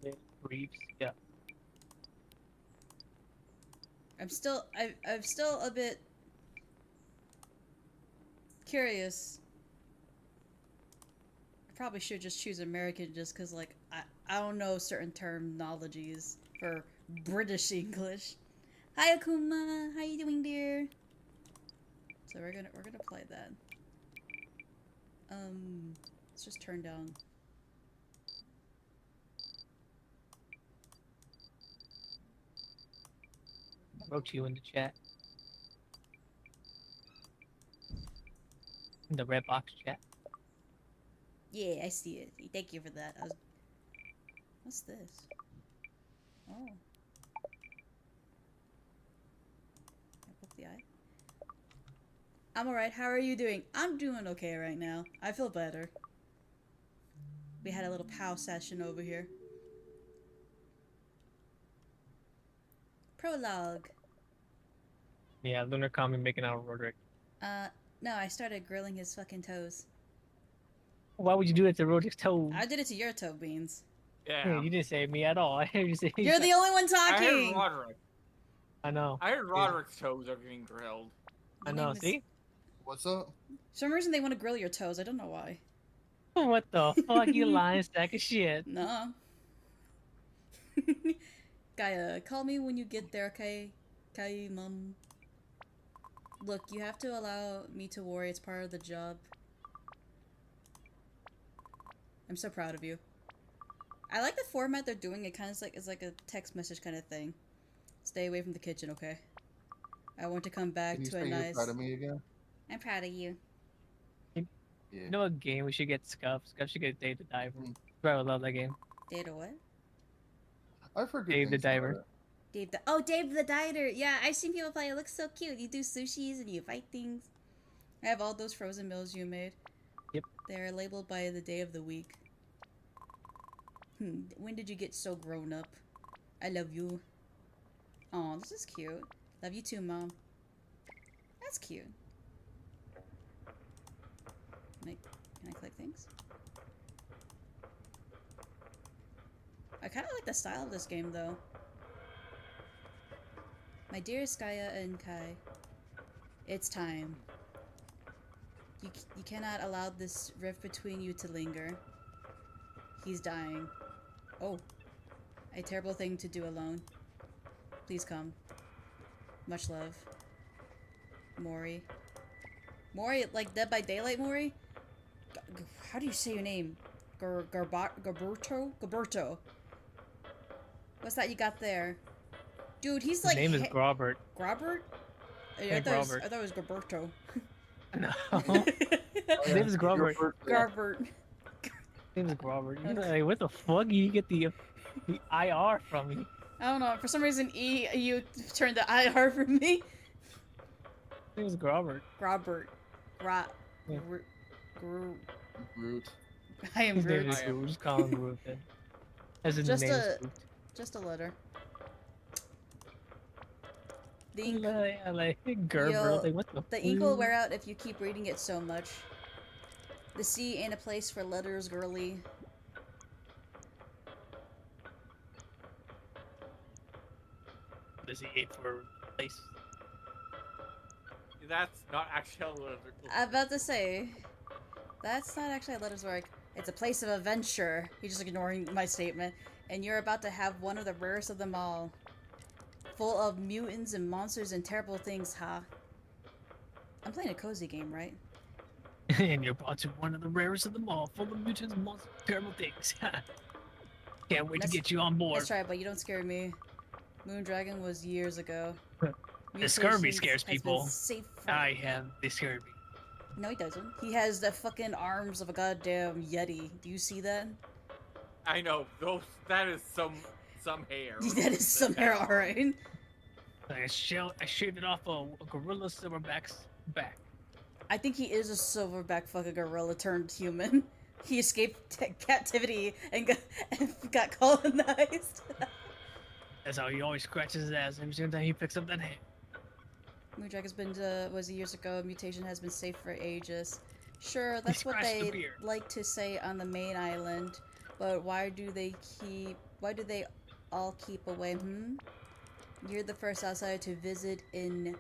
the reefs. Yeah. I'm still a bit curious. I probably should just choose American just because, like, I don't know certain terminologies for British English. Hi Akuma, how you doing, dear? So we're gonna play that. Let's just turn down. I wrote you in the chat. In the red box chat. Yeah, I see it. Thank you for that. What's this? Oh. I put the eye. I'm alright. How are you doing? I'm doing okay right now. I feel better. We had a little POW session over here. Prologue. Yeah, Lunar Kami making out with Roderick. No, I started grilling his fucking toes. Why would you do that to Roderick's toes? I did it to your toe, Beans. Yeah, you didn't save me at all. I heard you say You're the only one I heard talking! Roderick. I know. I heard Roderick's toes are getting grilled. I know. See? What's up? For some reason they want to grill your toes. I don't know why. What the fuck, you lying sack of shit? Nah. Gaia, call me when you get there, okay? Okay, mum. Look, you have to allow me to worry. It's part of the job. I'm so proud of you. I like the format they're doing. It kind of is like a text message kind of thing. Stay away from the kitchen, okay? I want to come back Did you to a say nice. you're proud of me again? I'm proud of you. Yeah. You know what game we should get Scuff? Scuff should get Dave the Diver. I would love that game. Dave the what? I've heard good Dave the things about Diver. it. Dave the Diner. Yeah, I've seen people play. It looks so cute. You do sushis and you fight things. I have all those frozen meals you made. Yep. They're labeled by the day of the week. When did you get so grown up? I love you. Oh, this is cute. Love you too, Mom. That's cute. Can I click things? I kind of like the style of this game, though. My dearest Gaia and Kai, it's time. You cannot allow this rift between you to linger. He's dying. Oh. A terrible thing to do alone. Please come. Much love. Mori. Mori, like Dead by Daylight Mori? How do you say your name? Gilberto? Gilberto. What's that you got there? Dude, he's like. His name is Grobert. Grobert? Yeah, I thought Grobert. it was Gilberto. No. His name is Grobert. Garbert. His name is Grobert. You know, like, what the fuck? You get the IR from me. I don't know. For some reason, you turned the IR for me. His name is Grobert. Grobert. Yeah. Groot. I am His name Groot. is Groot. Just call him Groot then. As in the name is Groot. Just a letter. The Gerber. Yo, Like, what the the ink will wear out if you keep reading it so much. The C ain't a place for letters, girly. Does he aim for place? That's not actually how letters are. I'm about to say, that's not actually how letters work. It's a place of adventure. You're just ignoring my statement. And you're about to have one of the rarest of them all. Full of mutants and monsters and terrible things, huh? I'm playing a cozy game, right? And you're about to one of the rarest of them all, full of mutants, monsters, terrible things. Can't wait to get you on board. That's right, but you don't scare me. Moondragon was years ago. The scurvy Mutations scares has been people. safe for- I have the scurvy. No, he doesn't. He has the fucking arms of a goddamn yeti. Do you see that? I know. Those. That is some hair. That is some hair, alright. I shaved it off a gorilla silverback's back. I think he is a silverback fucking gorilla turned human. He escaped captivity and got colonized. That's how he always scratches his ass every single time he picks up that hair. Moondragon's was years ago. Mutation has been safe for ages. Sure, that's what scratched the they beard. like to say on the main island. But why do they keep Why do they all keep away? You're the first outsider to visit in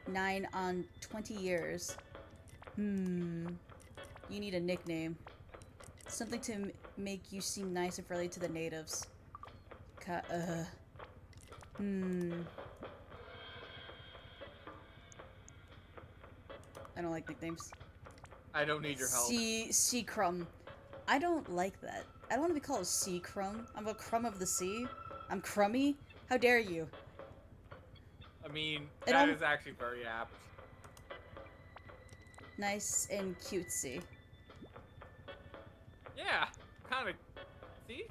9 on 20 years. You need a nickname. Something to make you seem nice and friendly to the natives. I don't like nicknames. I don't need your help. Sea Crumb. I don't like that. I don't want to be called Sea Crumb. I'm a crumb of the sea. I'm crummy. How dare you? I mean, that is actually very apt. Nice and cutesy. Yeah, kind of. See?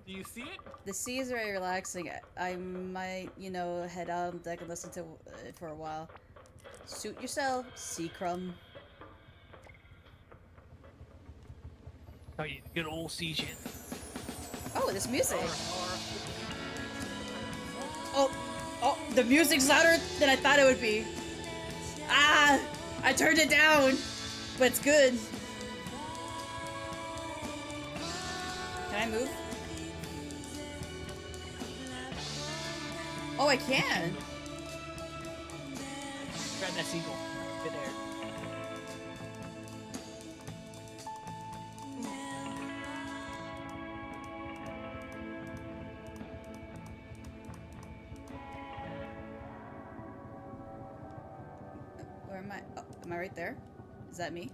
Do you see it? The sea is very relaxing. I might, head out on deck and listen to it for a while. Suit yourself, Sea Crumb. Oh, you good old sea shit. Oh, this music. Oh, the music's louder than I thought it would be. Ah, I turned it down, but it's good. Can I move? Oh, I can. Grab that seagull. Good air. Where am I? Oh, am I right there? Is that me?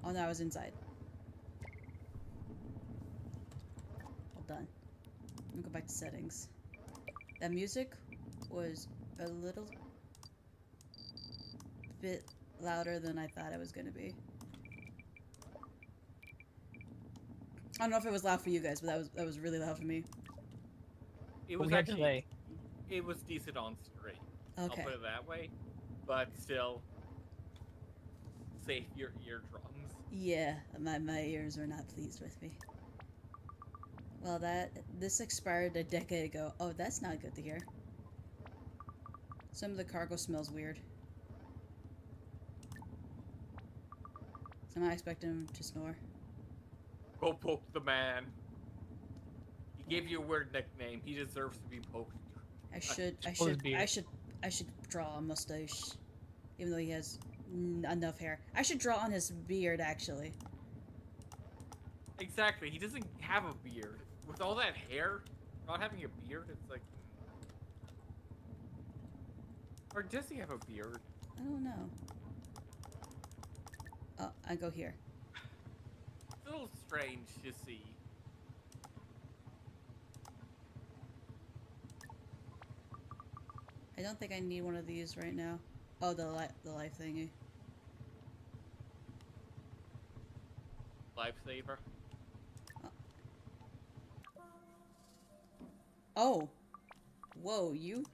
Oh no, I was inside. All done. I'm gonna go back to settings. That music was a little bit louder than I thought it was gonna be. I don't know if it was loud for you guys, but that was really loud for me. It was actually. It was decent on straight. Okay. I'll put it that way. But still, safe your eardrums. Yeah, my ears are not pleased with me. Well, this expired a decade ago. Oh, that's not good to hear. Some of the cargo smells weird. So I'm not expecting him to snore. Go poke the man. He gave you a weird nickname. He deserves to be poked. I should draw a mustache, even though he has enough hair. I should draw on his beard, actually. Exactly. He doesn't have a beard. With all that hair, not having a beard, it's like. Or does he have a beard? I don't know. Oh, I go here. It's a little strange to see. I don't think I need one of these right now. Oh, the life thingy. Lifesaver. Oh. Whoa, you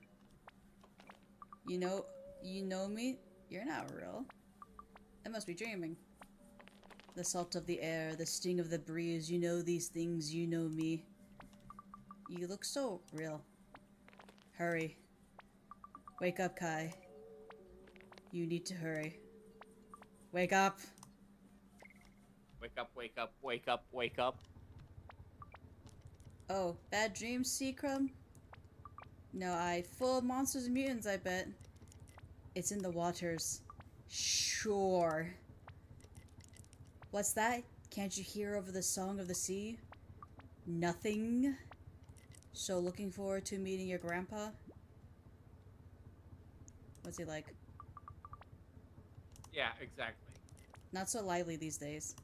know me? You're not real. I must be dreaming. The salt of the air, the sting of the breeze, you know these things, you know me. You look so real. Hurry. Wake up, Kai. You need to hurry. Wake up. Wake up, wake up, wake up, wake up. Oh, bad dreams, Seacrum? No, full of monsters and mutants, I bet. It's in the waters. Sure. What's that? Can't you hear over the song of the sea? Nothing? So looking forward to meeting your grandpa? What's he like? Yeah, exactly. Not so lively these days.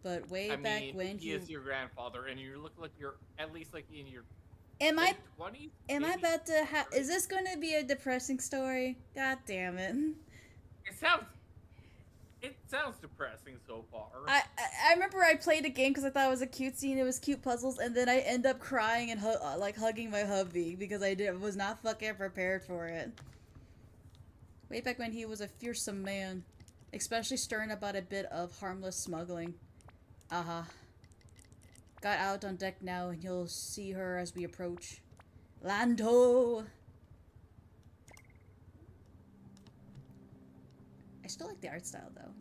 But way I back mean, when he is your grandfather, and you look like you're at least like in your Am I 20s? Am I about to have... Is this going to be a depressing story? God damn it. It sounds depressing so far. I remember I played a game because I thought it was a cute scene. It was cute puzzles, and then I end up crying and hugging my hubby because I was not fucking prepared for it. Way back when he was a fearsome man, especially stirring about a bit of harmless smuggling. Got out on deck now, and you'll see her as we approach. Lando! I still like the art style though.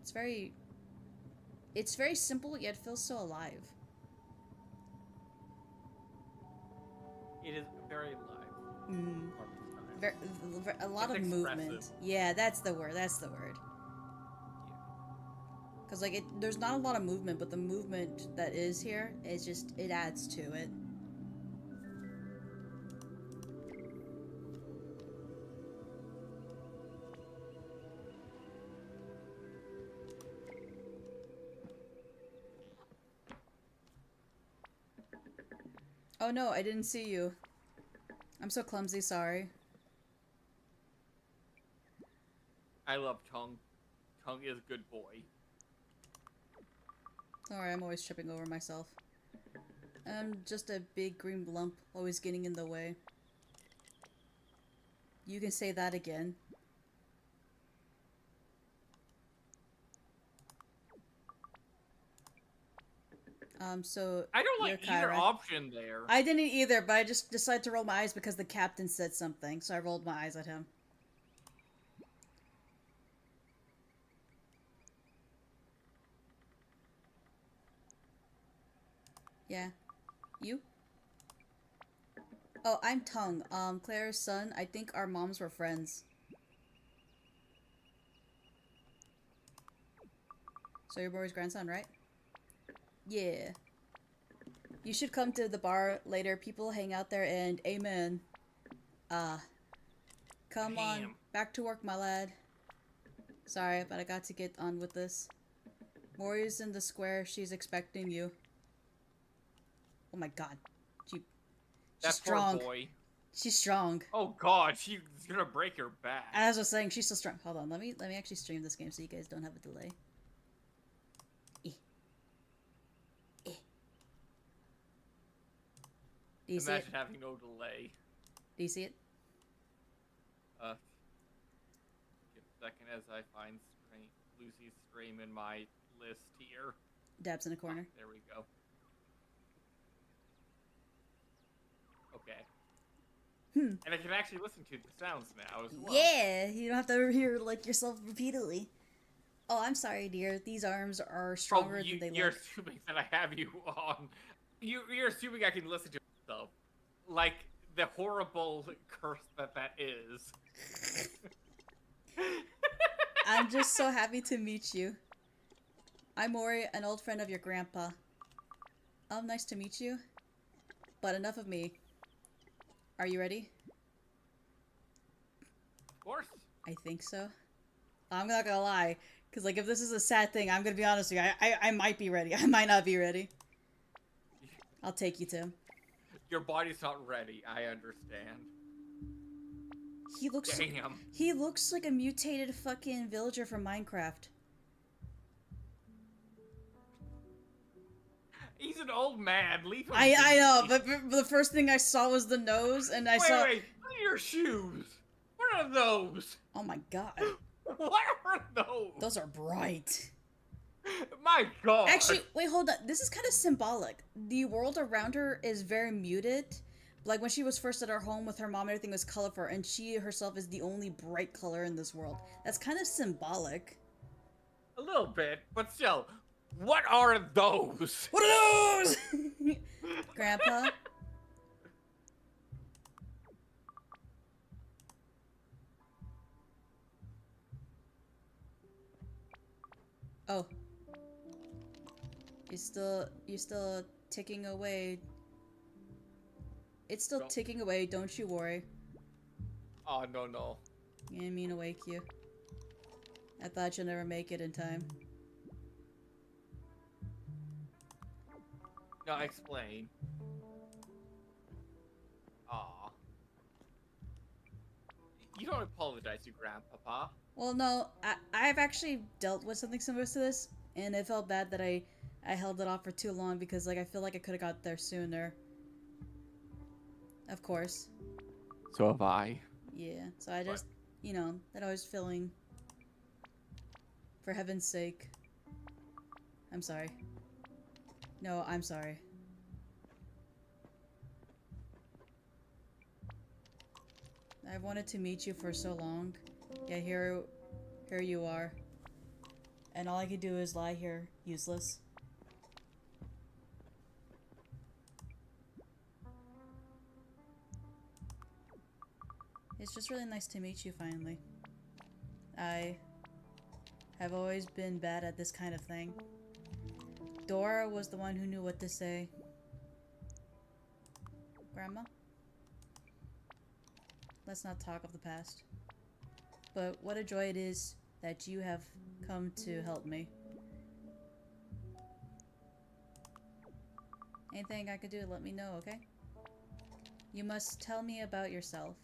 It's very simple yet feels so alive. It is very live. Mm. Part of the time. A lot It's of movement. expressive. Yeah, that's the word. That's the word. Cause like there's not a lot of movement, but the movement that is here is just it adds to it. Oh no, I didn't see you. I'm so clumsy, sorry. I love Tongue. Tongue is a good boy. Sorry, I'm always tripping over myself. I'm just a big green lump, always getting in the way. You can say that again. So I don't you're like either Kyra. option there. I didn't either, but I just decided to roll my eyes because the captain said something, so I rolled my eyes at him. Yeah. You? Oh, I'm Tongue. Claire's son. I think our moms were friends. So you're Rory's grandson, right? Yeah. You should come to the bar later. People hang out there and amen. Come on. Damn. Back to work, my lad. Sorry, but I got to get on with this. Mori's in the square. She's expecting you. Oh my god. She's That poor strong. boy. She's strong. Oh god, she's gonna break your back. As I was saying, she's so strong. Hold on, let me actually stream this game so you guys don't have a delay. Do you see it? Imagine having no delay. Do you see it? Give a second as I find Lucy's stream in my list here. Dabs in a corner. There we go. Okay. And I can actually listen to the sounds now as well. Yeah, you don't have to hear like yourself repeatedly. Oh, I'm sorry, dear. These arms are stronger than they You're look. assuming that I have you on. You're assuming I can listen to myself. Like the horrible curse that is. I'm just so happy to meet you. I'm Mori, an old friend of your grandpa. Nice to meet you. But enough of me. Are you ready? Of course. I think so. I'm not gonna lie. Because, like, if this is a sad thing, I'm gonna be honest with you. I might be ready. I might not be ready. I'll take you, Tim. Your body's not ready. I understand. He looks Damn. he looks like a mutated fucking villager from Minecraft. He's an old man. Leave him. I know, but the first thing I saw was the nose, and I saw. Wait. Look at your shoes. What are those? Oh my god, What are those? those are bright. My god. Actually, wait, hold on. This is kind of symbolic. The world around her is very muted. Like when she was first at her home with her mom, everything was colorful, and she herself is the only bright color in this world. That's kind of symbolic. A little bit, but still. What are those? What are those? Grandpa? Oh. You're still ticking away. It's still Don't- ticking away, don't you worry. Oh, no. I didn't mean to wake you. I thought you'll never make it in time. No, explain. Aw. You don't apologize to Grandpapa. Well, no, I've actually dealt with something similar to this, and it felt bad that I held it off for too long because, like, I feel like I could have got there sooner. Of course. So have I. Yeah, so I just, you know, that I was feeling. For heaven's sake. I'm sorry. No, I'm sorry. I've wanted to meet you for so long. Yeah, here you are. And all I could do is lie here, useless. It's just really nice to meet you finally. I have always been bad at this kind of thing. Dora was the one who knew what to say. Grandma? Let's not talk of the past. But what a joy it is that you have come to help me. Anything I could do, let me know, okay? You must tell me about yourself.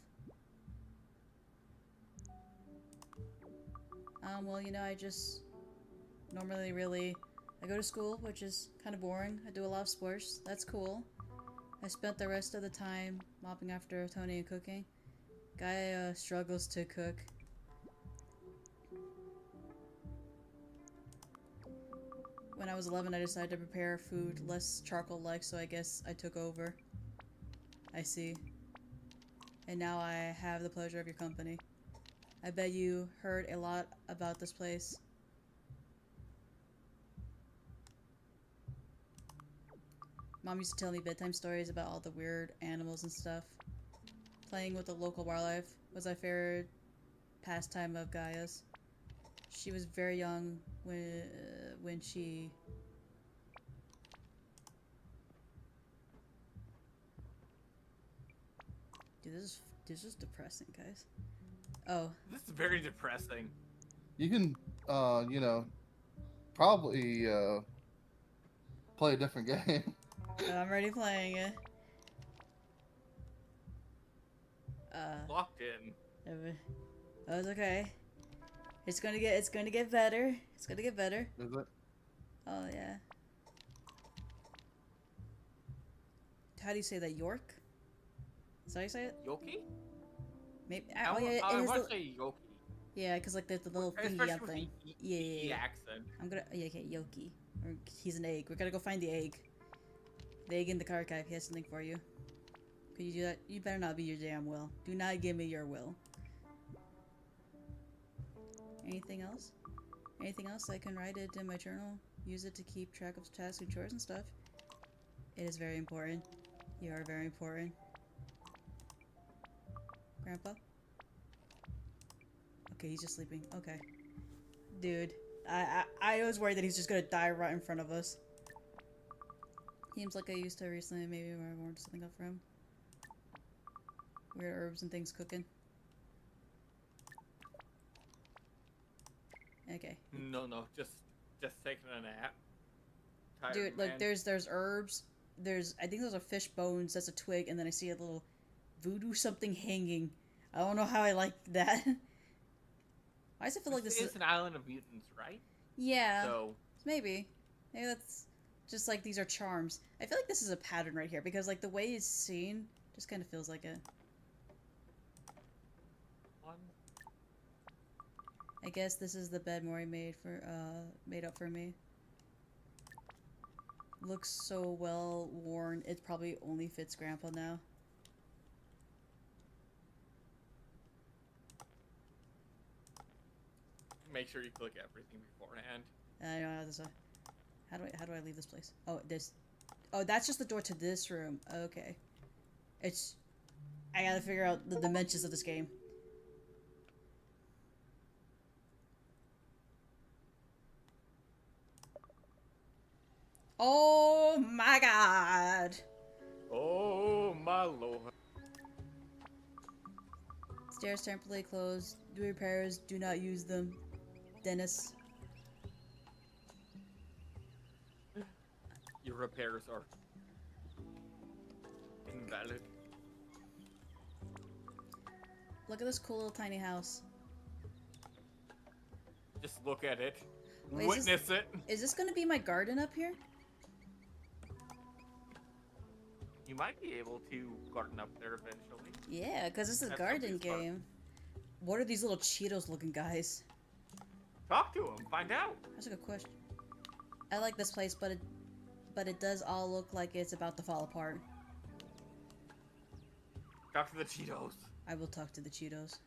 Well, you know, I just normally I go to school, which is kind of boring. I do a lot of sports. That's cool. I spent the rest of the time mopping after Tony and cooking. Guy struggles to cook. When I was 11, I decided to prepare food less charcoal-like, so I guess I took over. I see. And now I have the pleasure of your company. I bet you heard a lot about this place. Mom used to tell me bedtime stories about all the weird animals and stuff. Playing with the local wildlife was my favorite pastime of Gaia's. She was very young when she... Dude, this is depressing, guys. Oh. This is very depressing. You can, you know, probably play a different game. I'm already playing it. Locked in. Oh, it's okay. It's gonna get better. It's gonna get better. Is it? Oh yeah. How do you say that? York? Is that how you say it? Yoki? Maybe. I Oh yeah. I It is want to the, say Yoki. yeah, because like the little thingy Especially up with thing. the Yeah. accent. I'm gonna. Yeah, okay, Yoki. Or he's an egg. We're gonna go find the egg. The egg in the archive. He has something for you. Could you do that? You better not be your damn will. Do not give me your will. Anything else? Anything else? I can write it in my journal. Use it to keep track of tasks and chores and stuff. It is very important. You are very important. Grandpa? Okay, he's just sleeping. Okay. Dude, I was worried that he's just gonna die right in front of us. Seems like I used to recently. Maybe I warmed something up for him. Weird herbs and things cooking. Okay. No, just taking a nap. Tired Dude, look, man. there's herbs. I think those are fish bones. That's a twig, and then I see a little voodoo something hanging. I don't know how I like that. Why does it feel like this is an island of mutants, right? Yeah. So Maybe that's just like these are charms. I feel like this is a pattern right here because like the way it's seen just kind of feels like it. one. I guess this is the bed Mori made up for me. Looks so well worn. It probably only fits Grandpa now. Make sure you click everything beforehand. I know how this. How do I leave this place? Oh, this. Oh, that's just the door to this room. Okay. I gotta figure out the dimensions of this game. Oh my god! Oh my lord. Stairs temporarily closed. Do repairs. Do not use them. Dennis. Your repairs are invalid. Look at this cool little tiny house. Just look at it. Wait, Witness it. Is this gonna be my garden up here? You might be able to garden up there eventually. Yeah, because this is a That's garden somebody's garden. game. What are these little Cheetos looking guys? Talk to him. Find out. That's a good question. I like this place, but it does all look like it's about to fall apart. Talk to the Cheetos. I will talk to the Cheetos.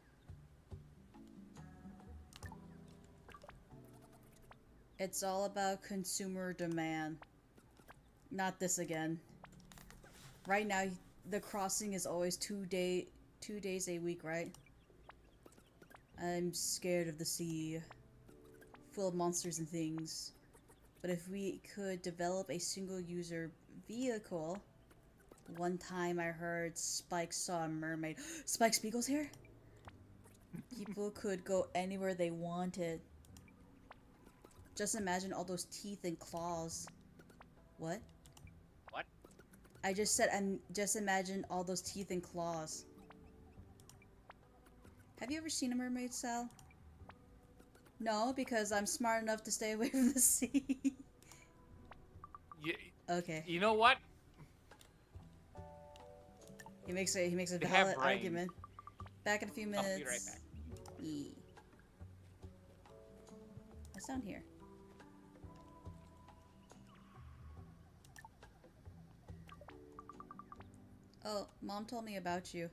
It's all about consumer demand. Not this again. Right now, the crossing is always 2 days a week, right? I'm scared of the sea, full of monsters and things. But if we could develop a single-user vehicle... One time I heard Spike saw a mermaid. Spike Spiegel's here? People could go anywhere they wanted. Just imagine all those teeth and claws. What? What? I just said, and just imagine all those teeth and claws. Have you ever seen a mermaid, Sal? No, because I'm smart enough to stay away from the sea. Okay. You know what? He makes a They have valid brains. argument. Back in a few minutes. I'll be right back. What's down here? Oh, Mom told me about you.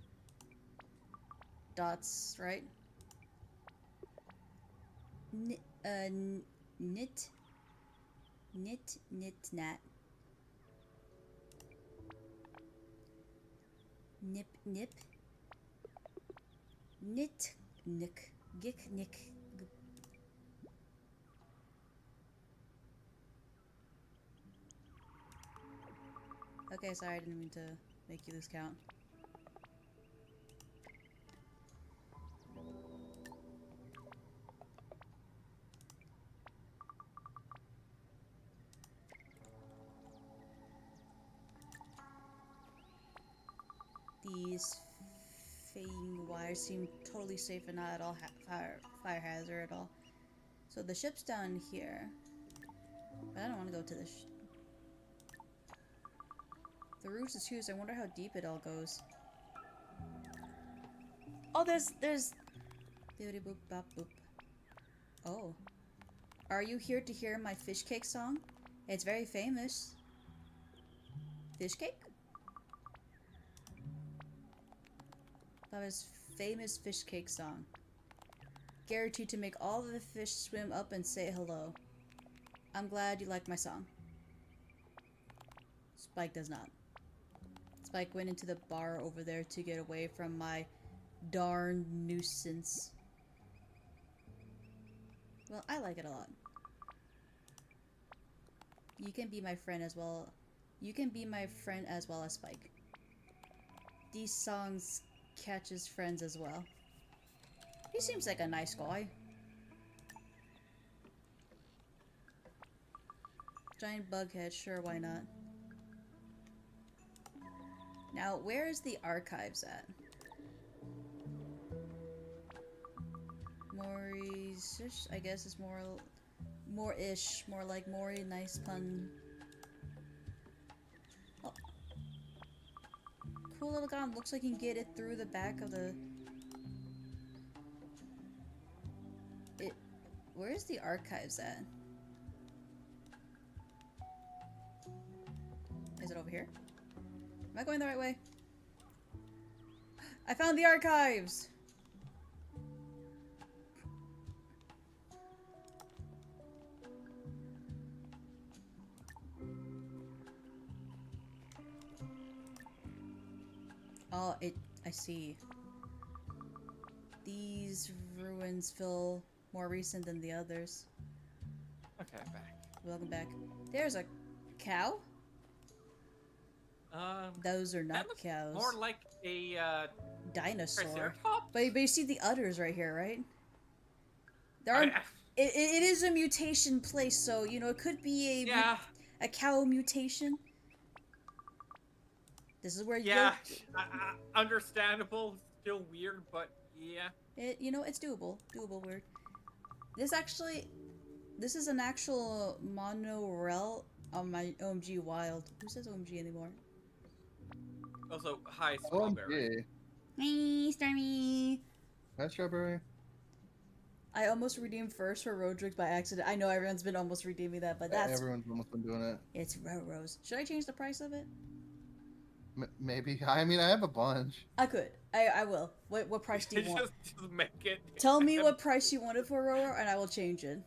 Dots, right? Knit, nat. Nip, knit, nick, gick, nick. Okay, sorry, I didn't mean to make you lose count. These fading wires seem totally safe and not at all fire hazard at all. So the ship's down here. But I don't want to go to the The roots is huge. I wonder how deep it all goes. Oh, there's Bibbidi boop bop boop. Oh. Are you here to hear my fish cake song? It's very famous. Fish cake? Baba's famous fish cake song. Guaranteed to make all the fish swim up and say hello. I'm glad you like my song. Spike does not. Spike went into the bar over there to get away from my darn nuisance. Well, I like it a lot. You can be my friend as well. You can be my friend as well as Spike. These songs catches friends as well. He seems like a nice guy. Giant bug head, sure, why not? Now, where is the archives at? Maury's-ish, I guess it's more-ish, more like Maury, nice pun. Oh. Cool little gun, looks like you can get it through the back of the... Where's the archives at? Is it over here? Am I going the right way? I found the archives! Oh, I see. These ruins feel more recent than the others. Okay, I'm back. Welcome back. There's a cow? Those are That not looks cows. more like a Dinosaur. Triceratops. But you see the udders right here, right? There are. I- It is a mutation place, so you know it could be a cow mutation. This is where yeah, understandable. Still weird, but yeah. you know, it's doable. Doable weird. This is an actual monorail on my OMG Wild. Who says OMG anymore? Also, hi, Oh, Strawberry. yeah. Hey, Stormy. Hi, Strawberry. I almost redeemed first for Road Tricks by accident. I know everyone's been almost redeeming that, but that's Everyone's almost been doing it. it's Rose. Should I change the price of it? Maybe. I mean, I have a bunch. I could. I will. What price do you want? Just make it. Tell me what price you want it for, Roar, and I will change it.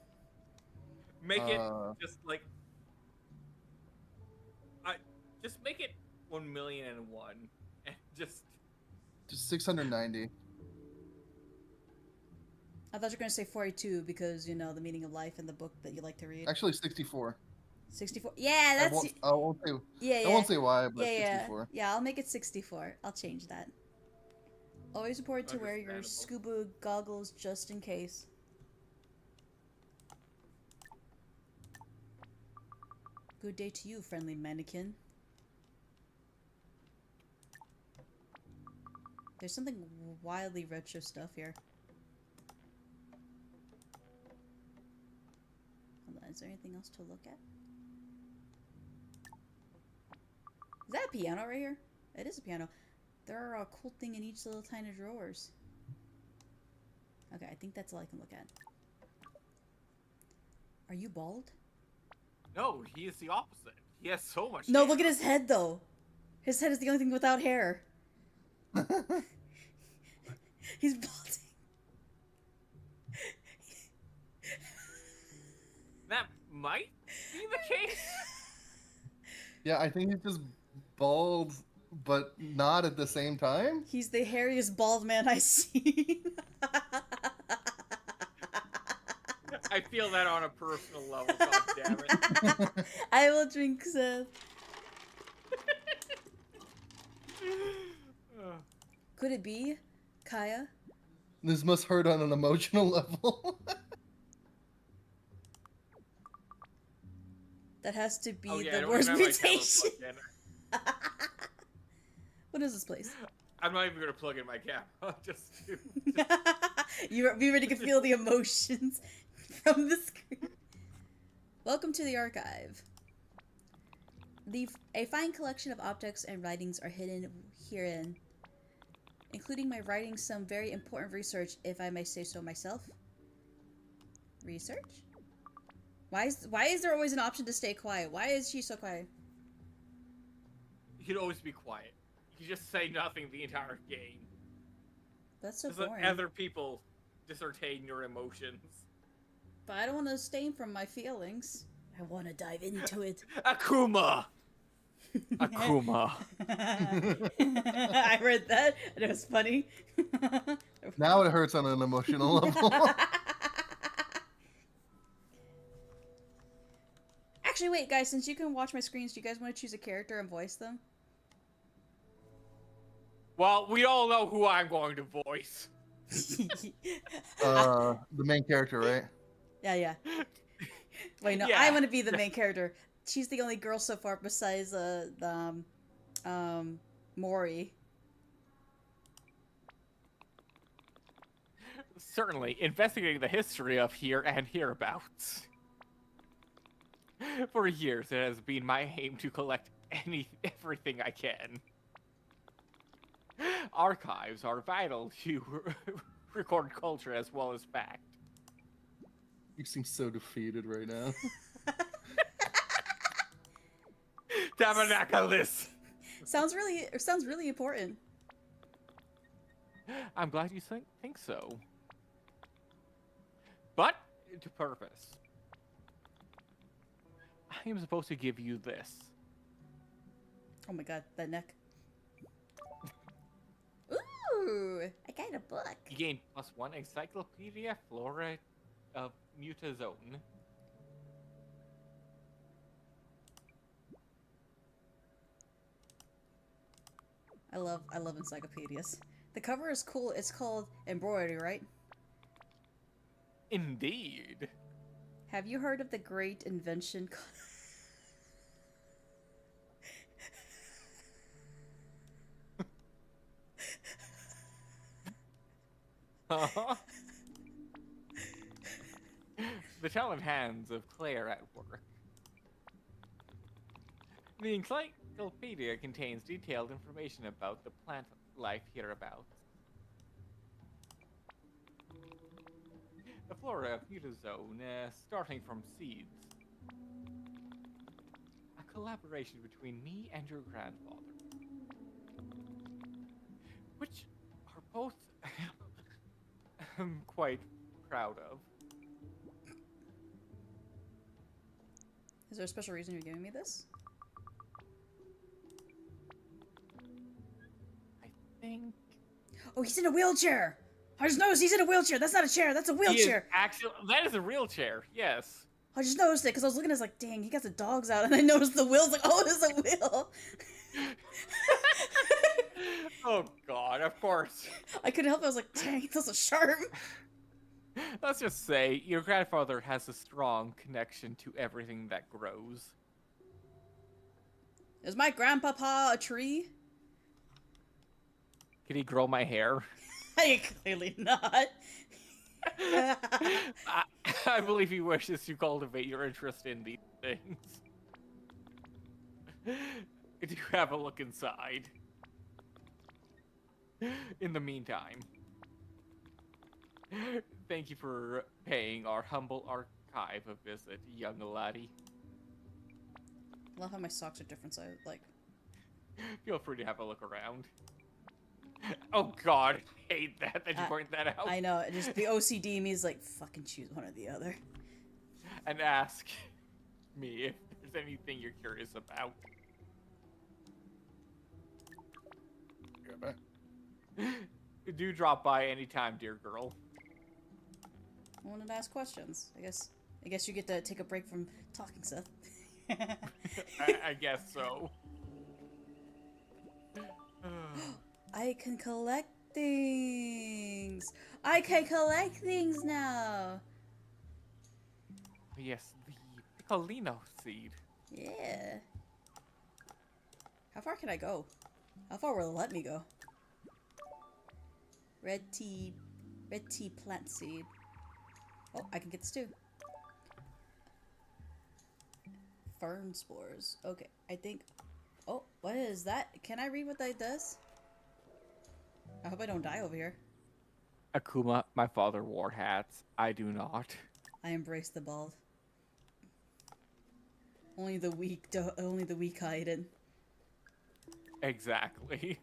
Make it just like just make it 1,000,001 and just 690. I thought you were going to say 42 because, you know, the meaning of life in the book that you like to read. Actually, 64. 64. Yeah, that's... I won't say. Yeah, yeah. I won't say why, but yeah, 64. Yeah, I'll make it 64. I'll change that. Always important to wear your scuba goggles just in case. Good day to you, friendly mannequin. There's something wildly retro stuff here. Hold on, is there anything else to look at? Is that a piano right here? It is a piano. There are a cool thing in each little tiny drawers. Okay, I think that's all I can look at. Are you bald? no. He is the opposite. He has so much. No, hair. look at his head though. His head is the only thing without hair. He's balding. That might be the case. Yeah, I think he's just bald, but not at the same time. He's the hairiest bald man I've seen. I feel that on a personal level. God damn it. I will drink Seth. Could it be Kaya? This must hurt on an emotional level. That has to be Oh, yeah, I the don't worst even have my camera mutation. plugged in. What is this place? I'm not even gonna plug in my camera. Just to... You already can feel the emotions from the screen. Welcome to the archive. A fine collection of objects and writings are hidden herein, including my writing some very important research, if I may say so myself. Research? Why is there always an option to stay quiet? Why is she so quiet? You can always be quiet. You just say nothing the entire game. That's so Just let boring. other people dissertate your emotions. But I don't want to stain from my feelings. I want to dive into it. Akuma! Akuma. I read that, and it was funny. Now it hurts on an emotional level. Actually, wait, guys, since you can watch my screens, do you guys want to choose a character and voice them? Well, we all know who I'm going to voice. The main character, right? Yeah. Wait, no, Yeah. I want to be the main character. She's the only girl so far besides Mori. Certainly, investigating the history of here and hereabouts. For years, it has been my aim to collect everything I can. Archives are vital to record culture as well as fact. You seem so defeated right now. Tabernaculus! Sounds really important. I'm glad you think so. But, to purpose. I am supposed to give you this. Oh my god, that neck. Ooh, I got a book. You gain +1 Encyclopedia Flora of Mutazone. I love encyclopedias. The cover is cool. It's called Embroidery, right? Indeed. Have you heard of the great invention? The talented hands of Claire at work. The encyclopedia contains detailed information about the plant life hereabouts. The flora of Mutazone, starting from seeds. A collaboration between me and your grandfather. Which are both I'm quite proud of. Is there a special reason you're giving me this? I think Oh, he's in a wheelchair! I just noticed he's in a wheelchair! That's not a chair, that's a he is wheelchair! actually, that is a real chair. Yes. I just noticed it because I was looking at it, like, dang, he got the dogs out, and I noticed the wheels, like, oh, it's a wheel! Oh God, of course. I couldn't help it, I was like, dang, that's a sharp! Let's just say your grandfather has a strong connection to everything that grows. Is my grandpapa a tree? Can he grow my hair? Clearly not. I believe he wishes to cultivate your interest in these things. Do have a look inside. In the meantime, thank you for paying our humble archive a visit, young laddie. I love how my socks are different size. Like, Feel free to have a look around. Oh God, I hate that you point that out. I know, just the OCD me is like, fucking choose one or the other. And ask me if there's anything you're curious about. Do drop by anytime, dear girl. I wanted to ask questions. I guess you get to take a break from talking, Seth. I guess so. I can collect things. I can collect things now. Yes, the Piccolino seed. Yeah. How far can I go? How far will it let me go? Red tea plant seed. Oh, I can get this too. Fern spores. Okay, I think. Oh, what is that? Can I read what that does? I hope I don't die over here. Akuma, my father wore hats. I do not. I embrace the bald. Only the weak hide it. Exactly.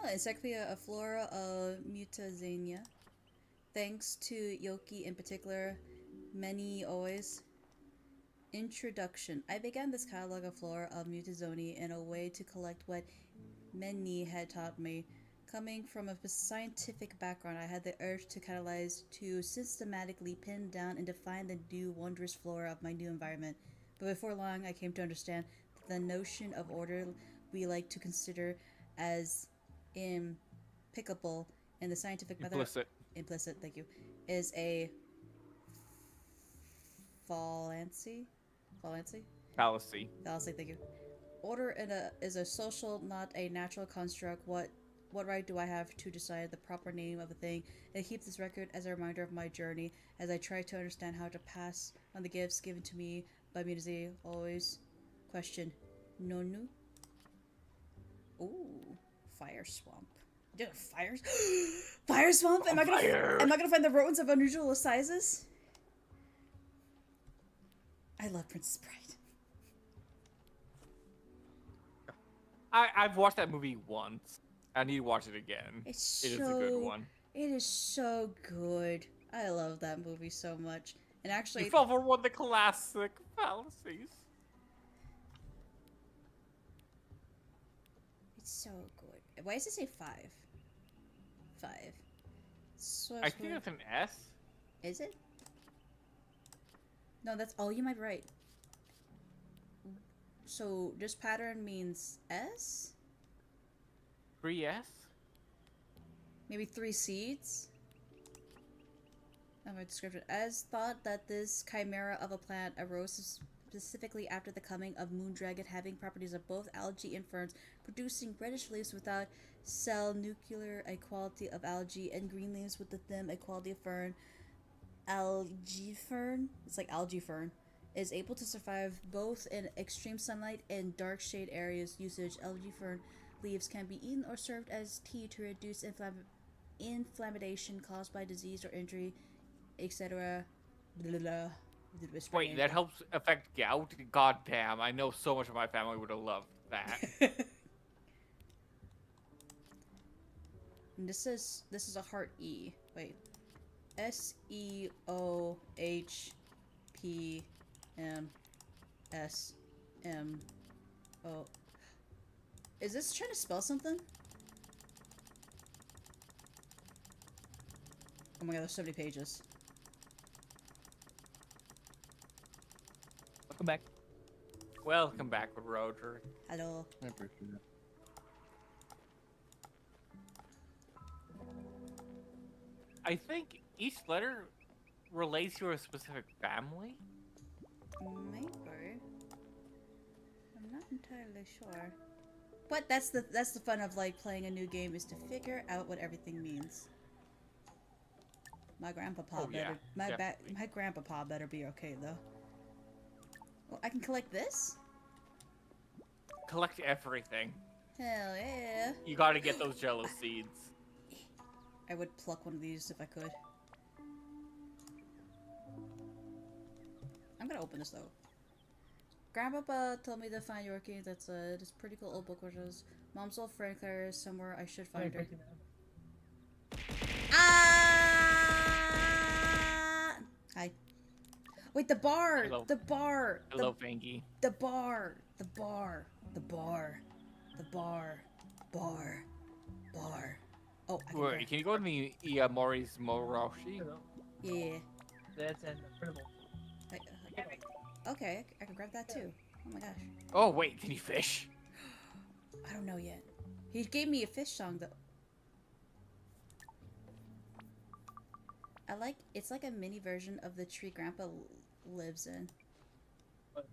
Oh, Encyclopedia of Flora of Mutazania. Thanks to Yoki in particular, many always. Introduction. I began this catalog of flora of Mutazoni in a way to collect what many had taught me. Coming from a scientific background, I had the urge to catalyze to systematically pin down and define the new wondrous flora of my new environment. But before long, I came to understand that the notion of order we like to consider as impeccable in the scientific method. Implicit, thank you. Is a fallacy? Fallacy. Fallacy, thank you. Order is a social, not a natural construct. What right do I have to decide the proper name of a thing and keep this record as a reminder of my journey as I try to understand how to pass on the gifts given to me by Munazi? Always question. Nonu? Ooh, fire swamp. Did a fire? Fire swamp? Am I gonna find the rodents of unusual sizes? I love Princess Bride. I've watched that movie once. I need to watch it again. It is a good one. It is so good. I love that movie so much. And actually, You fell for one of the classic fallacies. it's so good. Why does it say 5? 5. So I think it's an S. Is it? No, that's all. You might be right. So this pattern means S? 3S? Maybe 3 seeds? My description. As thought that this chimera of a plant arose specifically after the coming of Moondragon, having properties of both algae and ferns, producing reddish leaves without cell nuclear equality of algae, and green leaves with the thin equality of fern. Algae fern? It's like algae fern. Is able to survive both in extreme sunlight and dark shade areas. Usage. Algae fern leaves can be eaten or served as tea to reduce inflammation caused by disease or injury, etc. Wait, that helps affect gout? God damn, I know so much of my family would have loved that. And this is a heart E. Wait. SEOHPM. S M O. Is this trying to spell something? Oh my god, there's so many pages. Welcome back. Welcome back, Roger. Hello. I appreciate it. I think each letter relates to a specific family. Maybe. I'm not entirely sure. But that's the fun of like playing a new game, is to figure out what everything means. My grandpapa better my grandpapa better be okay though. Well, I can collect this? Collect everything. Hell yeah. You gotta get those jello seeds. I would pluck one of these if I could. I'm gonna open this though. Grandpapa told me to find Yorkie. That's this pretty cool old book, which is Mom's old friend Claire is somewhere. I should find her. Ah! Hi. Wait, the bar! Hello. The bar! Hello, Fangy. The bar! The bar! The bar! The bar! Bar! Bar! Oh, I can Wait, grab- can you go to the Mori's Moroshi? Yeah. That's an incredible. Okay, I can grab that too. Oh my gosh. Oh wait, can you fish? I don't know yet. He gave me a fish song though. It's like a mini version of the tree Grandpa lives in. What?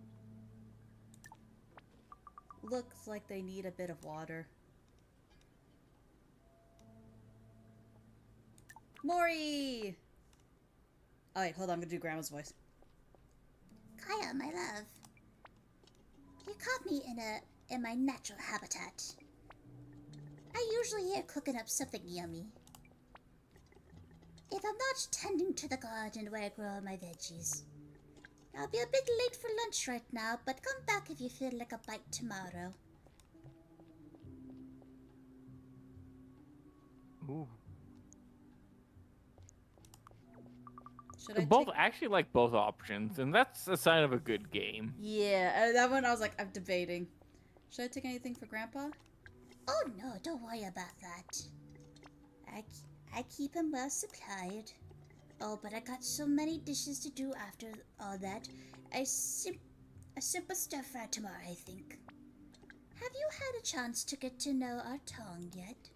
Looks like they need a bit of water. Mori! Oh wait, hold on, I'm gonna do Grandma's voice. Kaya, my love. You caught me in my natural habitat. I usually here cooking up something yummy. If I'm not tending to the garden where I grow all my veggies, I'll be a bit late for lunch right now, but come back if you feel like a bite tomorrow. Ooh. Should I Both take- actually like both options, and that's a sign of a good game. Yeah, that one I was like, I'm debating. Should I take anything for Grandpa? Oh no, don't worry about that. I keep him well supplied. Oh, but I got so many dishes to do after all that. A simple stir fry tomorrow, I think. Have you had a chance to get to know our tongue yet?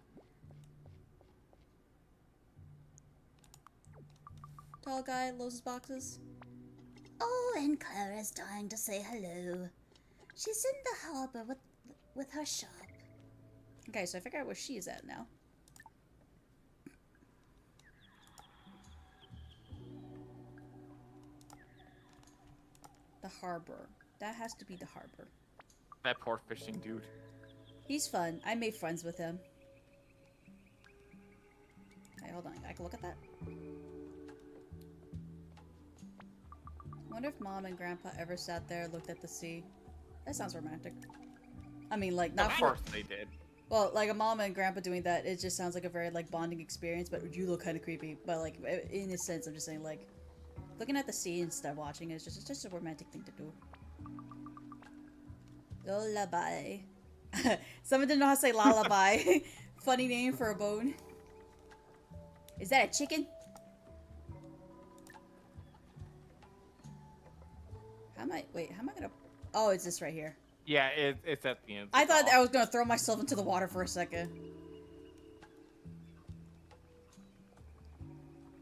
Tall guy, loads his boxes. Oh, and Clara's dying to say hello. She's in the harbor with her shop. Okay, so I figured out where she is at now. The harbor. That has to be the harbor. That poor fishing dude. He's fun. I made friends with him. Hey, hold on. I can look at that. Wonder if Mom and Grandpa ever sat there and looked at the sea. That sounds romantic. I mean, like, not Of for... course they did. Well, like, a mom and grandpa doing that, it just sounds like a very, like, bonding experience, but you look kind of creepy. But, like, in a sense, I'm just saying, like, looking at the sea instead of watching it is just a romantic thing to do. Lullaby. Someone didn't know how to say lullaby. Funny name for a bone. Is that a chicken? How am I gonna... Oh, it's this right here. Yeah, it's at the end. I thought I was gonna throw myself into the water for a second.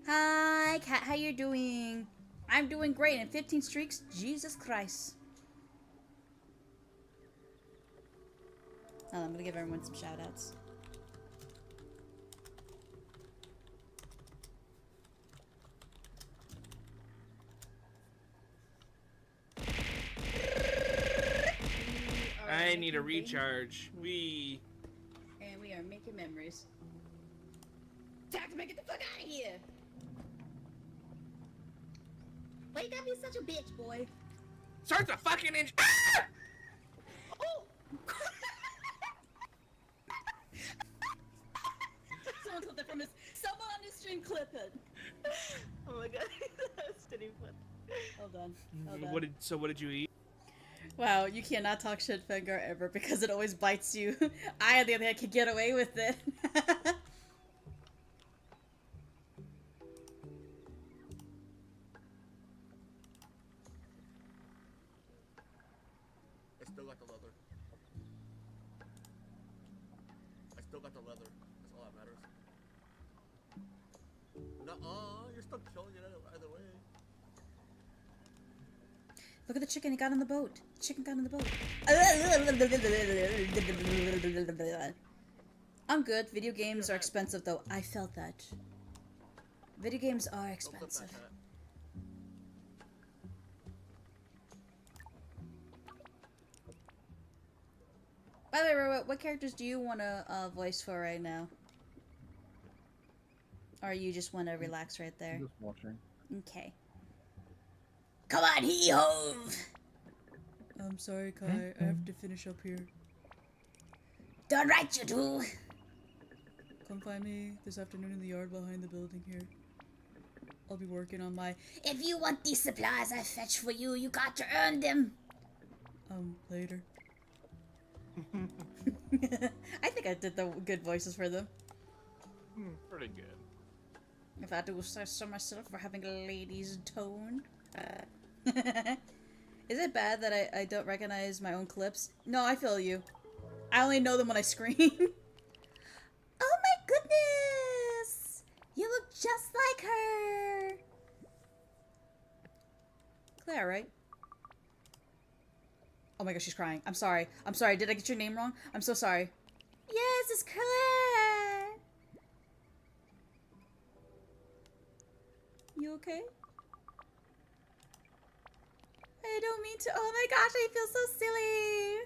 Hi, Kat. How you doing? I'm doing great. In 15 streaks, Jesus Christ. Oh, I'm gonna give everyone some shout-outs. I need a recharge. We. And we are making memories. Taxman, get the fuck out of here! Why you gotta be such a bitch, boy? Start the fucking engine. Ah! Oh! Someone clipped it from his... Someone on this stream clip it! Oh my god, that's pretty fun. Hold on. Hold on. What did you eat? Wow, you cannot talk shit Fengar ever because it always bites you. I, on the other hand, can get away with it. I still got the leather. I still got the leather. That's all that matters. Nuh-uh, you're still killing it either way. Look at the chicken, he got on the boat. Chicken got on the boat. I'm good. Video games are expensive though. I felt that. Video games are Don't flip that expensive. hat. By the way, what characters do you want to voice for right now? Or you just want to relax right there? Just watching. Okay. Come on, hee-hove! I'm sorry, Kai. I have to finish up here. Darn right you do! Come find me this afternoon in the yard behind the building here. I'll be working on my... If you want these supplies I fetch for you, you got to earn them. Later. I think I did the good voices for them. Pretty good. If I do say so myself for having a lady's tone. Is it bad that I don't recognize my own clips? No, I feel you. I only know them when I scream. Oh my goodness! You look just like her! Claire, right? Oh my gosh, she's crying. I'm sorry. I'm sorry. Did I get your name wrong? I'm so sorry. Yes, it's Claire! You okay? I don't mean to. Oh my gosh, I feel so silly.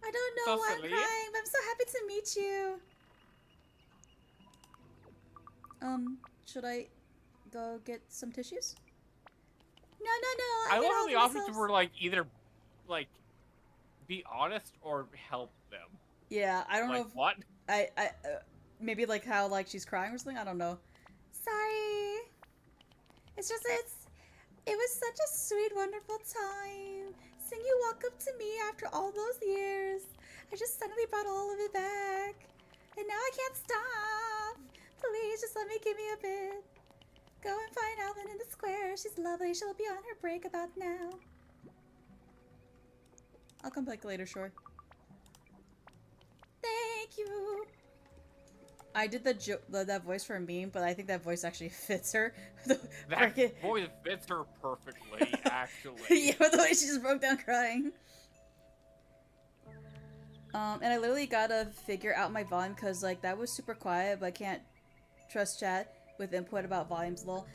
I don't know So why silly. I'm crying, but I'm so happy to meet you. Should I go get some tissues? No, no, no. I can love how help the options myself. were like either like be honest or help them. Yeah, I don't know Like if what? maybe like how like she's crying or something. I don't know. Sorry. It was such a sweet, wonderful time. Seeing you walk up to me after all those years. I just suddenly brought all of it back. And now I can't stop. Please just let me give me a bit. Go and find Alvin in the square. She's lovely. She'll be on her break about now. I'll come back later, sure. Thank you. I did that voice for a meme, but I think that voice actually fits her. That Frickin- voice fits her perfectly, actually. yeah, the way she just broke down crying. And I literally gotta figure out my volume because like that was super quiet, but I can't trust chat with input about volumes lol.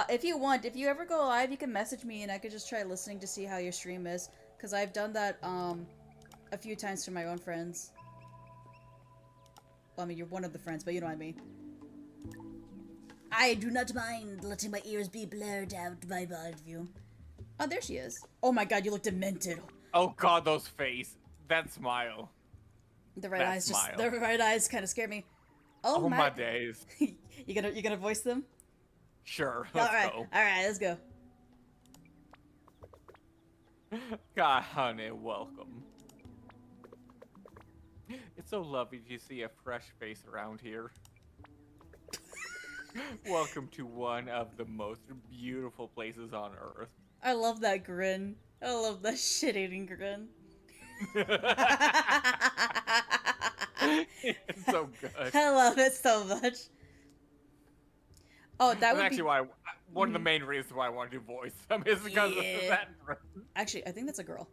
If you want, if you ever go live, you can message me and I could just try listening to see how your stream is. Because I've done that a few times to my own friends. Well, I mean, you're one of the friends, but you know what I mean. I do not mind letting my ears be blurred out by view. Oh, there she is. Oh my god, you look demented. Oh god, those face. That smile. The right That eyes just smile. the right eyes kind of scared me. Oh my days. you gonna voice them? Sure, All let's right, go. all right, let's go. God, honey, welcome. It's so lovely to see a fresh face around here. Welcome to one of the most beautiful places on Earth. I love that grin. I love that shit-eating grin. It's so good. I love it so much. Oh, that That's would actually be... why one of the main reasons why I want to do voice them is because Yeah. of that. Actually, I think that's a girl.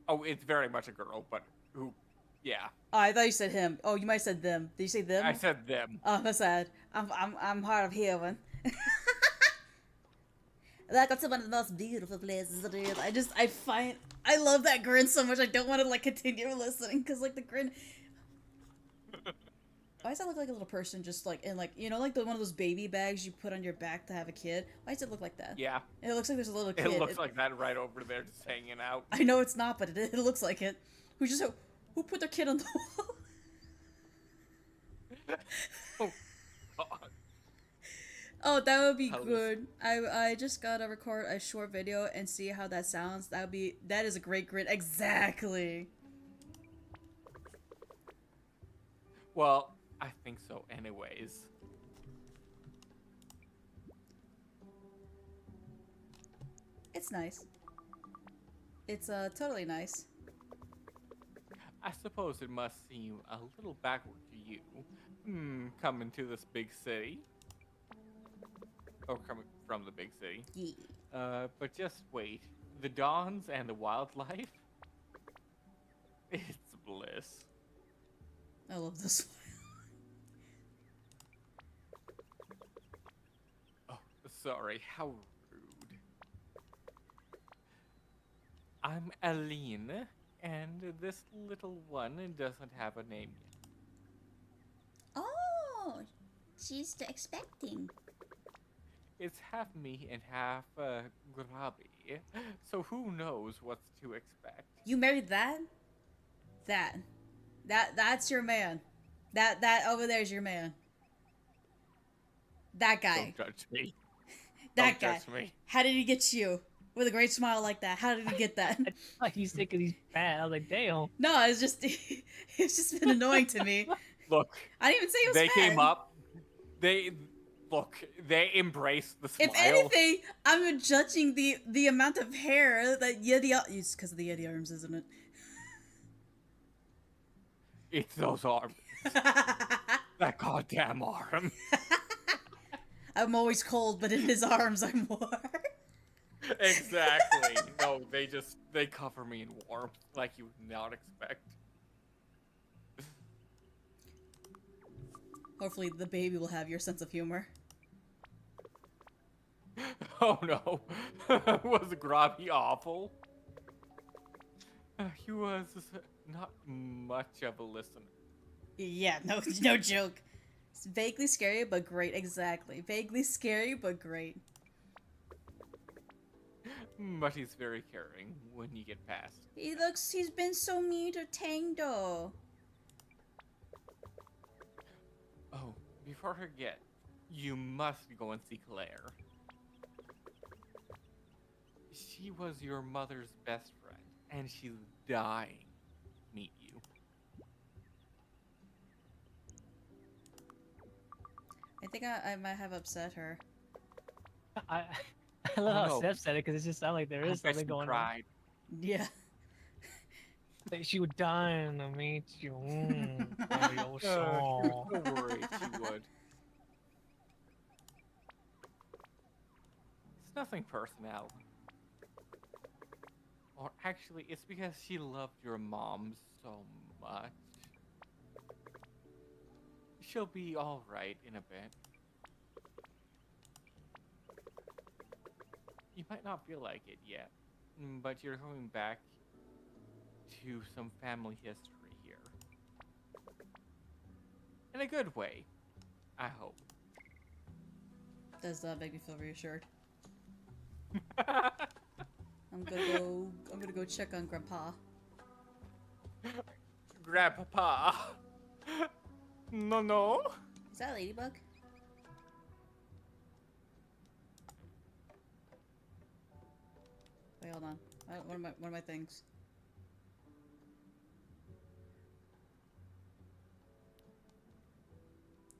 Oh, it's very much a girl, but who? Yeah, Oh, I thought you said him. Oh, you might have said them. Did you say them? I said them. Oh, that's sad. I'm hard of hearing. Welcome to one of the most beautiful places on earth. I love that grin so much. I don't want to like continue listening because like the grin. Why does that look like a little person just like in like you know like one of those baby bags you put on your back to have a kid? Why does it look like that? Yeah, It looks like there's a little kid. it looks like that right over there, just hanging out. I know it's not, but it looks like it. Who put their kid on the wall? Oh, God. Oh, that would be How this- good. I just gotta record a short video and see how that sounds. That is a great grid. Exactly. Well, I think so anyways. It's nice. It's totally nice. I suppose it must seem a little backward to you. Coming to this big city. Or coming from the big city. Yeah. But just wait. The dawns and the wildlife? It's bliss. I love this Oh, sorry, how rude. I'm Aline, and this little one doesn't have a name yet. Oh, she's expecting. It's half me and half grubby, so who knows what to expect. You married that? That's your man. That over there's your man. That guy. Don't judge me. That Don't guy. judge me. How did he get you? With a great smile like that. How did he get that? Like he's sick because he's fat. I was like, damn. No, it's just it's just been annoying to me. Look, I didn't even say he was they fat. came up. They embraced the smile. If anything, I'm judging the amount of hair that Yeti. It's because of the Yeti arms, isn't it? It's those arms. That goddamn arm. I'm always cold, but in his arms, I'm warm. Exactly. No, they cover me in warmth like you would not expect. Hopefully, the baby will have your sense of humor. Oh no. Was Grobby awful? He was not much of a listener. Yeah, no joke. It's vaguely scary, but great. Exactly. Vaguely scary, but great. But he's very caring when you get past. He's been so mean to Tango. Oh, before I forget, you must go and see Claire. She was your mother's best friend, and she's dying to meet you. I think I might have upset her. I love how no. Steph said it because it just sounded like there is I bet something you going cried. Yeah. on. Like she would die to meet you. Mario She Shaw. was so worried she would. It's nothing personal. Or actually, it's because she loved your mom so much. She'll be alright in a bit. You might not feel like it yet, but you're going back to some family history here. In a good way, I hope. Does that make me feel reassured? I'm gonna go check on Grandpa. Grandpapa. No. Is that a ladybug? Wait, hold on. What are my things?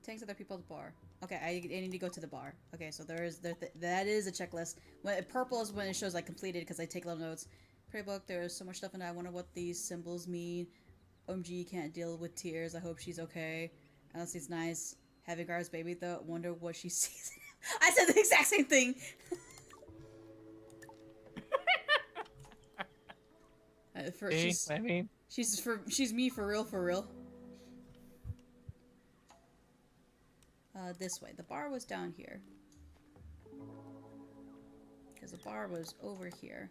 Takes other people to the bar. Okay, I need to go to the bar. Okay, so that is a checklist. When purple is when it shows I completed because I take little notes. Prayer book. There's so much stuff in it. I wonder what these symbols mean. OMG can't deal with tears. I hope she's okay. Honestly, it's nice having Gar's baby though. Wonder what she sees. I said the exact same thing. I mean, She's me for real. This way. The bar was down here. Because the bar was over here.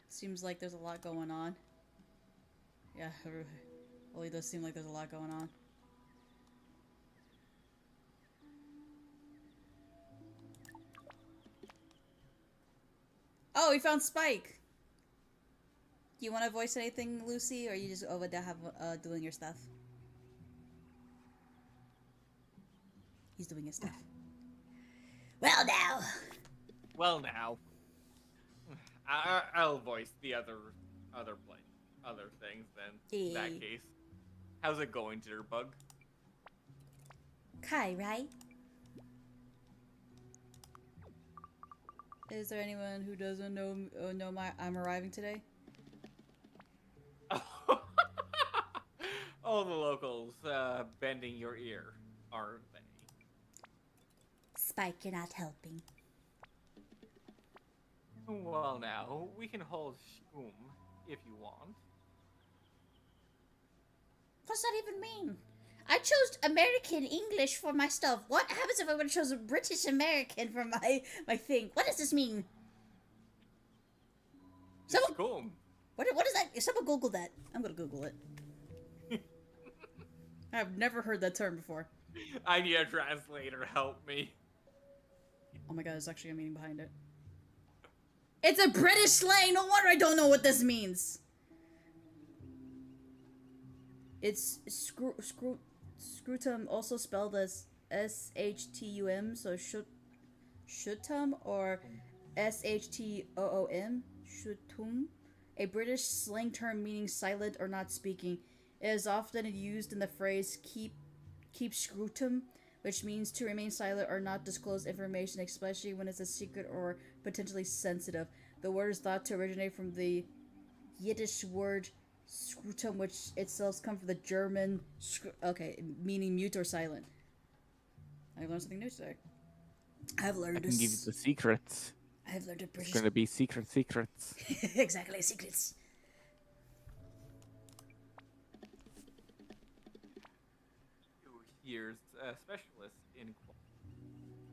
Seems like there's a lot going on. Yeah, it really does seem like there's a lot going on. we found Spike. Do you want to voice anything, Lucy, or are you just over there doing your stuff? He's doing his stuff. Well, now. Well, now. I'll voice the other things then. In that Hey. case, how's it going, Jitterbug? Kai, right? Is there anyone who doesn't know I'm arriving today? All the locals bending your ear, aren't they? Spike, you're not helping. Well, now we can hold Shkoom if you want. What's that even mean? I chose American English for my stuff. What happens if I would have chosen British American for my thing? What does this mean? Someone, Shkoom. What is that? Someone Google that. I'm gonna Google it. I've never heard that term before. I need a translator. Help me. Oh my god, there's actually a meaning behind it. It's a British slang! No wonder I don't know what this means! It's scrutum, also spelled as S-H-T-U-M, so shutum, or S-H-T-O-O-M, shutum. A British slang term meaning silent or not speaking. It is often used in the phrase keep scrutum, which means to remain silent or not disclose information, especially when it's a secret or potentially sensitive. The word is thought to originate from the Yiddish word scrutum, which itself comes from the German meaning mute or silent. I learned something new today. I've learned I can give you the secrets. I've learned a It's British. gonna be secrets. Exactly, secrets. Here's a specialist in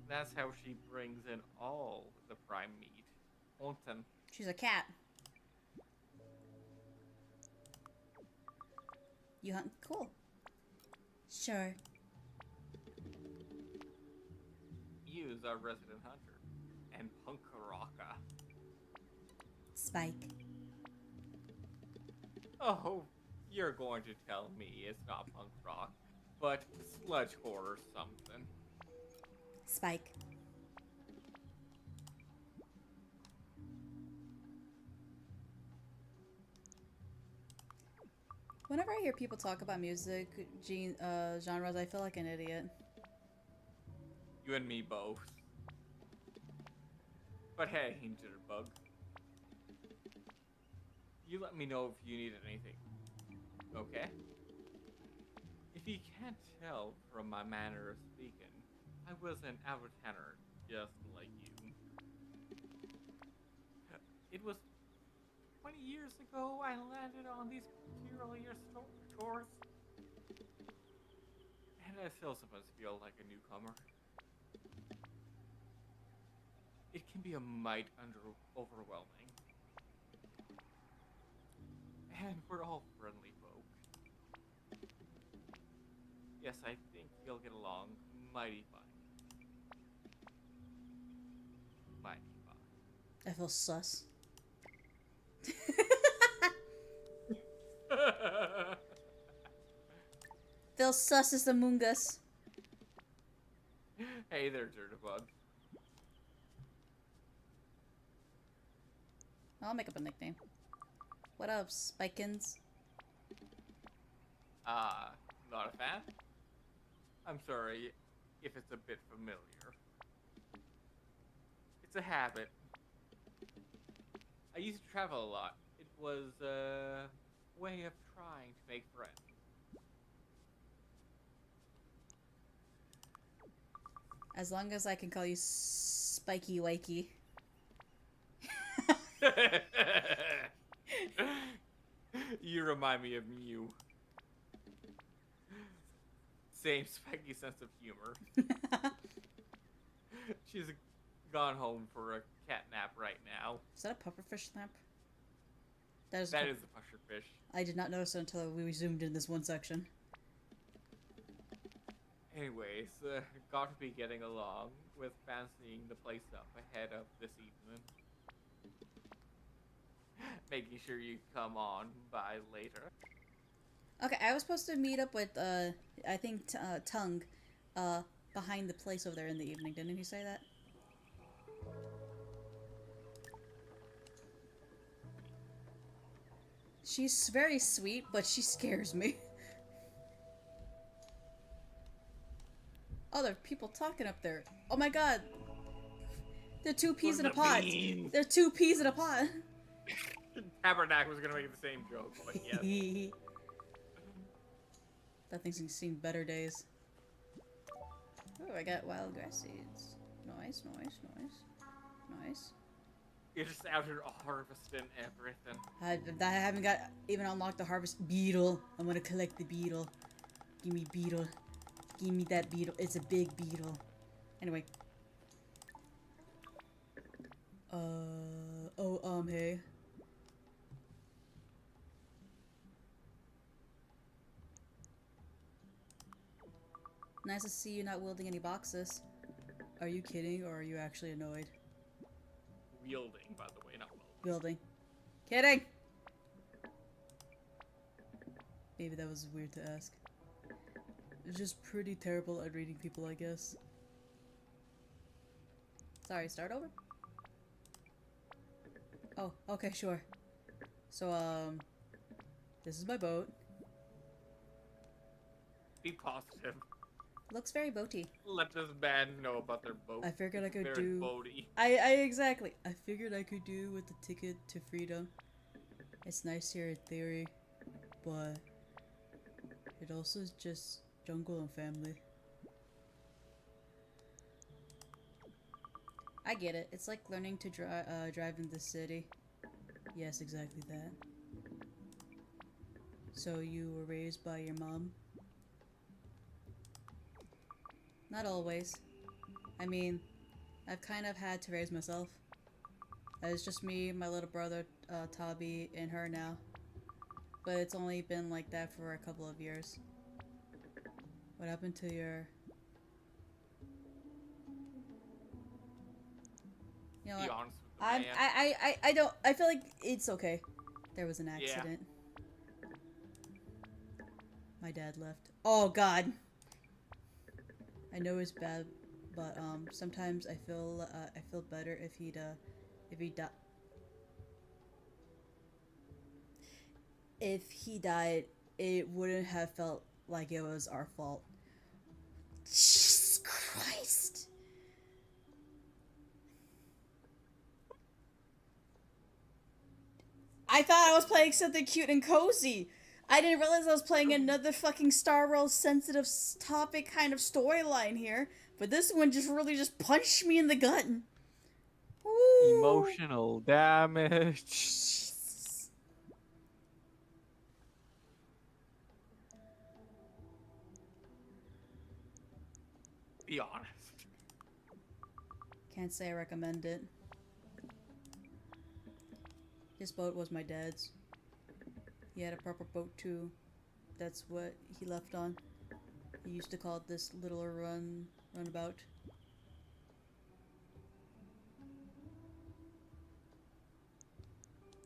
that's how she brings in all the prime meat. Onten. She's a cat. You hunt? Cool. Sure. Use our resident hunter and Punkaraka. Spike. Oh, you're going to tell me it's not punk rock, but sludge horror something. Spike. Whenever I hear people talk about music genres, I feel like an idiot. You and me both. But hey, Jitterbug. You let me know if you need anything. Okay? If you can't tell from my manner of speaking, I was an Avatanner just like you. It was 20 years ago I landed on these peculiar shores. And I still sometimes feel like a newcomer. It can be a mite overwhelming. And we're all friendly folk. Yes, I think you'll get along mighty fine. Mighty fine. I feel sus. Feel sus as the Mungus. Hey there, Jitterbug. I'll make up a nickname. What up, Spikins? Not a fan? I'm sorry if it's a bit familiar. It's a habit. I used to travel a lot. It was a way of trying to make friends. As long as I can call you Spiky Wakey. You remind me of Mew. Same spiky sense of humor. She's gone home for a cat nap right now. Is that a pufferfish nap? That is the pusher fish. I did not notice it until we zoomed in this one section. Anyways, got to be getting along with fancying the place up ahead of this evening. making sure you come on by later. Okay, I was supposed to meet up with, I think, Tung, behind the place over there in the evening. Didn't he say that? She's very sweet, but she scares me. Oh, there are people talking up there. Oh my god. They're two peas in a pot. They're two peas in a pot. Tabernacle was gonna make the same joke, but yes. That thing's seen better days. Oh, I got wild grass seeds. Nice, nice, nice. Nice. You're just out here harvesting everything. I haven't got even unlocked the harvest beetle. I'm gonna collect the beetle. Give me beetle. Give me that beetle. It's a big beetle. Anyway. Hey. Nice to see you not wielding any boxes. Are you kidding, or are you actually annoyed? Wielding, by the way, not wielding. Wielding. Kidding! Maybe that was weird to ask. It's just pretty terrible at reading people, I guess. Sorry, start over? Oh, okay, sure. So, this is my boat. Be positive. Looks very boaty. Let this band know about their boat. I figured I could Very do... boaty. Exactly. I figured I could do with the ticket to freedom. It's nice here in theory, but it also is just jungle and family. I get it. It's like learning to drive in the city. Yes, exactly that. So you were raised by your mom? Not always. I mean, I've kind of had to raise myself. It's just me, my little brother, Tabi, and her now. But it's only been like that for a couple of years. What happened to your... You know Be what? honest with the man. I don't... I feel like it's okay. There was an accident. My dad left. Oh, God! I know it's bad, but sometimes I feel better if he died. If he died, it wouldn't have felt like it was our fault. Jesus Christ! I thought I was playing something cute and cozy. I didn't realize I was playing another fucking Star Wars sensitive topic kind of storyline here. But this one just really just punched me in the gut. Ooh. Emotional damage. Jesus. Be honest. Can't say I recommend it. This boat was my dad's. He had a proper boat too. That's what he left on. He used to call it this little runabout.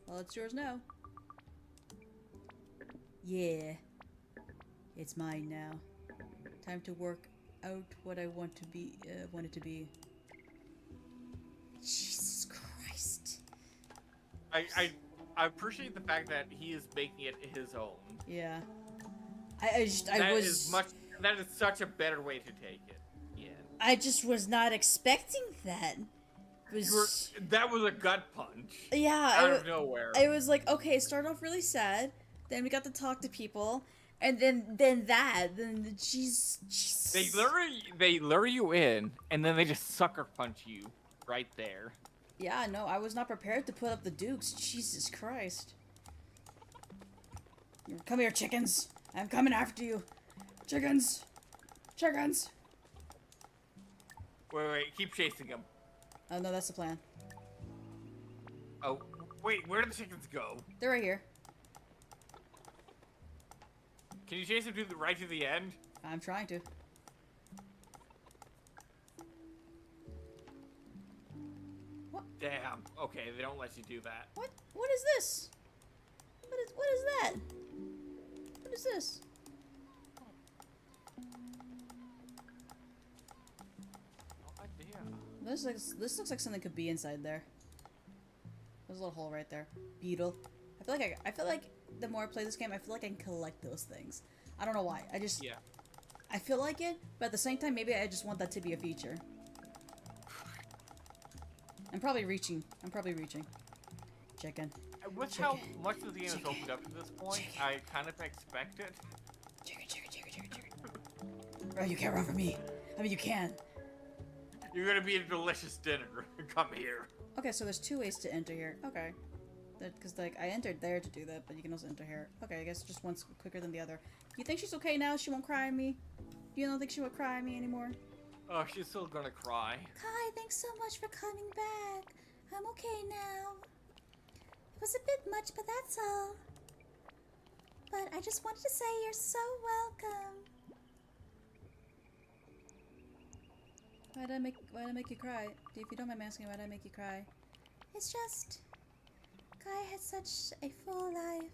Well, it's yours now. Yeah. It's mine now. Time to work out what I want to be, want it to be. Jesus Christ. I appreciate the fact that he is making it his own. Yeah. That is such a better way to take it. Yeah. I just was not expecting that. That was a gut punch. Yeah. Out of nowhere. It was like, okay, it started off really sad, then we got to talk to people, and then jeez. They lure you in, and then they just sucker punch you right there. Yeah, no, I was not prepared to put up the dukes. Jesus Christ. Come here, chickens. I'm coming after you. Chickens. Chickens. Wait, keep chasing him. Oh, no, that's the plan. Oh, wait, where did the chickens go? They're right here. Can you chase him right to the end? I'm trying to. Damn. Okay, they don't let you do that. What? What is this? What is that? What is this? No idea. This looks like something could be inside there. There's a little hole right there. Beetle. I feel like the more I play this game, I feel like I can collect those things. I don't know why. Yeah. I feel like it, but at the same time, maybe I just want that to be a feature. I'm probably reaching. Chicken. With Chicken. how much of the game is Chicken. opened up to this point, Chicken. I kind of expect it. Chicken. Bro, you can't run from me. I mean, you can. You're gonna be a delicious dinner. Come here. Okay, so there's 2 ways to enter here. Okay. Because, like, I entered there to do that, but you can also enter here. Okay, I guess just one's quicker than the other. You think she's okay now? She won't cry at me? You don't think she would cry at me anymore? Oh, she's still gonna cry. Kai, thanks so much for coming back. I'm okay now. It was a bit much, but that's all. But I just wanted to say you're so welcome. Why'd I make you cry? If you don't mind me asking, why'd I make you cry? It's just, Kai had such a full life,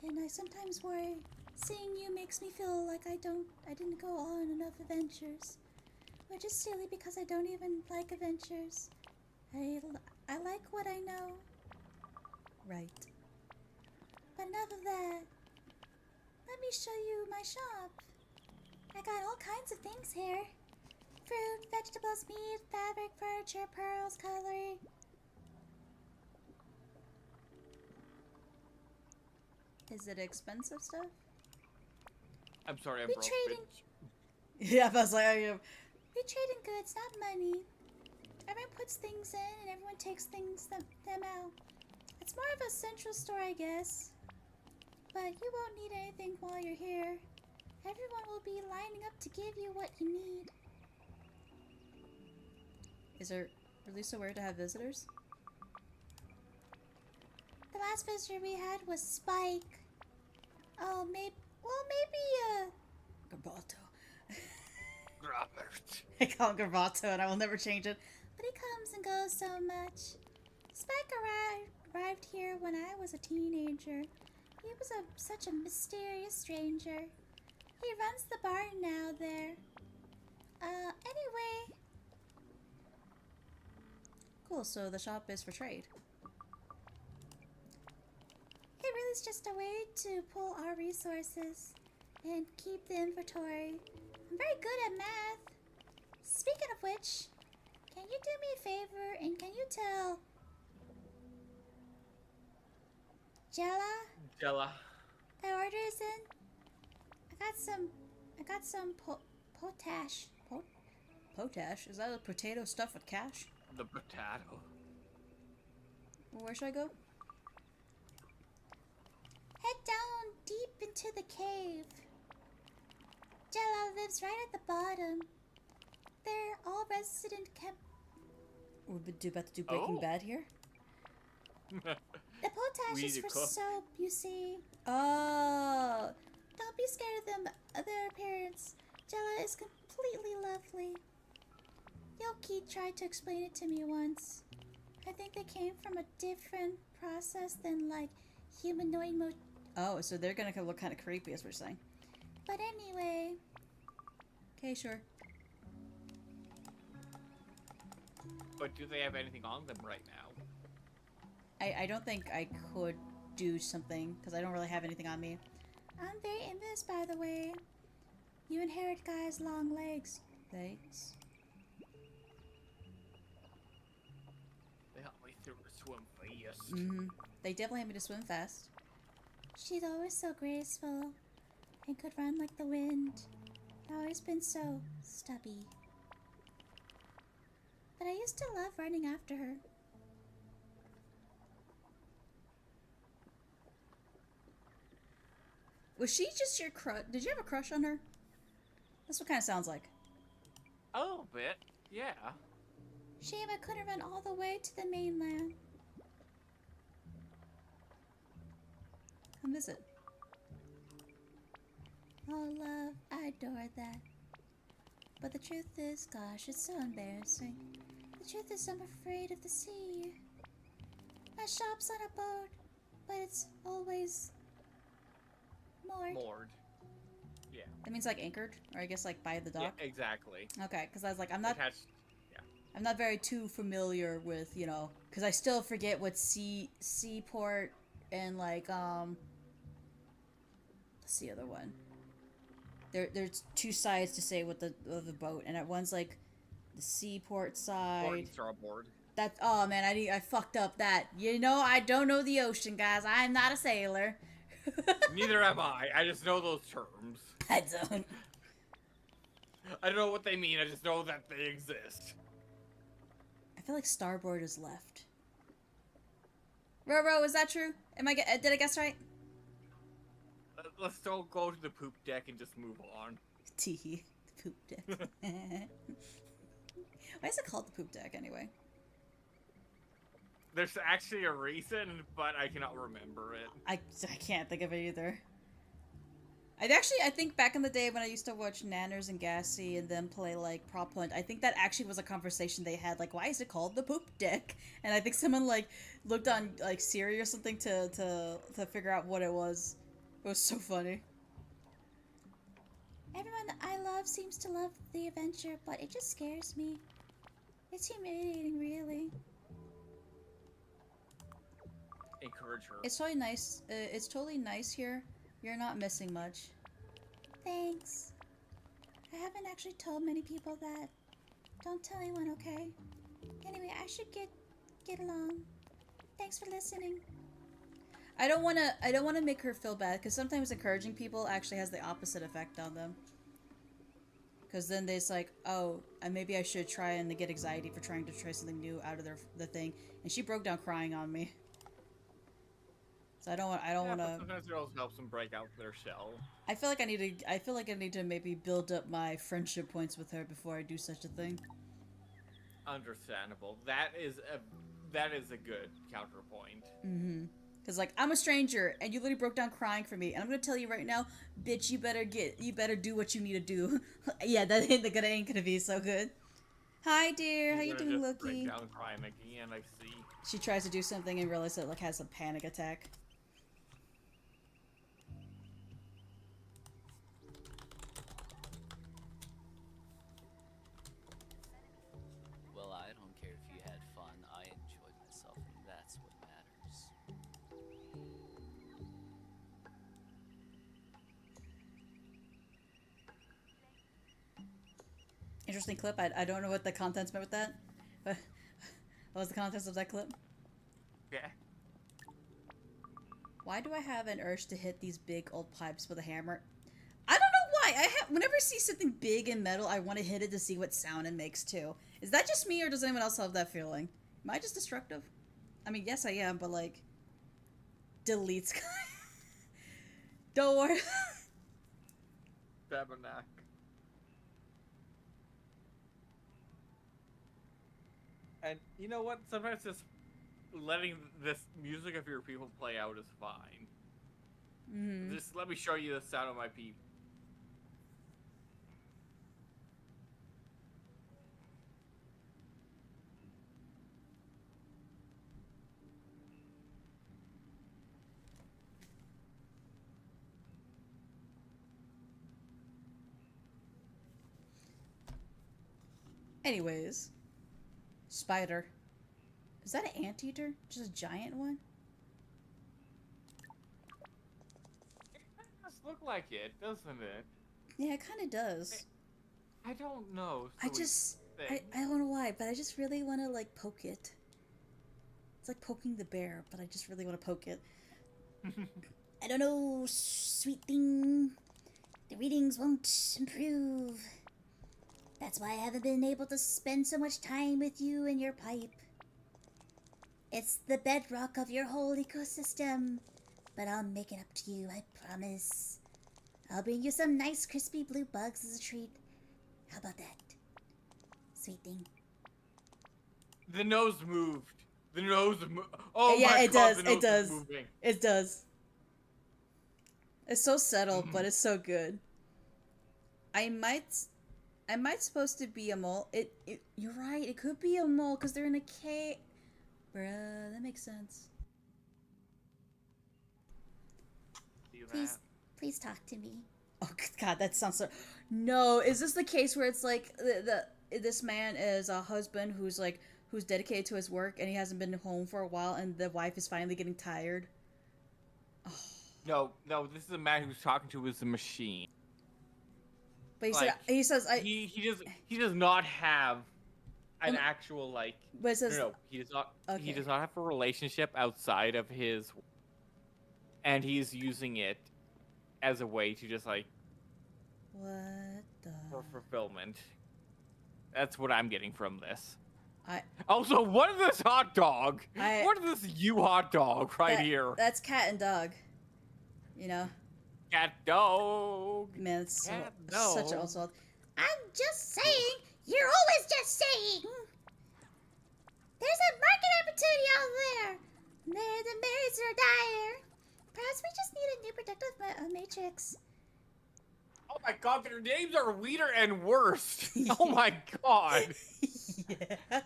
and I sometimes worry. Seeing you makes me feel like I didn't go on enough adventures. Which is silly because I don't even like adventures. I like what I know. Right. But enough of that. Let me show you my shop. I got all kinds of things here. Fruit, vegetables, meat, fabric, furniture, pearls, cutlery. Is it expensive stuff? I'm sorry, I'm We broke. trading- bitch. Yeah, I was like, We trade in goods, not money. Everyone puts things in and everyone takes them out. It's more of a central store, I guess. But you won't need anything while you're here. Everyone will be lining up to give you what you need. Is there really so weird to have visitors? The last visitor we had was Spike. Oh, maybe Garbato. Robert. I call him Garbato and I will never change it. but he comes and goes so much. Spike arrived here when I was a teenager. He was such a mysterious stranger. He runs the barn now there. Anyway, Cool, so the shop is for trade. it really is just a way to pull our resources and keep the inventory. I'm very good at math. Speaking of which, can you do me a favor and can you tell Jella Jella. my order is in? I got some potash. Potash? Is that a potato stuffed with cash? The potato. Where should I go? Head down deep into the cave. Jella lives right at the bottom. They're all resident camp. We're about to do Breaking Oh. Bad here? The potash We is need to for cook. soap, you see. Oh! Don't be scared of them, their appearance. Jella is completely lovely. Yoki tried to explain it to me once. I think they came from a different process than, like, humanoid Oh, so they're gonna look kind of creepy, as we're saying. But anyway, Okay, sure. But do they have anything on them right now? I don't think I could do something, because I don't really have anything on me. I'm very envious, by the way. You inherit guys' long legs. Thanks. They help me through a swim fast. Mm-hmm. They definitely had me to swim fast. She's always so graceful and could run like the wind. Always been so stubby. But I used to love running after her. Was she just your crush? Did you have a crush on her? That's what kind of sounds like. A little bit, yeah. Shame I couldn't run all the way to the mainland. Come visit. Oh, love, I adore that. But the truth is, gosh, it's so embarrassing. The truth is, I'm afraid of the sea. My shop's on a boat, but it's always moored. Moored. Yeah. That means like anchored, or I guess like by the Yeah, dock. exactly. Okay, because I was like, I'm not Attached. very too familiar with, you know, because I still forget what seaport and like what's the other one? There's two sides to say with the boat, and one's like the seaport Port side. and starboard. That, oh man, I fucked up that. You know, I don't know the ocean, guys. I'm not a sailor. Neither am I. I just know those terms. I don't. I don't know what they mean. I just know that they exist. I feel like starboard is left. Roro, is that true? Did I guess right? Let's don't go to the poop deck and just move on. Tee, the poop deck. Why is it called the poop deck anyway? There's actually a reason, but I cannot remember it. I can't think of it either. I think back in the day when I used to watch Nanners and Gassy and then play like Prop Hunt, I think that actually was a conversation they had, like, why is it called the poop deck? And I think someone like looked on like Siri or something to figure out what it was. It was so funny. Everyone I love seems to love the adventure, but it just scares me. It's humiliating, really. Encourage her. It's totally nice. It's totally nice here. You're not missing much. Thanks. I haven't actually told many people that. Don't tell anyone, okay? Anyway, I should get along. Thanks for listening. I don't wanna make her feel bad, because sometimes encouraging people actually has the opposite effect on them. Because then it's like, oh, maybe I should try and they get anxiety for trying to try something new out of the thing. And she broke down crying on me. So I don't want to. Sometimes it also helps them break out their shell. I feel like I need to maybe build up my friendship points with her before I do such a thing. Understandable. That is a good counterpoint. Mm-hmm. Cause like I'm a stranger and you literally broke down crying for me, and I'm gonna tell you right now, bitch, you better do what you need to do. Yeah, that ain't gonna be so good. Hi, dear. How you doing, Loki? Break down crying again. I see. She tries to do something and realizes it like has a panic attack. Well, I don't care if you had fun. I enjoyed myself, and that's what matters. Interesting clip. I don't know what the contents meant with that. What was the contents of that clip? Yeah. Why do I have an urge to hit these big old pipes with a hammer? I don't know why. Whenever I see something big and metal, I want to hit it to see what sound it makes too. Is that just me, or does anyone else have that feeling? Am I just destructive? I mean, yes, I am, but like, delete Sky. Don't worry. Tabernacle. And you know what? Sometimes just letting this music of your people play out is fine. Mm-hmm. Just let me show you the sound of my people. Anyways, spider. Is that an anteater? Just a giant one? It does look like it, doesn't it? Yeah, it kind of does. I don't know. I don't know why, but I just really want to like poke it. It's like poking the bear, but I just really want to poke it. I don't know, sweet thing. The readings won't improve. That's why I haven't been able to spend so much time with you and your pipe. It's the bedrock of your whole ecosystem. But I'll make it up to you, I promise. I'll bring you some nice crispy blue bugs as a treat. How about that? Sweet thing. The nose moved. The nose moved. Oh Yeah, my it god, does, the nose it does. is moving. It does. It's so subtle, but it's so good. I might supposed to be a mole. You're right. It could be a mole because they're in a cave. Bruh, that makes sense. Please, please talk to me. Oh God, that sounds so. No, is this the case where it's like this man is a husband who's dedicated to his work and he hasn't been home for a while and the wife is finally getting tired? No, this is a man who's talking to his machine. But Like, he says he does not have an actual like. But it says No, he does not. Okay. He does not have a relationship outside of his, and he's using it as a way to just like What the? for fulfillment. That's what I'm getting from this. I Also, what is this hot dog? I- What is this you hot dog right here? That's cat and dog. You know, Cat dog. man, it's Cat such an dog. assault. I'm just saying. You're always just saying. There's a market opportunity out there. The berries are dire. Perhaps we just need a new productive matrix. Oh my god, their names are Weeder and Worst. Oh my god. Yeah.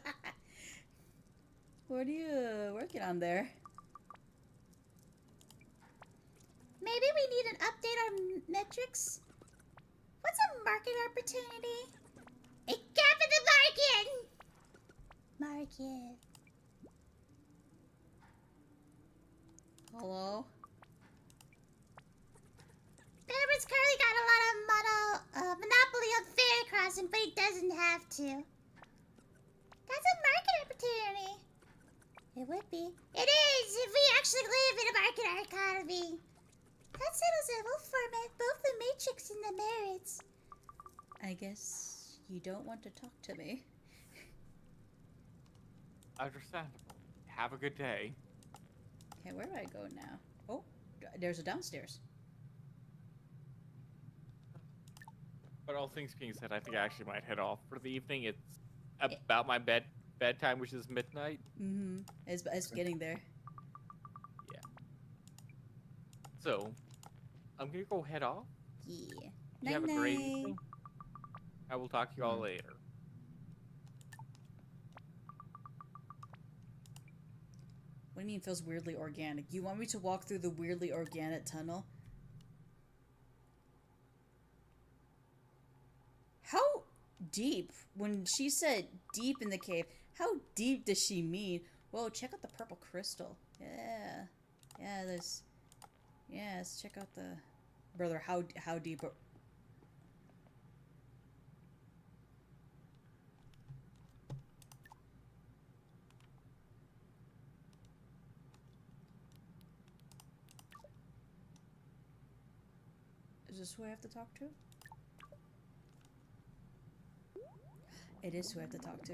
What are you working on there? Maybe we need an update on metrics. What's a market opportunity? A gap in the market. Market. Hello? Barrett's currently got a lot of monopoly on fairy crossing, but he doesn't have to. That's a market opportunity. It would be. It is if we actually live in a market economy. That settles it. We'll format both the matrix and the merits. I guess you don't want to talk to me. Understandable. Have a good day. Okay, where do I go now? Oh, there's a downstairs. But all things being said, I think I actually might head off for the evening. It's about my bedtime, which is midnight. Mm-hmm. It's getting there. Yeah. So, I'm gonna go head off. Yeah. You have a great Night-night. evening. I will talk to you all later. What do you mean feels weirdly organic? You want me to walk through the weirdly organic tunnel? How deep? When she said deep in the cave, how deep does she mean? Whoa, check out the purple crystal. Yeah. Yeah, there's... Yeah, let's check out the... Brother, how deep... Is this who I have to talk to? It is who I have to talk to.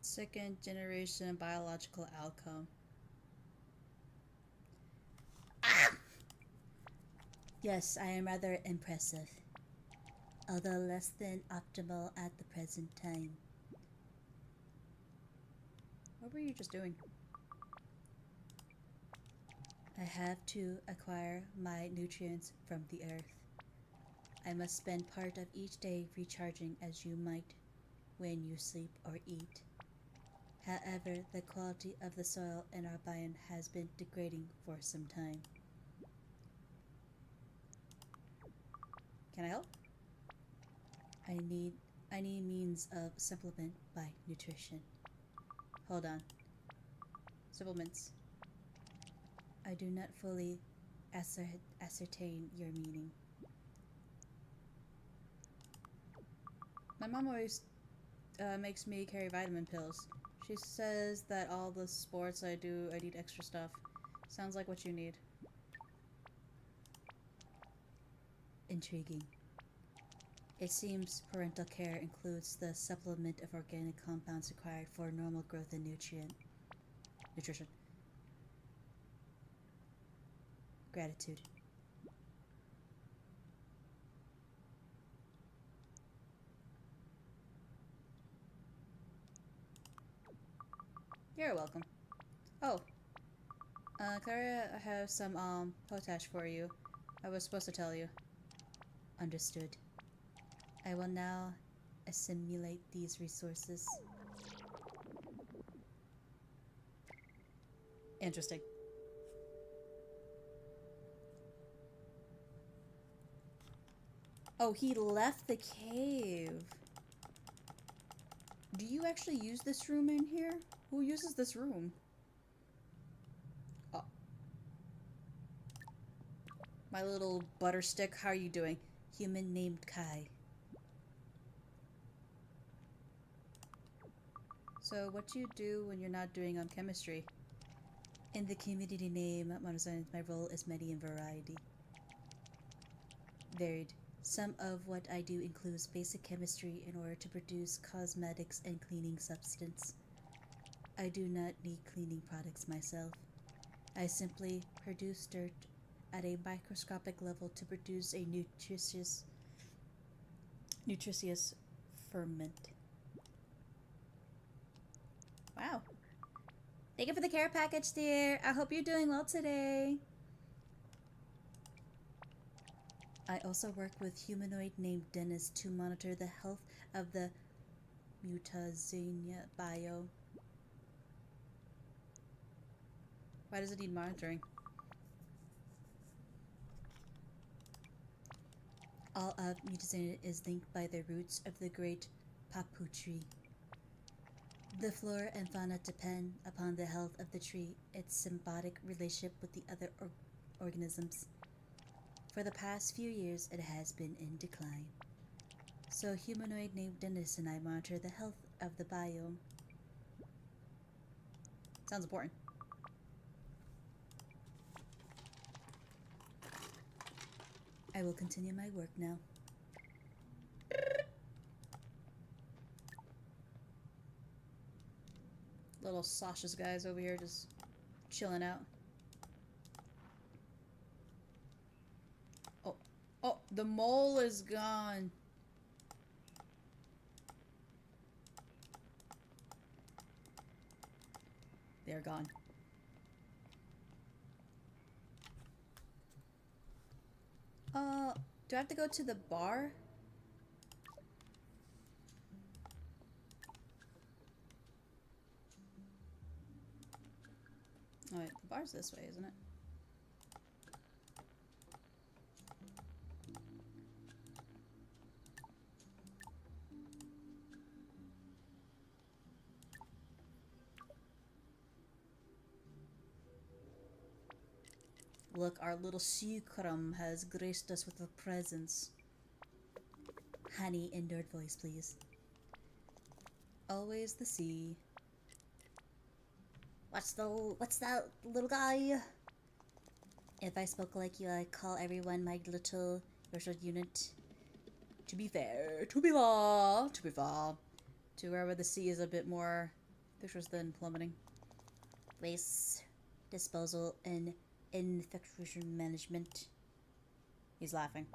Second generation biological outcome. Yes, I am rather impressive, although less than optimal at the present time. What were you just doing? I have to acquire my nutrients from the earth. I must spend part of each day recharging as you might when you sleep or eat. However, the quality of the soil in our biome has been degrading for some time. Can I help? I need means of supplement by nutrition. Hold on. Supplements. I do not fully ascertain your meaning. My mom always makes me carry vitamin pills. She says that all the sports I do, I need extra stuff. Sounds like what you need. Intriguing. It seems parental care includes the supplement of organic compounds required for normal growth and nutrition. Gratitude. You're welcome. Oh. Clara, I have some, potash for you. I was supposed to tell you. Understood. I will now assimilate these resources. Interesting. Oh, he left the cave. Do you actually use this room in here? Who uses this room? Oh. My little butter stick, how are you doing? Human named Kai. So what do you do when you're not doing chemistry? In the community name, my role is many in variety. Varied. Some of what I do includes basic chemistry in order to produce cosmetics and cleaning substance. I do not need cleaning products myself. I simply produce dirt at a microscopic level to produce a nutritious ferment. Wow. Thank you for the care package, dear. I hope you're doing well today. I also work with humanoid named Dennis to monitor the health of the Mutazania bio. Why does it need monitoring? All of Mutazania is linked by the roots of the great Papu tree. The flora and fauna depend upon the health of the tree, its symbiotic relationship with the other organisms. For the past few years, it has been in decline. So a humanoid named Dennis and I monitor the health of the biome. Sounds important. I will continue my work now. Little Sasha's guys over here just chilling out. Oh, the mole is gone. They're gone. Do I have to go to the bar? Oh wait, the bar's this way, isn't it? Look, our little Seacrum has graced us with her presence. Honey, indoor voice, please. Always the sea. What's that little guy? If I spoke like you, I'd call everyone my little virtual unit. To be fair, to be wherever the sea is a bit more vicious than plummeting. Waste disposal and infection management. He's laughing.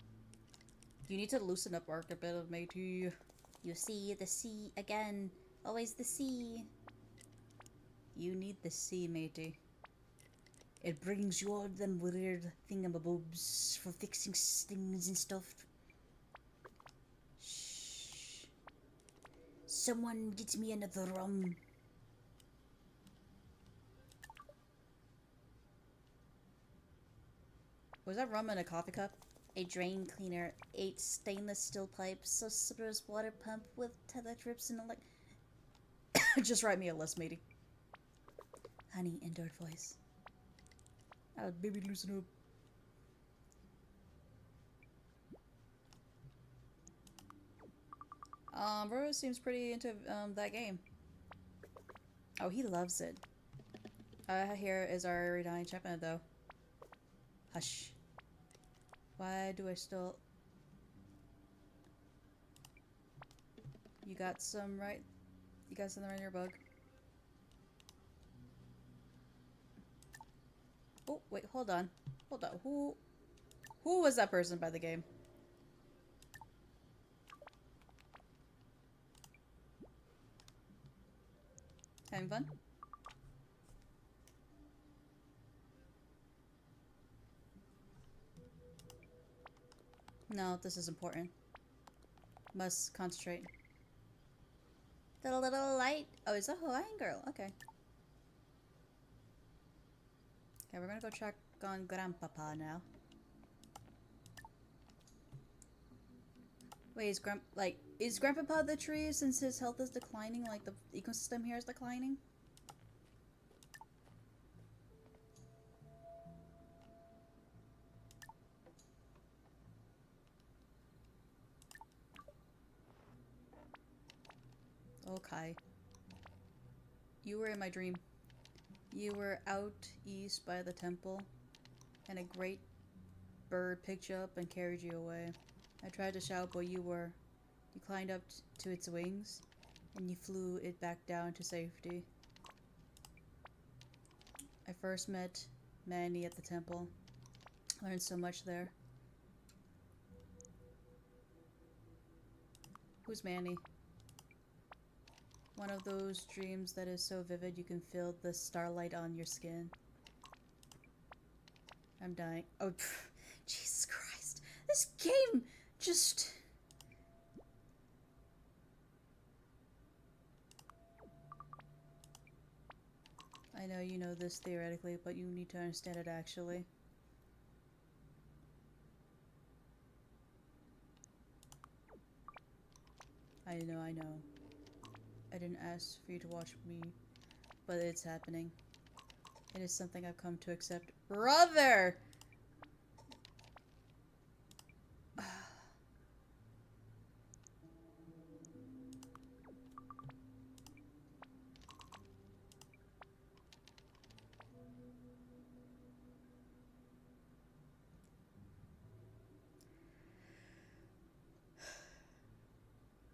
You need to loosen up work a bit, matey. You see, the sea again. Always the sea. You need the sea, matey. It brings you all them weird thingamabobs for fixing things and stuff. Shh. Someone get me another rum. Was that rum in a coffee cup? A drain cleaner, 8 stainless steel pipes, a surprise water pump with tether trips and just write me a list, matey. Honey, indoor voice. Oh, baby, loosen up. Bro seems pretty into that game. Oh, he loves it. Here is our redying champion, though. Hush. Why do I still... You got some right... You got something right in your bug. Oh, wait, hold on. Hold on. Who was that person by the game? Having fun? No, this is important. Must concentrate. The little light. Oh, it's a Hawaiian girl. Okay. Okay, we're gonna go check on Grandpapa now. Wait, is Grandpapa the tree since his health is declining? Like the ecosystem here is declining? Okay. You were in my dream. You were out east by the temple, and a great bird picked you up and carried you away. I tried to shout, but you climbed up to its wings, and you flew it back down to safety. I first met Manny at the temple. Learned so much there. Who's Manny? One of those dreams that is so vivid you can feel the starlight on your skin. I'm dying. Oh, Jesus Christ. This game just... I know you know this theoretically, but you need to understand it actually. I know. I didn't ask for you to watch me, but it's happening. It is something I've come to accept. Brother!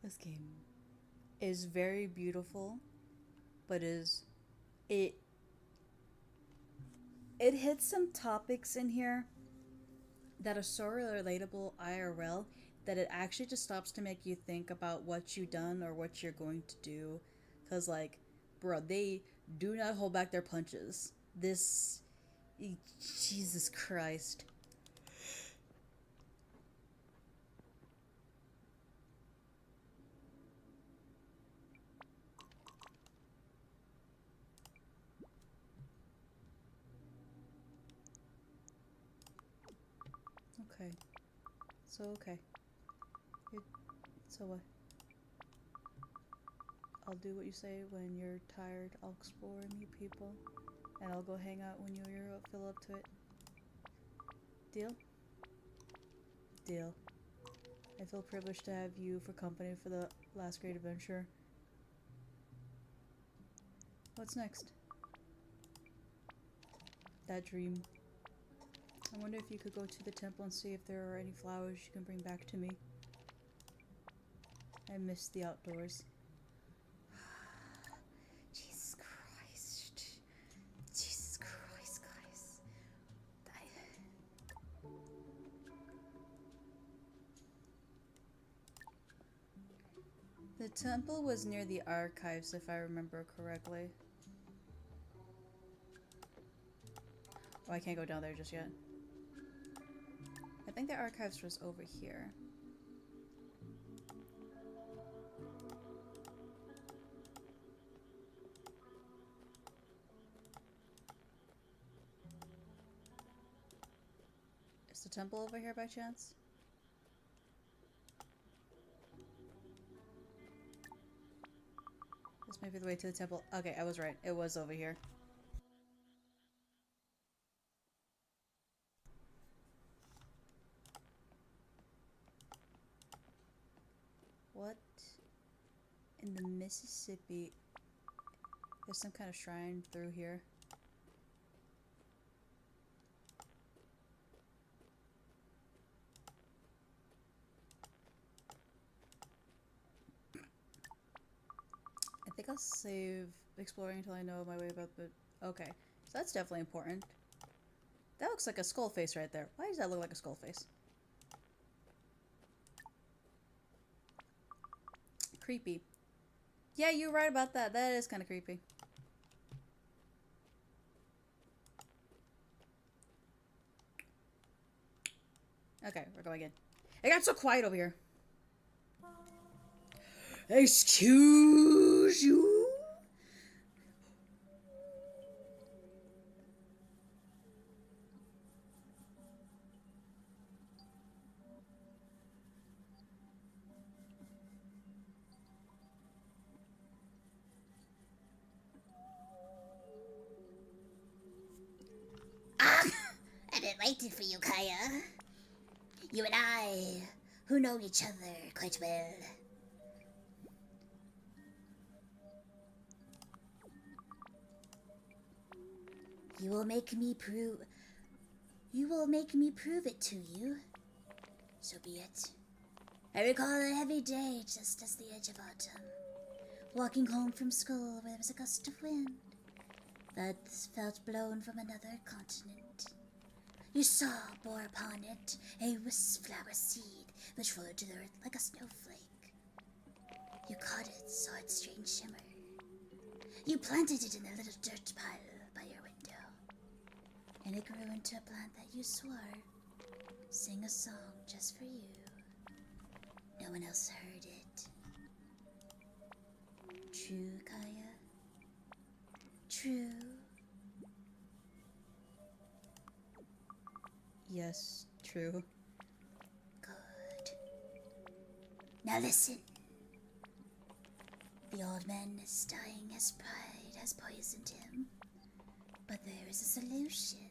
This game is very beautiful, but it hits some topics in here that are so relatable IRL that it actually just stops to make you think about what you've done or what you're going to do. Cause like, bro, they do not hold back their punches. Jesus Christ. Okay. Okay. So what? I'll do what you say when you're tired. I'll explore new people. And I'll go hang out when you feel up to it. Deal? Deal. I feel privileged to have you for company for the last great adventure. What's next? That dream. I wonder if you could go to the temple and see if there are any flowers you can bring back to me. I miss the outdoors. Jesus Christ. Jesus Christ, guys. The temple was near the archives, if I remember correctly. Oh, I can't go down there just yet. I think the archives was over here. Is the temple over here by chance? This may be the way to the temple. Okay, I was right. It was over here. What in the Mississippi? There's some kind of shrine through here. I think I'll save exploring until I know my way about the... Okay, so that's definitely important. That looks like a skull face right there. Why does that look like a skull face? Creepy. Yeah, you're right about that. That is kind of creepy. Okay, we're going in. It got so quiet over here. Excuse you? Ah! I've been waiting for you, Kaya. You and I, who know each other quite well. You will make me prove it to you. So be it. I recall a heavy day just as the edge of autumn. Walking home from school where there was a gust of wind that felt blown from another continent. You saw bore upon it a wisp flower seed which flowed to the earth like a snowflake. You caught it, saw its strange shimmer. You planted it in a little dirt pile by your window. And it grew into a plant that you swore sang a song just for you. No one else heard it. True, Kaya? True. Yes, true. Good. Now listen. The old man is dying as pride has poisoned him. But there is a solution.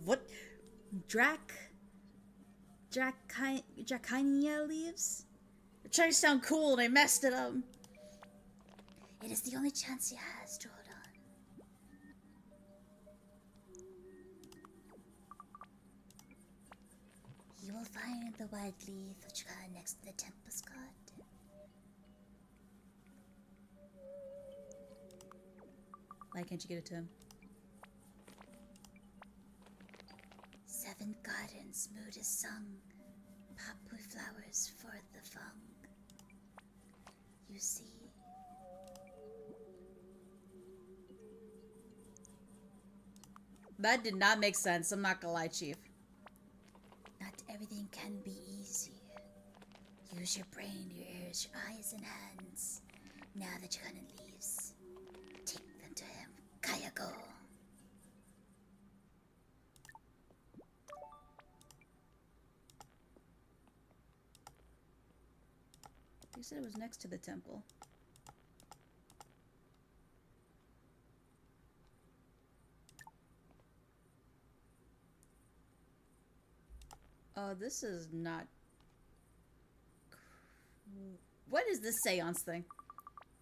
What? Dracaina leaves? They're trying to sound cool and I messed it up. It is the only chance he has to hold on. You will find the white leaf which got next to the temple's garden. Why can't you get it to him? 7 gardens mood is sung, papu flowers for the fung. You see, That did not make sense. I'm not gonna lie, Chief. not everything can be easy. Use your brain, your ears, your eyes, and hands. Now that you're gonna leaves, take them to him. Kaya, go. You said it was next to the temple. Oh, this is not... What is this seance thing?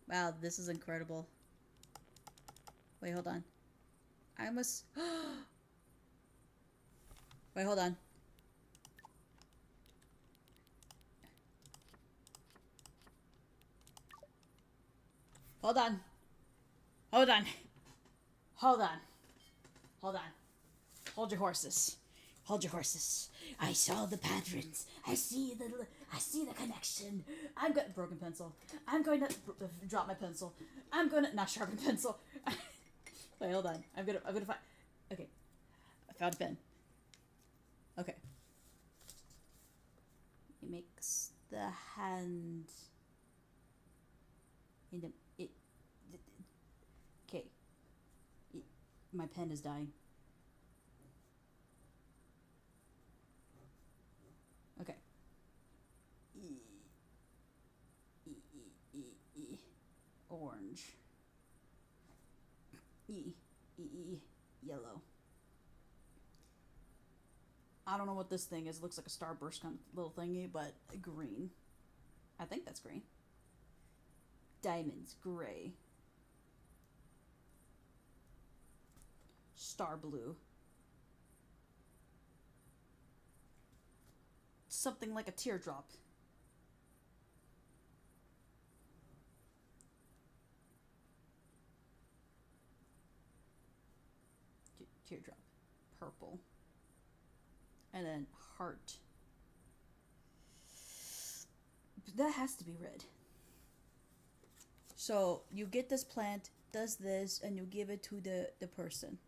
Wow, this is incredible. Wait, hold on. I must... Wait, hold on. Hold on. Hold on. Hold on. Hold on. Hold your horses. Hold your horses. I saw the patterns. I see the connection. I'm going broken pencil. I'm going to drop my pencil. I'm going to not sharpen pencil. Wait, hold on. I'm gonna find. Okay, I found a pen. Okay. It makes the hand in the it. Okay. My pen is dying. Okay. Orange. Yellow. I don't know what this thing is. It looks like a starburst kind of little thingy, but green. I think that's green. Diamonds, gray. Star blue. Something like a teardrop. Teardrop. Purple. And then heart. That has to be red. So you get this plant, does this, and you give it to the person.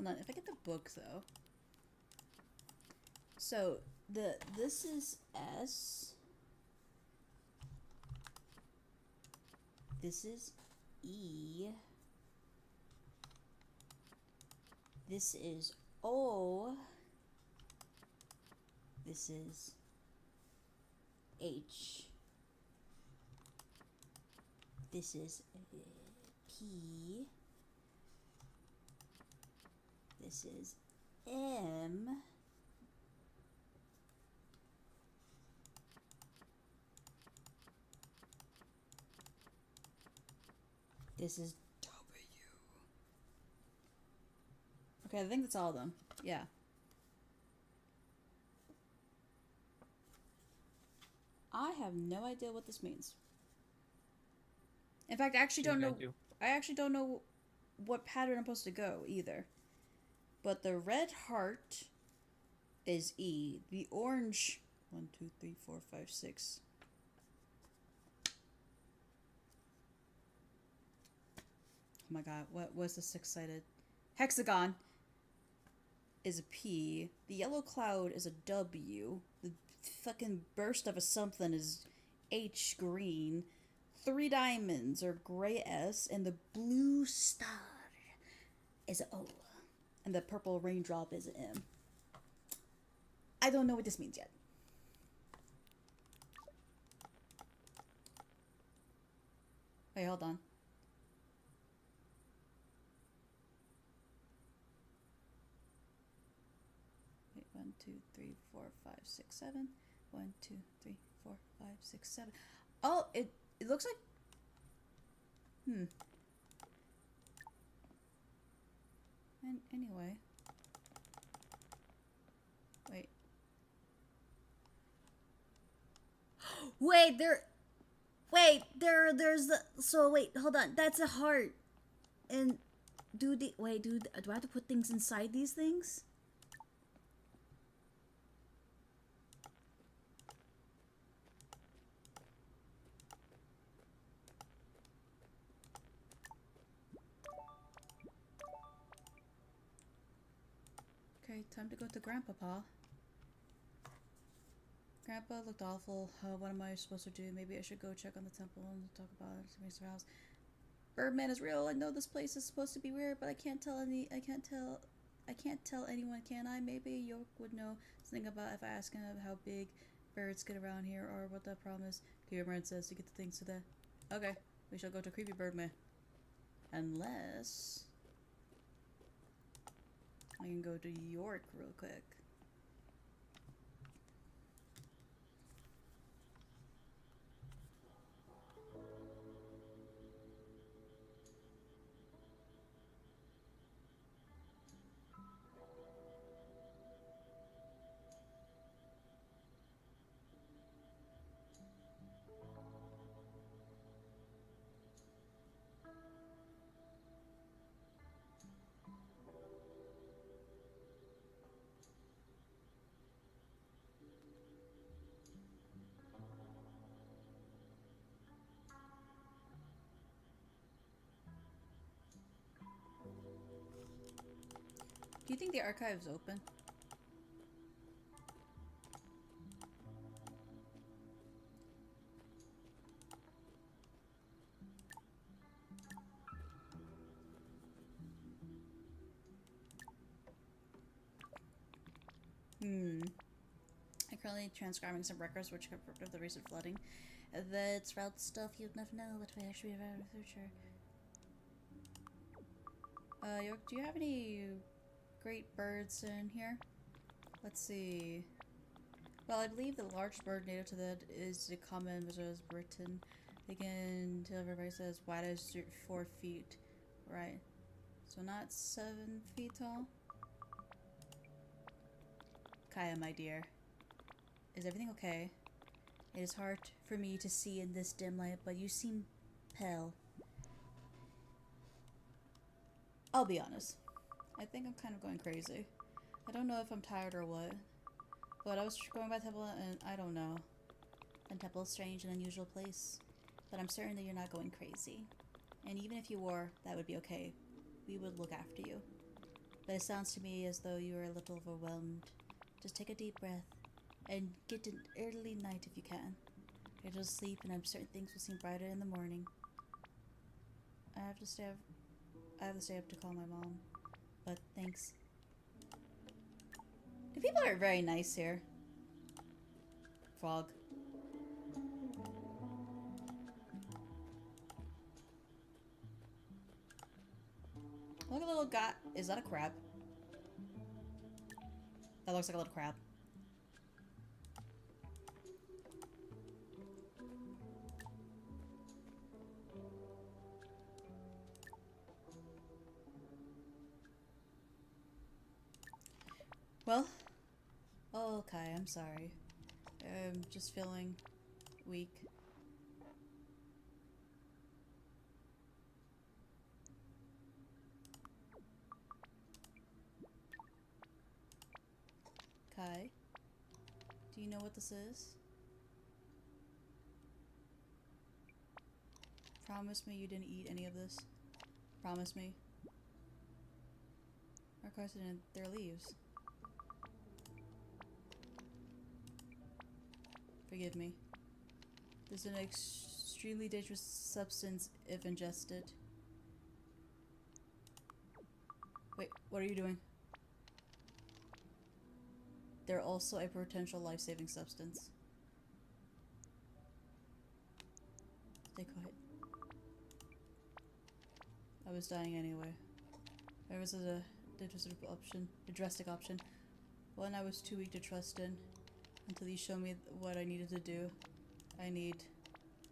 Hold on, if I get the book though. So this is S. This is E. This is O. This is H. This is P. This is M. This is W. Okay, I think that's all of them. Yeah. I have no idea what this means. In fact, I actually don't know. I actually don't know what pattern I'm supposed to go either. But the red heart is E. The orange 1, 2, 3, 4, 5, 6. Oh my god, what was the six-sided? Hexagon is a P. The yellow cloud is a W. The fucking burst of a something is H green. 3 diamonds are gray S. And the blue star is a O. And the purple raindrop is an M. I don't know what this means yet. Wait, hold on. Wait, 1, 2, 3, 4, 5, 6, 7. 1, 2, 3, 4, 5, 6, 7. Oh, it looks like. And anyway. Wait. There's the. So, wait, hold on. That's a heart. And do I have to put things inside these things? Okay, time to go to Grandpa Pa. Grandpa looked awful. What am I supposed to do? Maybe I should go check on the temple and talk about it to Mr. House. Birdman is real. I know this place is supposed to be weird, but I can't tell anyone, can I? Maybe York would know something about if I ask him how big birds get around here or what the problem is. Creepy Bird says to get the things to that. Okay, we shall go to Creepy Birdman. Unless I can go to York real quick. Do you think the archive's open? I'm currently transcribing some records which cover of the recent flooding. That's route stuff you'd never know, but we actually have a researcher. York, do you have any great birds in here? Let's see. Well, I believe the large bird native to that is the common, which is Britain. Again, till everybody says wide as 4 feet. Right. So not 7 feet tall. Kaya, my dear. Is everything okay? It is hard for me to see in this dim light, but you seem pale. I'll be honest. I think I'm kind of going crazy. I don't know if I'm tired or what. But I was going by temple and I don't know. The temple is strange and unusual place. But I'm certain that you're not going crazy. And even if you were, that would be okay. We would look after you. but it sounds to me as though you are a little overwhelmed. Just take a deep breath and get an early night if you can. You'll just sleep, and I'm certain things will seem brighter in the morning. I have to stay up to call my mom, but thanks. The people are very nice here. Frog. Look at a little guy. Is that a crab? That looks like a little crab. Well, okay, I'm sorry. I'm just feeling weak. Kai, do you know what this is? Promise me you didn't eat any of this. Promise me. Of course I didn't. They're leaves. Forgive me. This is an extremely dangerous substance if ingested. Wait, what are you doing? They're also a potential life-saving substance. Stay quiet. I was dying anyway. There was a drastic option. One I was too weak to trust in. Until you show me what I needed to do. I need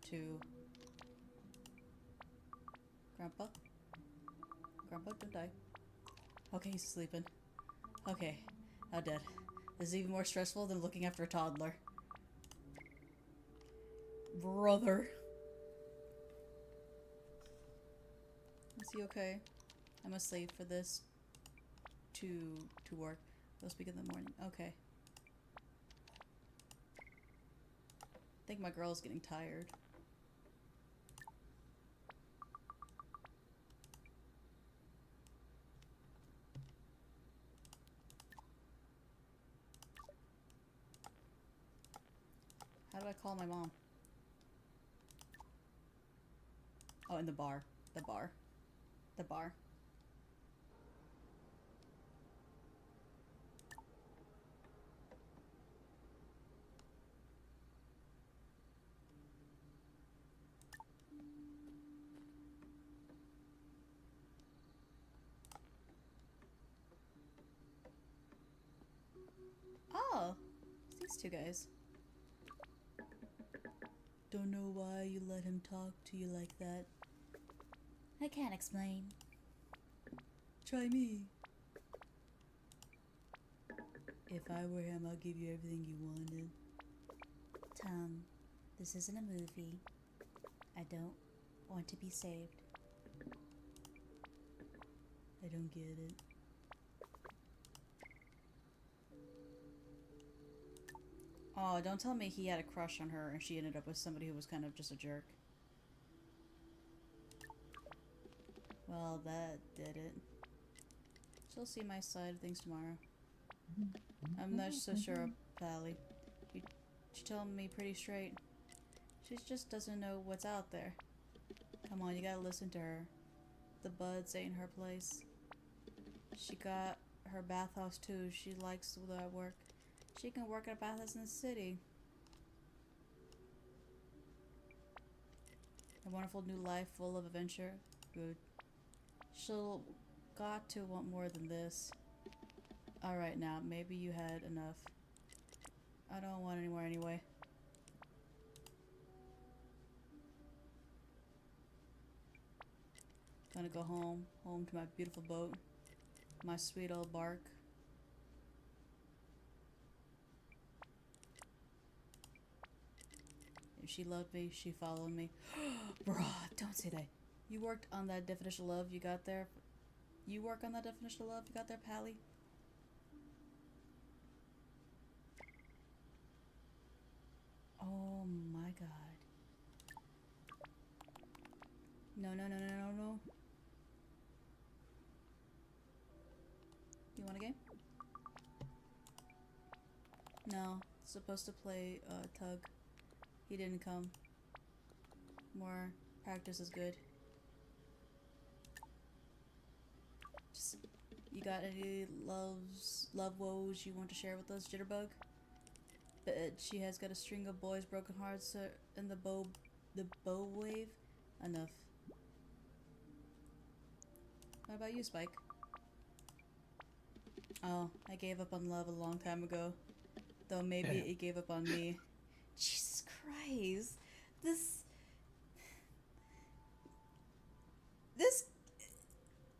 to... Grandpa? Grandpa, don't die. Okay, he's sleeping. Okay, now dead. This is even more stressful than looking after a toddler. Brother. Is he okay? I must leave for this to work. We'll speak in the morning. Okay. I think my girl's getting tired. How do I call my mom? Oh, in the bar. The bar. The bar. Oh, it's these two guys. Don't know why you let him talk to you like that. I can't explain. Try me. If I were him, I'll give you everything you wanted. Tom, this isn't a movie. I don't want to be saved. I don't get it. Oh, don't tell me he had a crush on her and she ended up with somebody who was kind of just a jerk. Well, that did it. She'll see my side of things tomorrow. I'm not so sure of Pally. She told me pretty straight. She just doesn't know what's out there. Come on, you gotta listen to her. The buds ain't her place. She got her bathhouse too. She likes that work. She can work at a bathhouse in the city. A wonderful new life full of adventure. Good. She'll got to want more than this. Alright now, maybe you had enough. I don't want any more anyway. Gonna go home to my beautiful boat. My sweet old bark. If she loved me, she followed me. Bruh, don't say that. You worked on that definition of love you got there? You work on that definition of love you got there, Pally? Oh my god. No, no, no, no, no, no. No, supposed to play Tug. He didn't come. More practice is good. Just, you got any love woes you want to share with us, Jitterbug? But she has got a string of boys, broken hearts, and the bow wave. Enough. What about you, Spike? Oh, I gave up on love a long time ago. Though maybe it gave up on me. Jesus Christ. This...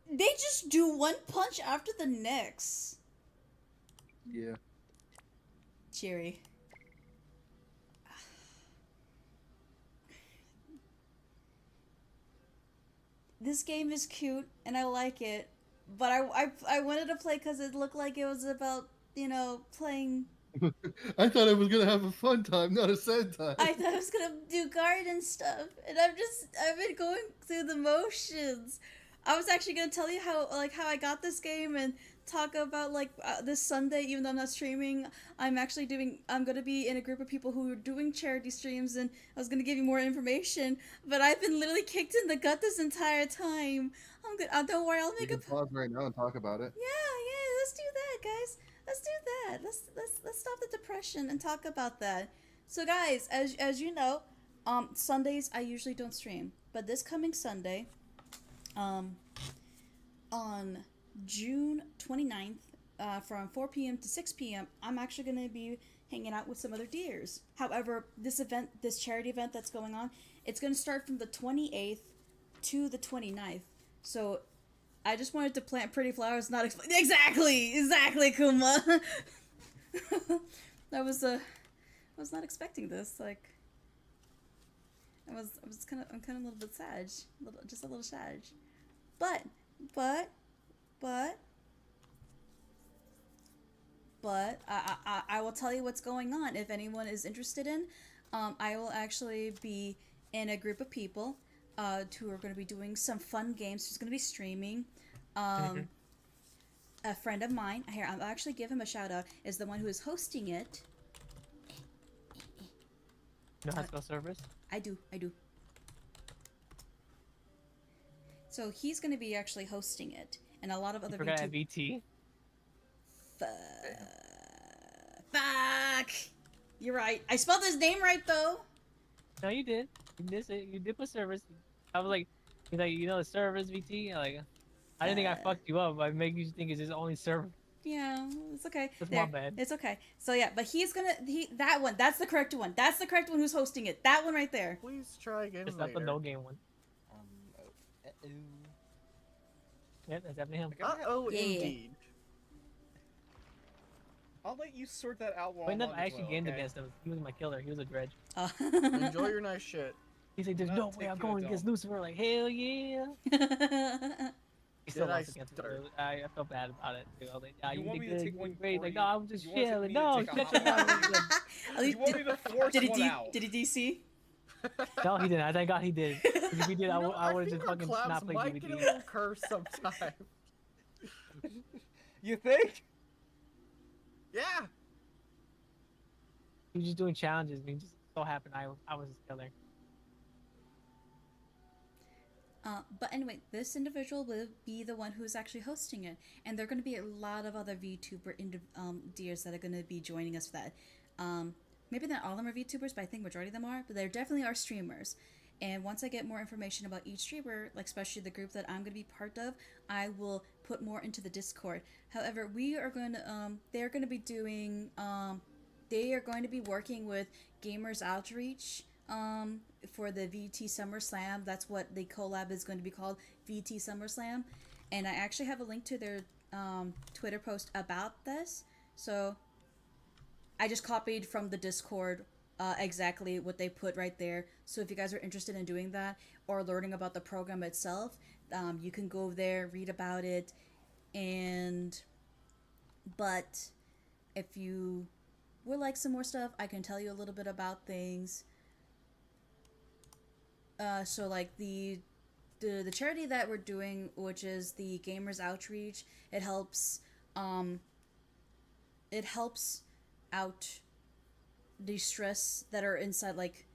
They just do one punch after the next. Yeah. Cheery. This game is cute and I like it, but I wanted to play because it looked like it was about, you know, playing. I thought I was gonna have a fun time, not a sad time. I thought I was gonna do garden stuff, and I've been going through the motions. I was actually gonna tell you how I got this game and talk about this Sunday, even though I'm not streaming, I'm gonna be in a group of people who are doing charity streams, and I was gonna give you more information, but I've been literally kicked in the gut this entire time. I'm good. Don't worry, I'll make We a can pause right now and talk about it. Yeah, let's do that, guys. Let's do that. Let's stop the depression and talk about that. So guys, as you know, Sundays I usually don't stream, but this coming Sunday, on June 29th, from 4 p.m. to 6 p.m., I'm actually going to be hanging out with some other deers. However, this charity event that's going on, it's going to start from the 28th to the 29th. So, I just wanted to plant pretty flowers, not exactly, Kuma. I was not expecting this. Like, I'm kind of a little bit sad, just a little sad. But I will tell you what's going on if anyone is interested in. I will actually be in a group of people who are going to be doing some fun games. Who's going to be streaming. A friend of mine, here, I'll actually give him a shout out, is the one who is hosting it. You know how to spell service? I do. So he's going to be actually hosting it, and a lot of other forgot VT. Fuck! You're right. I spelled his name right though. No, you did. You did put service. I was like, he's like, you know, the service VT. I'm like, I didn't think I fucked you up by making you think it's his only server. Yeah, it's okay. That's my bad. It's okay. So yeah, but that one. That's the correct one. That's the correct one who's hosting it. That one right there. Please try again It's later. not the no game one. Yeah, that's happening to him. Uh-oh, Yeah. indeed. I'll let you sort that out while Wait, I'm no, on I as actually well, gamed okay? against him. He was my killer. He was a dredge. Enjoy your nice shit. He's like, there's Not no way I'm taking going it against down. Lucifer. Like, hell yeah. He still Did I lost against him. start? I felt bad about it. Dude. I was like, nah, You you want did me to good. take You one did great. for Like, you? no, I'm just You wanted chilling. me to No, take a shut hot your one mouth. for you? At least- You want me to force did he one out? Did he DC? No, he didn't. I thank God he did. If he did, You know, I would have think just our fucking collabs not played might get a DVD. little cursed sometime. You think? Yeah. He was just doing challenges, and he just so happened I was his killer. But anyway, this individual will be the one who's actually hosting it, and there are going to be a lot of other VTuber deers that are going to be joining us for that. Maybe not all of them are VTubers, but I think majority of them are. But there definitely are streamers. And once I get more information about each streamer, like especially the group that I'm going to be part of, I will put more into the Discord. However, we are going to they're going to be doing they are going to be working with Gamers Outreach for the VT Summer Slam. That's what the collab is going to be called, VT Summer Slam. And I actually have a link to their Twitter post about this. So I just copied from the Discord exactly what they put right there. So if you guys are interested in doing that or learning about the program itself, you can go there, read about it. But if you would like some more stuff, I can tell you a little bit about things. So like the charity that we're doing, which is the Gamers Outreach, it helps out the stress that are inside, like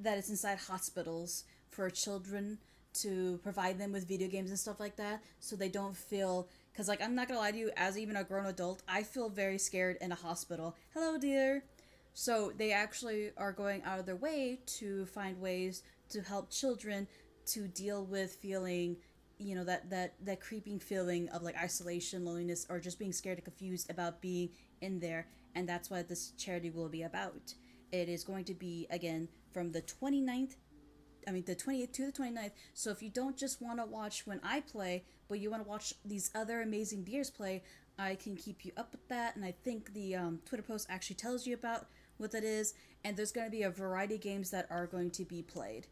that is inside hospitals for children, to provide them with video games and stuff like that, so they don't feel, because like I'm not gonna lie to you, as even a grown adult, I feel very scared in a hospital. Hello, dear. So they actually are going out of their way to find ways to help children to deal with feeling, you know, that creeping feeling of like isolation, loneliness, or just being scared and confused about being in there. And that's what this charity will be about. It is going to be, again, from the 29th, the 28th to the 29th. So if you don't just want to watch when I play, but you want to watch these other amazing deers play, I can keep you up with that. And I think the Twitter post actually tells you about what that is. And there's going to be a variety of games that are going to be played.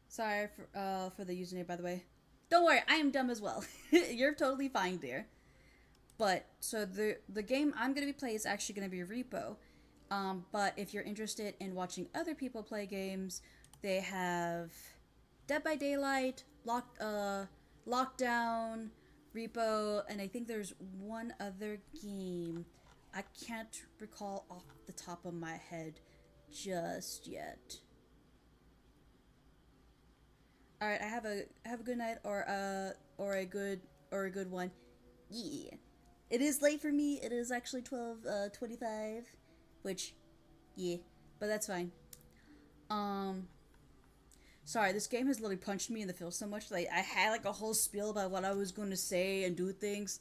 Sorry for the username, by the way. Don't worry, I am dumb as well. You're totally fine, dear. But so the game I'm gonna be playing is actually gonna be Repo. But if you're interested in watching other people play games, they have Dead by Daylight, Lockdown, Repo, and I think there's one other game. I can't recall off the top of my head just yet. All right, have a good night, or a good one. Yeah. It is late for me. It is actually 12:25, which, yeah, but that's fine. Sorry, this game has literally punched me in the face so much. Like, I had like a whole spiel about what I was going to say and do things,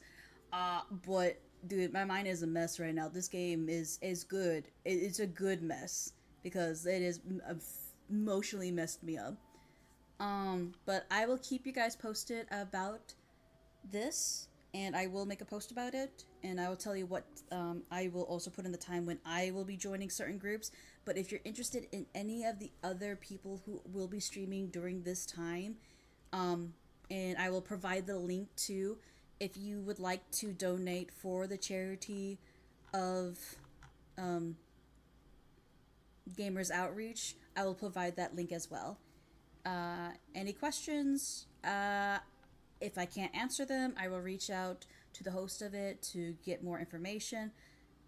but dude, my mind is a mess right now. This game is good. It's a good mess because it is emotionally messed me up. But I will keep you guys posted about this, and I will make a post about it, and I will tell you what, I will also put in the time when I will be joining certain groups. But if you're interested in any of the other people who will be streaming during this time, and I will provide the link to, if you would like to donate for the charity of, Gamers Outreach, I will provide that link as well. Any questions? If I can't answer them, I will reach out to the host of it to get more information.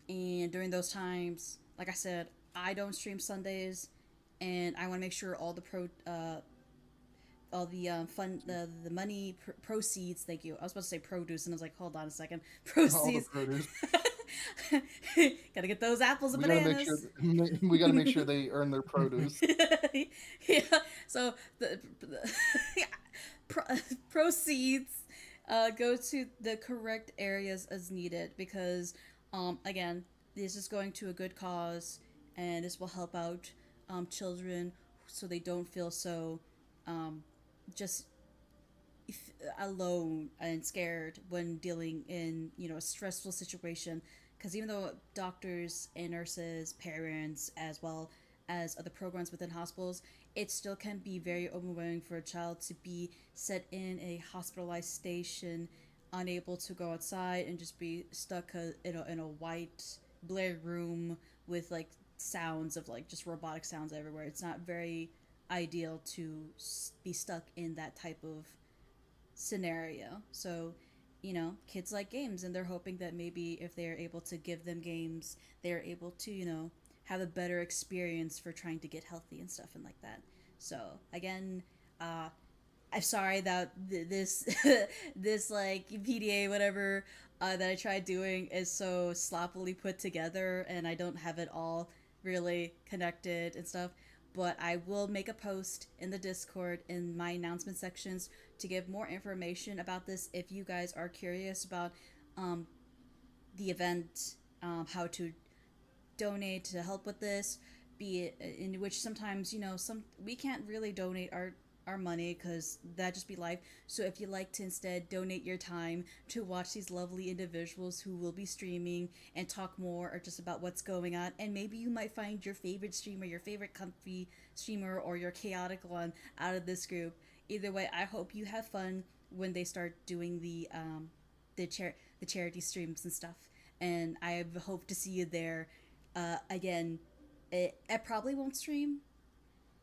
And during those times, like I said, I don't stream Sundays, and I want to make sure all the the money proceeds. Thank you. I was supposed to say produce, and I was like, hold on a second. Proceeds. All the produce. Gotta get those apples and We gotta bananas. we gotta make sure they earn their produce. Yeah. So the proceeds go to the correct areas as needed, because again, this is going to a good cause, and this will help out children so they don't feel so just alone and scared when dealing in, you know, a stressful situation. Because even though doctors and nurses, parents, as well as other programs within hospitals, it still can be very overwhelming for a child to be set in a hospitalized station, unable to go outside, and just be stuck in a white blared room with like sounds of like just robotic sounds everywhere. It's not very ideal to be stuck in that type of scenario. So, you know, kids like games, and they're hoping that maybe if they're able to give them games, they're able to, you know, have a better experience for trying to get healthy and stuff and like that. So again, I'm sorry that this this like PDA whatever that I tried doing is so sloppily put together, and I don't have it all really connected and stuff. But I will make a post in the Discord in my announcement sections to give more information about this if you guys are curious about the event, how to donate to help with this, be it in which sometimes, you know, we can't really donate our money because that just be life. So if you like to instead donate your time to watch these lovely individuals who will be streaming and talk more or just about what's going on, and maybe you might find your favorite streamer, your favorite comfy streamer, or your chaotic one out of this group. Either way, I hope you have fun when they start doing the charity streams and stuff, and I hope to see you there. Again, I probably won't stream,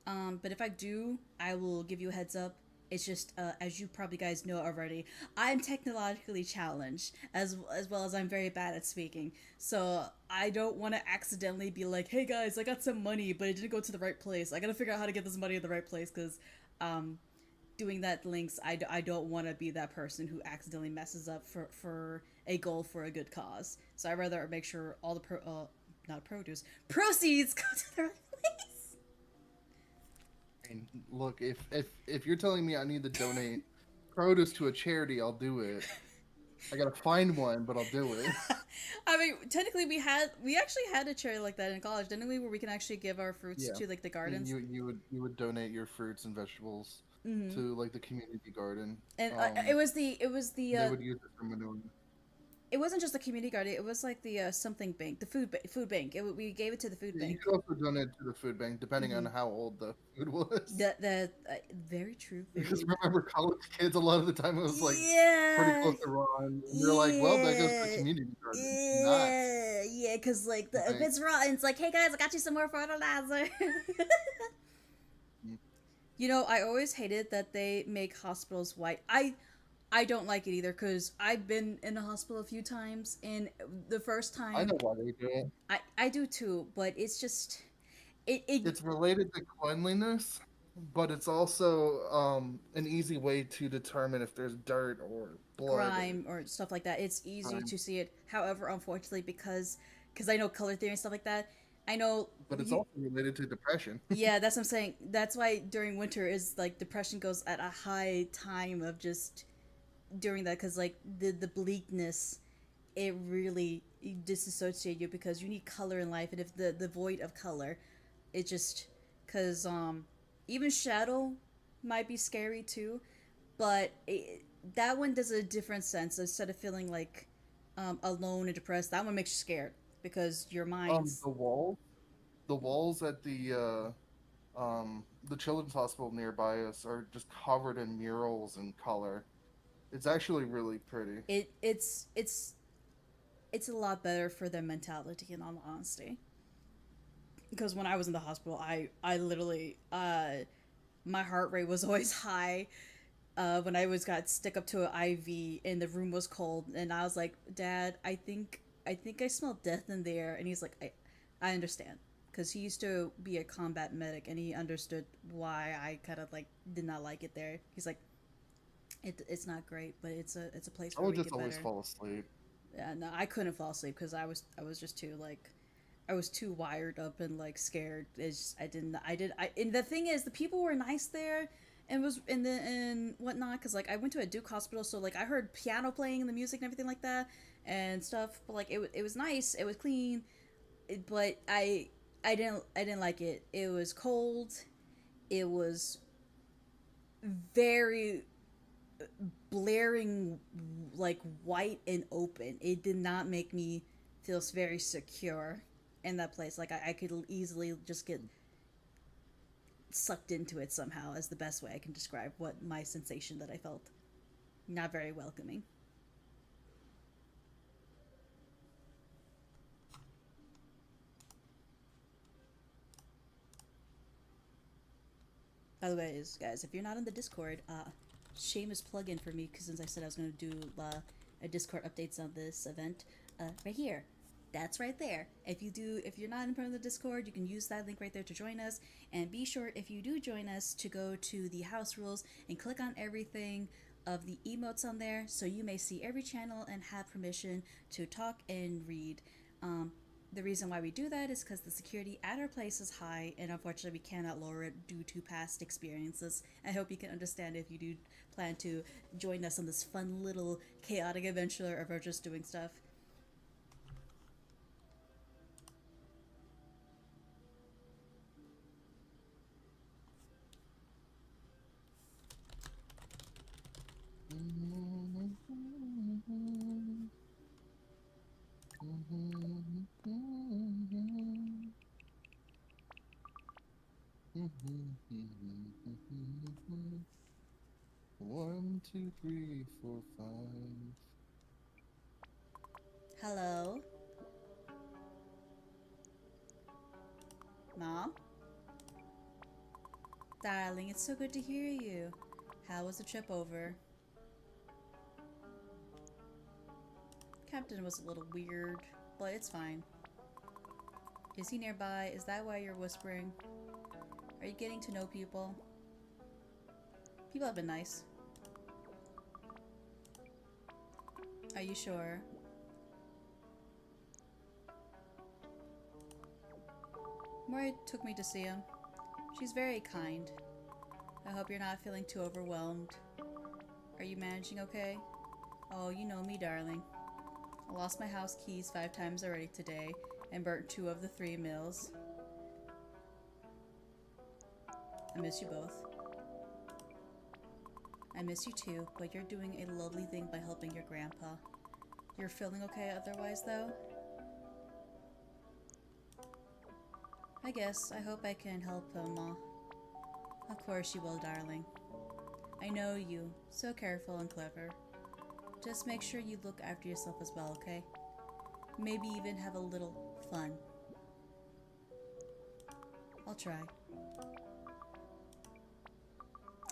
but if I do, I will give you a heads up, It's just, as you probably guys know already, I'm technologically challenged as well as I'm very bad at speaking. So I don't want to accidentally be like, "Hey guys, I got some money, but it didn't go to the right place. I gotta figure out how to get this money in the right place." Because doing that links, I don't want to be that person who accidentally messes up for a goal for a good cause. So I'd rather make sure all the not produce proceeds go to the right place. And look, if you're telling me I need to donate produce to a charity, I'll do it. I gotta find one, but I'll do it. I mean, technically, we actually had a charity like that in college, didn't we? Where we can actually give our fruits Yeah. to like the gardens. You would donate your fruits and vegetables to like the community garden. And it was the They would use it for manure. it wasn't just the community garden. It was like the something bank, the food bank. We gave it to the food You bank. could also donate to the food bank, depending on how old the food was. That very true. Very Because true. remember, college kids, a lot of the time it was like Yeah. pretty close to raw, and you're like, well, that goes to the community garden, not. Yeah, because like if Right. it's rotten, it's like, hey guys, I got you some more fertilizer. You know, I always hated that they make hospitals white. I don't like it either because I've been in a hospital a few times, and the first time I know why they do it. I do too, but it's just It's related to cleanliness, but it's also an easy way to determine if there's dirt or blood. grime or stuff like that. It's easy Grime. to see it. However, unfortunately, because I know color theory and stuff like that, I know. But it's also related to depression. Yeah, that's what I'm saying. That's why during winter is like depression goes at a high time of just during that because like the bleakness, it really disassociate you because you need color in life, and if the void of color, it just because even shadow might be scary too, but that one does a different sense. Instead of feeling like alone and depressed, that one makes you scared because your mind's The walls at the children's hospital nearby us are just covered in murals and color. It's actually really pretty. it's a lot better for their mentality in all honesty. Because when I was in the hospital, I literally my heart rate was always high when I got stick up to an IV and the room was cold, and I was like, Dad, I think I smell death in there, and he's like, I understand, because he used to be a combat medic and he understood why I kind of like did not like it there. He's like, it's not great, but it's a place I where would we just get always better. fall asleep. Yeah, no, I couldn't fall asleep because I was just too like I was too wired up and like scared. It's just, and the thing is, the people were nice there, and was in the and whatnot. Because like I went to a Duke hospital, so like I heard piano playing and the music and everything like that and stuff. But like it was nice, it was clean, but I didn't like it. It was cold. It was very blaring, like white and open. It did not make me feel very secure in that place. Like I could easily just get sucked into it somehow, as the best way I can describe what my sensation that I felt. Not very welcoming. By the way, guys, if you're not in the Discord, shameless plug-in for me, because since I said I was going to do a Discord updates on this event, right here. That's right there. If you're not in front of the Discord, you can use that link right there to join us. And be sure, if you do join us, to go to the house rules and click on everything of the emotes on there, so you may see every channel and have permission to talk and read. The reason why we do that is because the security at our place is high, and unfortunately we cannot lower it due to past experiences. I hope you can understand if you do plan to join us on this fun little chaotic adventure of our just doing stuff. One, two, three, four, five. Hello? Mom? Darling, it's so good to hear you. How was the trip over? Captain was a little weird, but it's fine. Is he nearby? Is that why you're whispering? Are you getting to know people? People have been nice. Are you sure? Mori took me to see him. She's very kind. I hope you're not feeling too overwhelmed. Are you managing okay? Oh, you know me, darling. I lost my house keys 5 times already today and burnt 2 of the 3 meals. I miss you both. I miss you too, but you're doing a lovely thing by helping your grandpa. You're feeling okay otherwise, though? I guess. I hope I can help him, Ma. Of course you will, darling. I know you. So careful and clever. Just make sure you look after yourself as well, okay? Maybe even have a little fun. I'll try.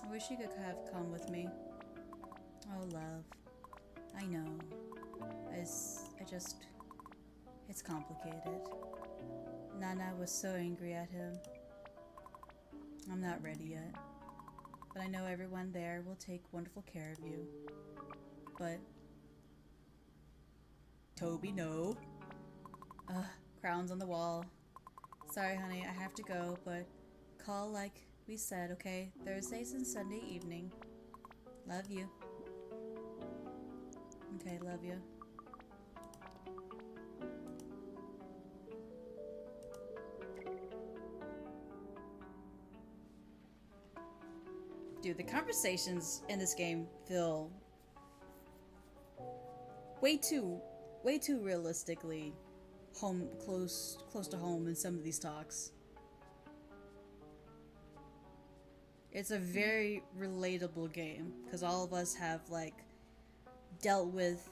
I wish you could have come with me. Oh, love. I know. It's complicated. Nana was so angry at him. I'm not ready yet. But I know everyone there will take wonderful care of you. But... Toby, no. Ugh, crowns on the wall. Sorry, honey, I have to go, but call like we said, okay? Thursdays and Sunday evening. Love you. Okay, love you. Dude, the conversations in this game feel way too realistically close to home in some of these talks. It's a very relatable game because all of us have like dealt with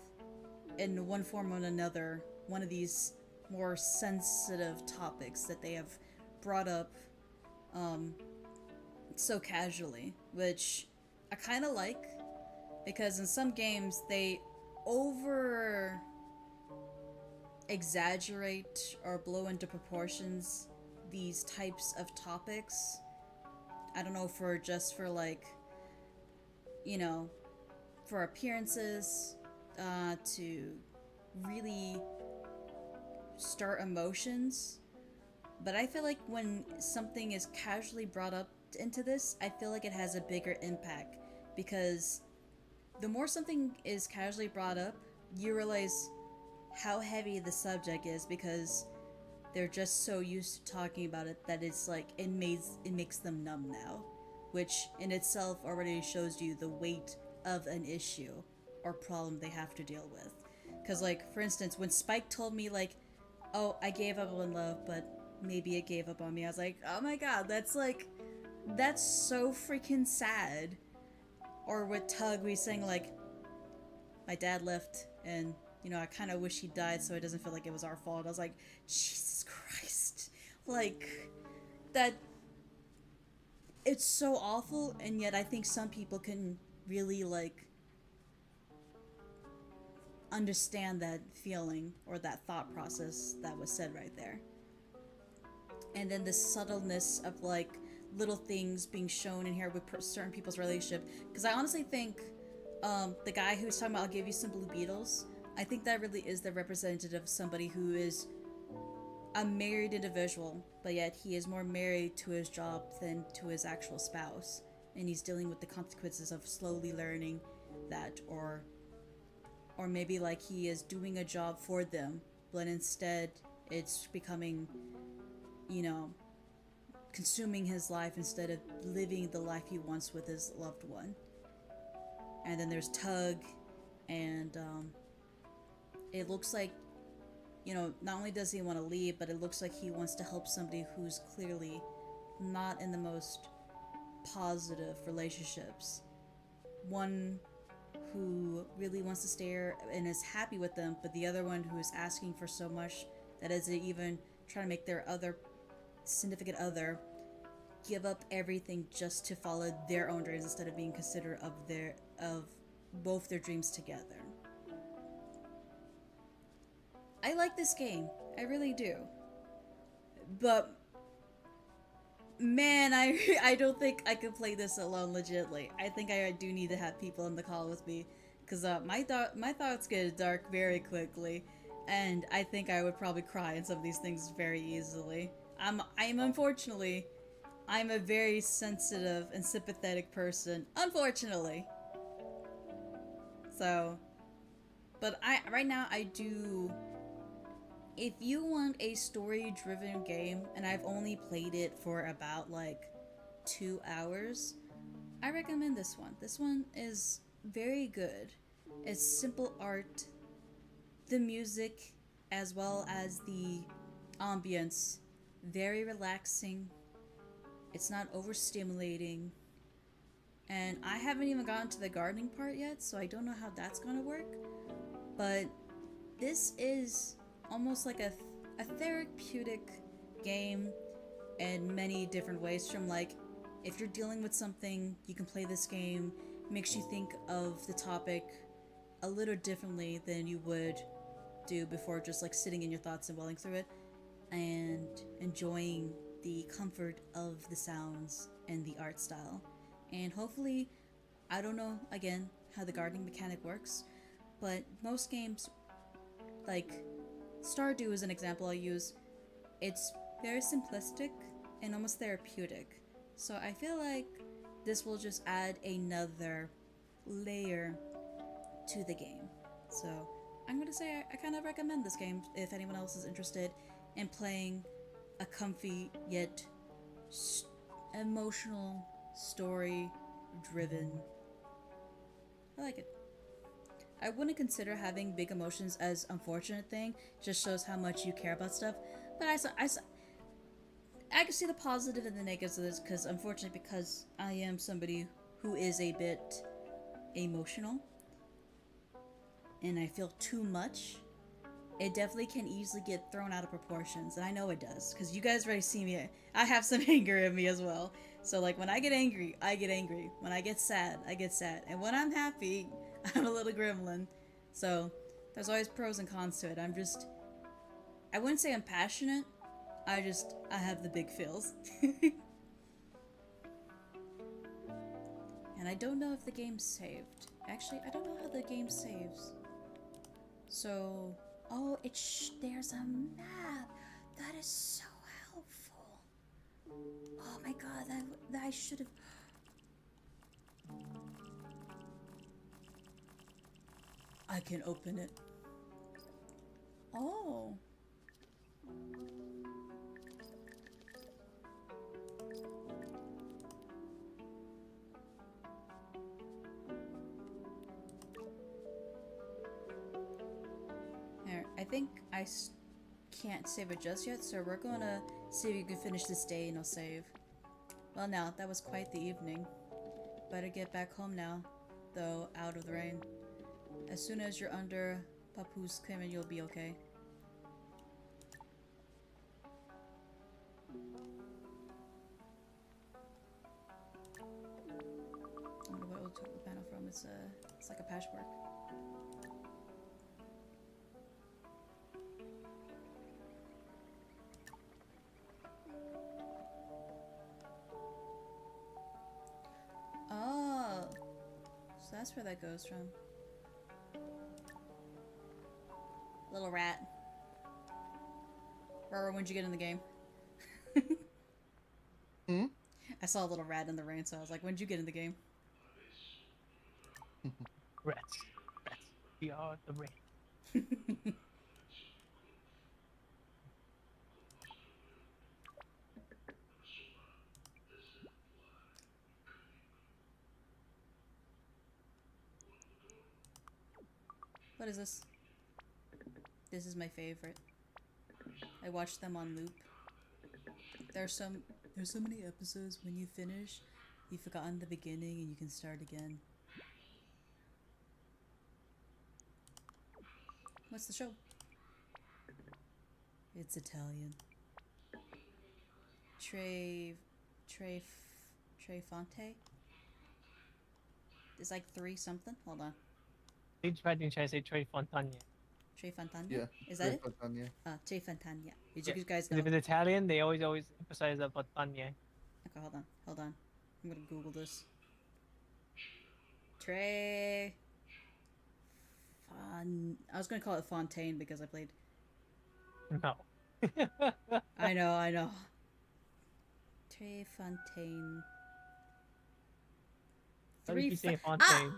in one form or another one of these more sensitive topics that they have brought up so casually, which I kind of like, because in some games they over exaggerate or blow into proportions these types of topics. I don't know, for like, you know, for appearances, to really start emotions. But I feel like when something is casually brought up into this, I feel like it has a bigger impact, because the more something is casually brought up, you realize how heavy the subject is, because they're just so used to talking about it that it's like it makes them numb now, which in itself already shows you the weight of an issue or problem they have to deal with. Because like, for instance, when Spike told me like, oh, I gave up on love, but maybe it gave up on me, I was like, oh my god, that's so freaking sad. Or with Tug, we saying like, my dad left and, you know, I kind of wish he died so it doesn't feel like it was our fault. I was like, Jesus Christ. Like, that... It's so awful, and yet I think some people can really, like, understand that feeling or that thought process that was said right there. And then the subtleness of, like, little things being shown in here with certain people's relationship. Because I honestly think the guy who's talking about I'll give you some blue beetles, I think that really is the representative of somebody who is a married individual, but yet he is more married to his job than to his actual spouse. And he's dealing with the consequences of slowly learning that, or maybe like he is doing a job for them, but instead it's becoming, you know, consuming his life instead of living the life he wants with his loved one. And then there's Tug, and it looks like, you know, not only does he want to leave, but it looks like he wants to help somebody who's clearly not in the most positive relationships. One who really wants to stay and is happy with them, but the other one who is asking for so much that is even trying to make their other significant other give up everything just to follow their own dreams instead of being considerate of both their dreams together. I like this game. I really do. But man, I don't think I could play this alone legitly. I think I do need to have people in the call with me, because my thoughts get dark very quickly, and I think I would probably cry in some of these things very easily. I'm unfortunately, I'm a very sensitive and sympathetic person, unfortunately. So, but right now I do. If you want a story-driven game, and I've only played it for about like 2 hours, I recommend this one. This one is very good. It's simple art, the music, as well as the ambience, very relaxing. It's not overstimulating. And I haven't even gotten to the gardening part yet, so I don't know how that's gonna work. But this is almost like a therapeutic game in many different ways. From like, if you're dealing with something, you can play this game. Makes you think of the topic a little differently than you would do before, just like sitting in your thoughts and welling through it and enjoying the comfort of the sounds and the art style. And hopefully, I don't know again how the gardening mechanic works, but most games, like Stardew is an example I use, it's very simplistic and almost therapeutic. So I feel like this will just add another layer to the game. So I'm gonna say I kind of recommend this game if anyone else is interested in playing a comfy yet emotional, story-driven. I like it. I wouldn't consider having big emotions as unfortunate thing. Just shows how much you care about stuff. But I can see the positive and the negatives of this, because unfortunately, because I am somebody who is a bit emotional and I feel too much, it definitely can easily get thrown out of proportions, and I know it does, because you guys already see me. I have some anger in me as well. So like, when I get angry, I get angry. When I get sad, I get sad. And when I'm happy, I'm a little gremlin. So there's always pros and cons to it. I wouldn't say I'm passionate. I have the big feels. And I don't know if the game's saved. Actually, I don't know how the game saves. So, oh, there's a map. That is so helpful. Oh my god, that I should have. I can open it. Oh. There, I think I can't save it just yet, so we're gonna see if you can finish this day and I'll save. Well, now, that was quite the evening. Better get back home now, though, out of the rain. As soon as you're under Papu's command, you'll be okay. I wonder what we'll take the panel from. It's like a patchwork. Oh, so that's where that goes from. Little rat. Rara, when'd you get in the game? I saw a little rat in the rain, so I was like, when'd you get in the game? Rats. We are the rain. What is this? This is my favorite. I watched them on loop. There's so many episodes when you finish, you've forgotten the beginning and you can start again. What's the show? It's Italian. Trey Fonte. It's like 3 something. Hold on. They tried to try to say Trey Fontana. Trey Fontana. Yeah. Is that it? Yeah. Trey Fontana. Did Yeah. you guys 'Cause know? if it's Italian, they always emphasize the Fontana. Okay, hold on. I'm gonna Google this. Trey. I was gonna call it Fontaine because I played. No. I know. Trey Fontaine. Why did you say Ah, Fontaine?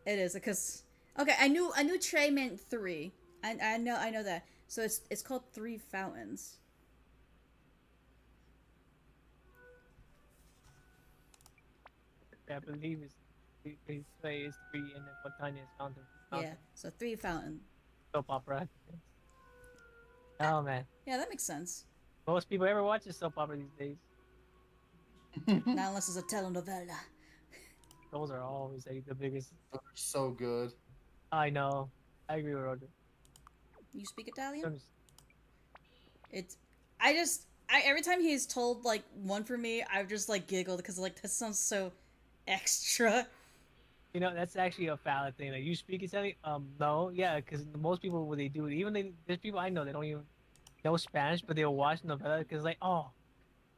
it is because okay. I knew Trey meant 3. I know that. So it's called 3 Fountains. I believe they say it's 3 and then Fontana is fountain. Yeah. So 3 Fountain. Soap opera. Oh man. Yeah, that makes sense. Most people ever watch a soap opera these days. Not unless it's a telenovela. Those are always like the biggest. They're so good. I know. I agree with Roger. You speak Italian? Every time he's told like one for me, I've just like giggled because like that sounds so extra. You know, that's actually a valid thing. Like, you speak Italian? No, yeah, because most people, what they do, there's people I know that don't even know Spanish, but they'll watch novella because like, oh,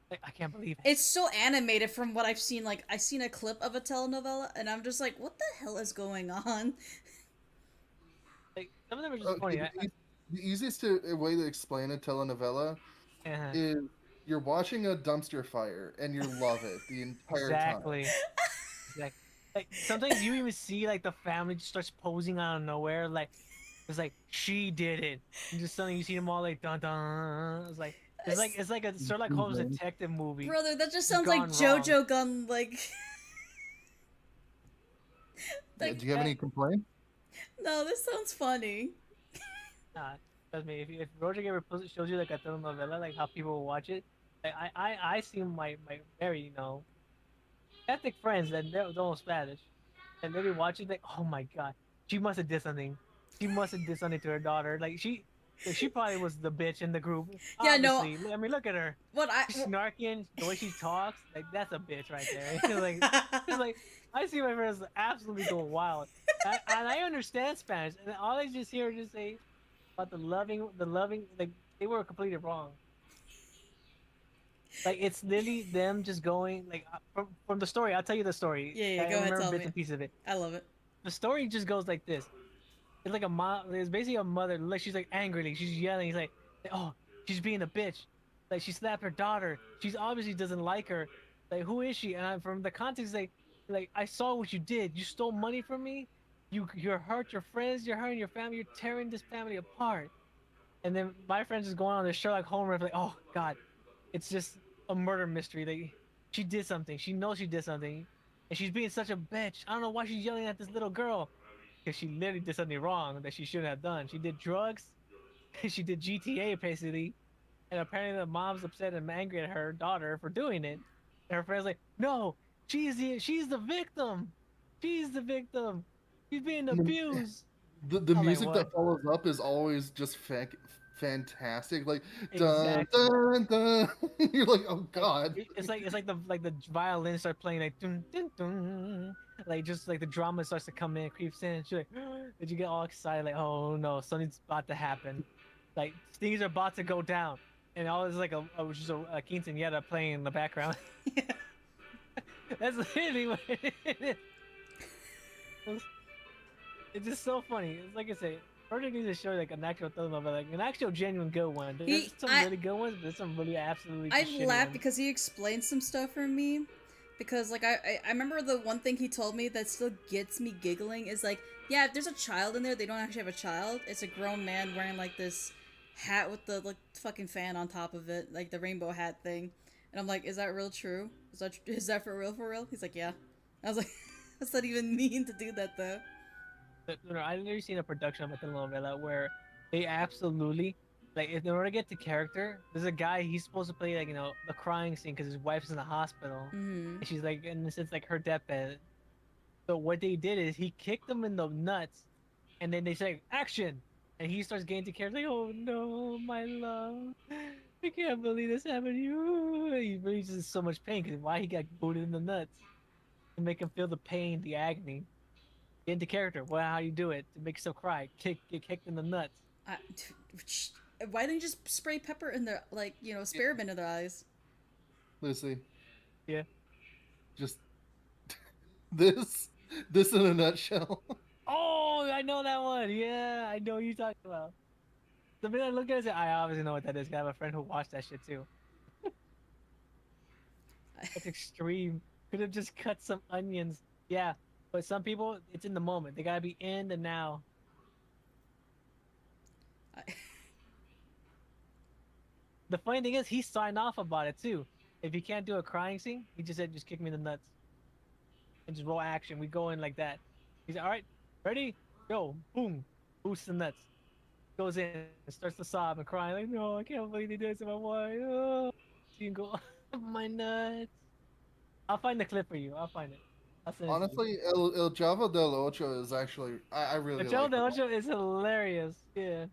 like, I can't believe it. It's so animated from what I've seen. Like I've seen a clip of a telenovela, and I'm just like, what the hell is going on? Like, some of them are just funny. The easiest way to explain a telenovela Uh-huh. is you're watching a dumpster fire and you love it the entire Exactly. time. Exactly. Like, sometimes you even see like the family just starts posing out of nowhere, like it's like she did it. And just suddenly you see them all like dun dun. It's like a Sherlock Holmes detective movie. Brother, that just sounds like gone JoJo Gun. Like, Yeah, do you have any complaints? no, this sounds funny. Trust me, if Roger ever shows you like a telenovela, like how people will watch it, like I see my very ethnic friends that don't Spanish, and they be watching like, oh my god, she must have did something. She must have did something to her daughter. Like she probably was the bitch in the group. Yeah, no. Obviously. I mean, look at her. She's snarking, the way she talks, like that's a bitch right there. like, it's like I see my friends absolutely go wild, and I understand Spanish, and all I just hear just say about the loving, like they were completely wrong. Like it's literally them just going like from the story. I'll tell you the story. Yeah, I go ahead, remember tell bits me. and pieces of it. I love it. The story just goes like this. It's like a mom. It's basically a mother. Like she's like angrily. She's yelling. He's like, oh, she's being a bitch. Like she slapped her daughter. She's obviously doesn't like her. Like who is she? And from the context, like I saw what you did. You stole money from me. You're hurt your friends. You're hurting your family. You're tearing this family apart. And then my friends is going on this Sherlock Holmes like, oh god, it's just a murder mystery. Like she did something. She knows she did something, and she's being such a bitch. I don't know why she's yelling at this little girl, because she literally did something wrong that she shouldn't have done. She did drugs. She did GTA basically, and apparently the mom's upset and angry at her daughter for doing it. And her friend's like, no, she's the victim. She's the victim. She's being abused. The I'm music like, that follows up is always just fantastic. Like Exactly. dun dun dun. You're like, oh god. It's like the violin start playing like dun, dun, dun. Like just like the drama starts to come in, creeps in. And she's like, did you get all excited? Like, oh no, something's about to happen. Like things are about to go down, and all is like just a quinceañera playing in the background. That's literally what it is. It's just so funny. It's like I say, Roger needs to show like an actual telenovela, like an actual genuine good one. There's some really good ones, but there's some really absolutely. I shitty laughed ones. because he explained some stuff for me. Because like I remember the one thing he told me that still gets me giggling is like, yeah, if there's a child in there, they don't actually have a child. It's a grown man wearing like this hat with the like fucking fan on top of it, like the rainbow hat thing. And I'm like, is that real true? Is that for real? For real? He's like, yeah. I was like, what's that even mean to do that though? I've never seen a production of a telenovela where they absolutely like, if in order to get to character, there's a guy, he's supposed to play like the crying scene because his wife's in the hospital and she's like in a sense like her deathbed. So what they did is he kicked him in the nuts, and then they say action, and he starts getting to character like, oh no, my love, I can't believe this happened to you. He really just in so much pain because why he got booted in the nuts to make him feel the pain, the agony. Get into character. Well, how you do it to make yourself cry? Get kicked in the nuts. I, why didn't you just spray pepper in their, like, you know, spearmint in their eyes? Lucy, Yeah. just this in a nutshell. Oh, I know that one. Yeah, I know what you're talking about. The minute I look at it, I obviously know what that is. 'Cause I have a friend who watched that shit too. That's extreme. Could have just cut some onions. Yeah, but some people, it's in the moment. They gotta be in the now. I, The funny thing is, he signed off about it too. If he can't do a crying scene, he just said, "Just kick me in the nuts," and just roll action. We go in like that. He's like, "All right, ready, go, boom, boosts the nuts." Goes in and starts to sob and crying like, "No, I can't believe they did this to my wife." Oh. So you can go, "My nuts." I'll find the clip for you. I'll find it. I'll send it to you. Honestly, El Java del Ocho is actually I really The Joe like it. Ocho is hilarious. Yeah.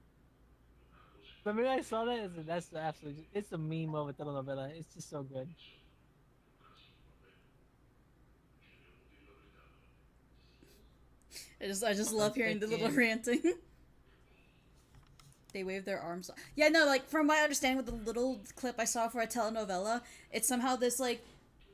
The minute I saw that, that's absolutely, it's a meme of a telenovela. It's just so good. I just love hearing the little Thinking. ranting. They wave their arms. Yeah, no, like from my understanding with the little clip I saw for a telenovela, it's somehow this like,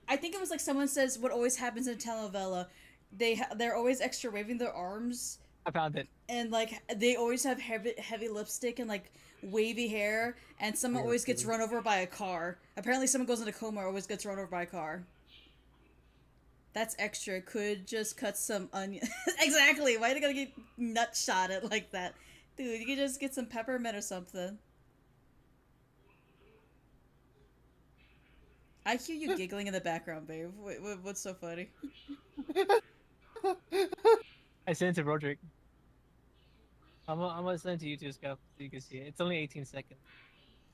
I think it was like someone says what always happens in a telenovela, they're always extra waving their arms, I found it. and like they always have heavy lipstick and like wavy hair, and someone always gets run over by a car. Apparently, someone goes into coma or always gets run over by a car. That's extra. Could just cut some onion. Exactly. Why are they gonna get nut shot at like that? Dude, you could just get some peppermint or something. I hear you giggling in the background, babe. What's so funny? I sent it to Roderick. I'm gonna send it to you too, Scout, so you can see it. It's only 18 seconds.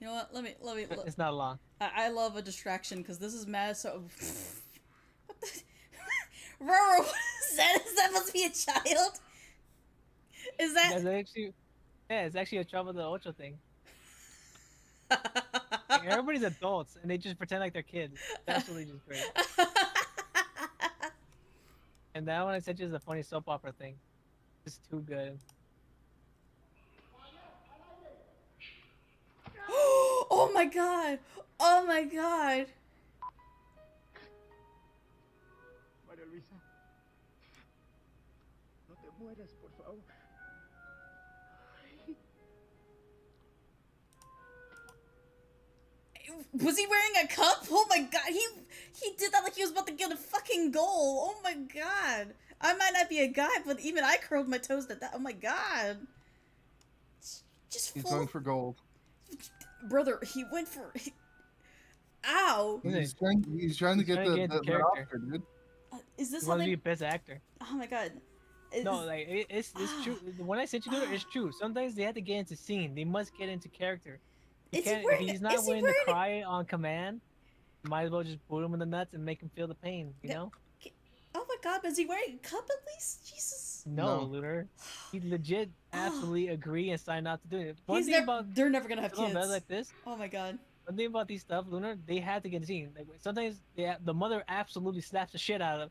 You know what? Let me. It's not long. I love a distraction because this is mad. So. What the? Roro, what is that? Is that supposed to be a child? Is that? It's actually, yeah, it's actually a Chavo del Ocho thing. Like, everybody's adults and they just pretend like they're kids. That's really just great. And that one I sent you is a funny soap opera thing. It's too good. Oh my god! Oh my god! María Luisa, no te mueras, por favor. Was he wearing a cup? Oh my god, he did that like he was about to get a fucking goal. Oh my god. I might not be a guy, but even I curled my toes at that. Oh my god. Just He's full. going for gold. Brother, he went for. Ow. He's trying to get trying to get into the character. Oscar, dude. Is this He how wants to they? be best actor. Oh my god. No, like it's true. When I sent you to it, it's true. Sometimes they have to get into scene. They must get into character. Is he Can't, wearing? if he's not Is he willing to wearing? cry on command, you might as well just boot him in the nuts and make him feel the pain. You know? Oh my god, but is he wearing a cup at least? Jesus. No, No. Lunar. He legit absolutely agree and sign not to do it. One He's thing never. about They're never gonna have kids. telenovelas like this, Oh my god. one thing about these stuff, Lunar, they had to get seen. Like sometimes the mother absolutely slaps the shit out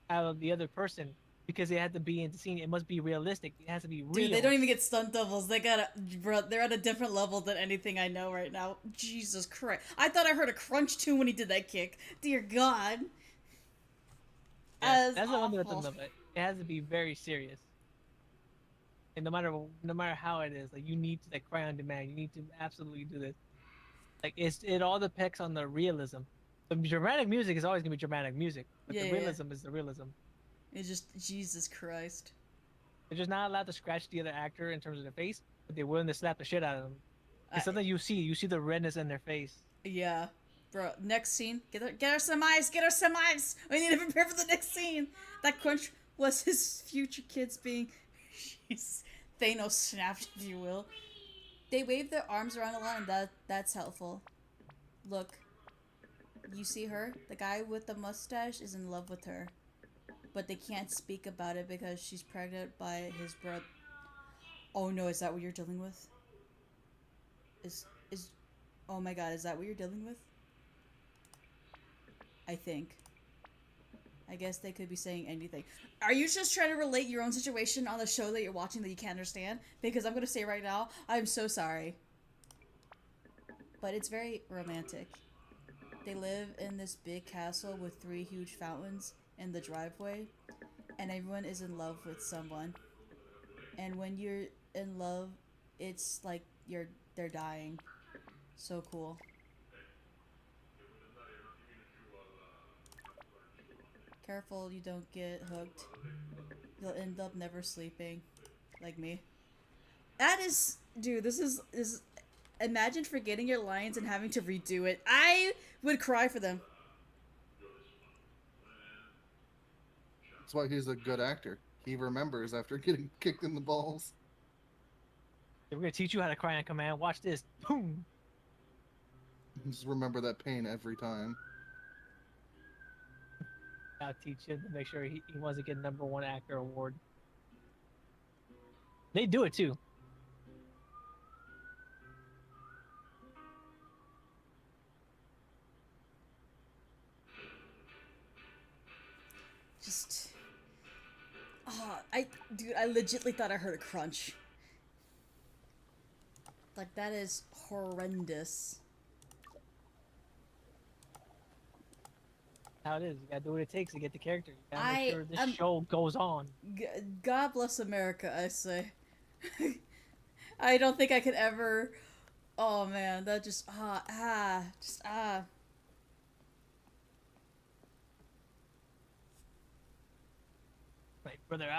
of the other person because they had to be in the scene. It must be realistic. It has to be real. Dude, they don't even get stunt doubles. They got bro. They're at a different level than anything I know right now. Jesus Christ! I thought I heard a crunch tune when he did that kick. Dear God. Yeah, that's the one thing with awful. telenovela. It has to be very serious. And no matter how it is, like you need to like cry on demand. You need to absolutely do this. Like it all depends on the realism. The dramatic music is always gonna be dramatic music, but Yeah, the yeah, yeah. realism is the realism. It's just Jesus Christ. They're just not allowed to scratch the other actor in terms of their face, but they're willing to slap the shit out of them. And something you see the redness in their face. Yeah, bro. Next scene. Get her some ice. Get her some ice. We need to prepare for the next scene. That crunch was his future kids being, jeez, Thanos snapped, if you will. They wave their arms around a lot, and that's helpful. Look, you see her? The guy with the mustache is in love with her, but they can't speak about it because she's pregnant by his brother. Oh no, is that what you're dealing with? Is Oh my god, is that what you're dealing with? I think. I guess they could be saying anything. Are you just trying to relate your own situation on the show that you're watching that you can't understand? Because I'm gonna say right now, I'm so sorry. But it's very romantic. They live in this big castle with 3 huge fountains in the driveway, and everyone is in love with someone. And when you're in love, it's like they're dying. So cool. Careful you don't get hooked. You'll end up never sleeping. Like me. That is... Dude, this is... Imagine forgetting your lines and having to redo it. I would cry for them. That's why he's a good actor. He remembers after getting kicked in the balls. We're gonna teach you how to cry on command. Watch this. Boom. Just remember that pain every time. I'll teach him to make sure he wants to get #1 actor award. They do it too. Just... Oh, dude, I legitimately thought I heard a crunch. Like, that is horrendous. How it is. You gotta do what it takes to get the character. You gotta make sure this show goes on. God bless America, I say. I don't think I could ever... Oh man, that just... Right, brother,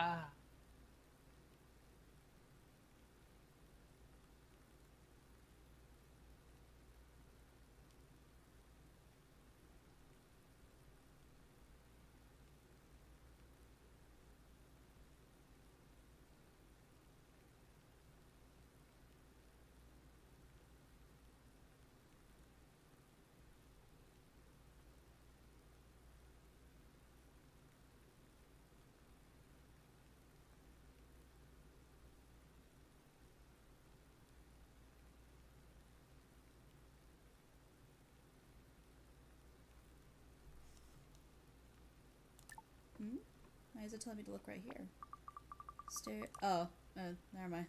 Why is it telling me to look right here? Stare... Oh, never mind.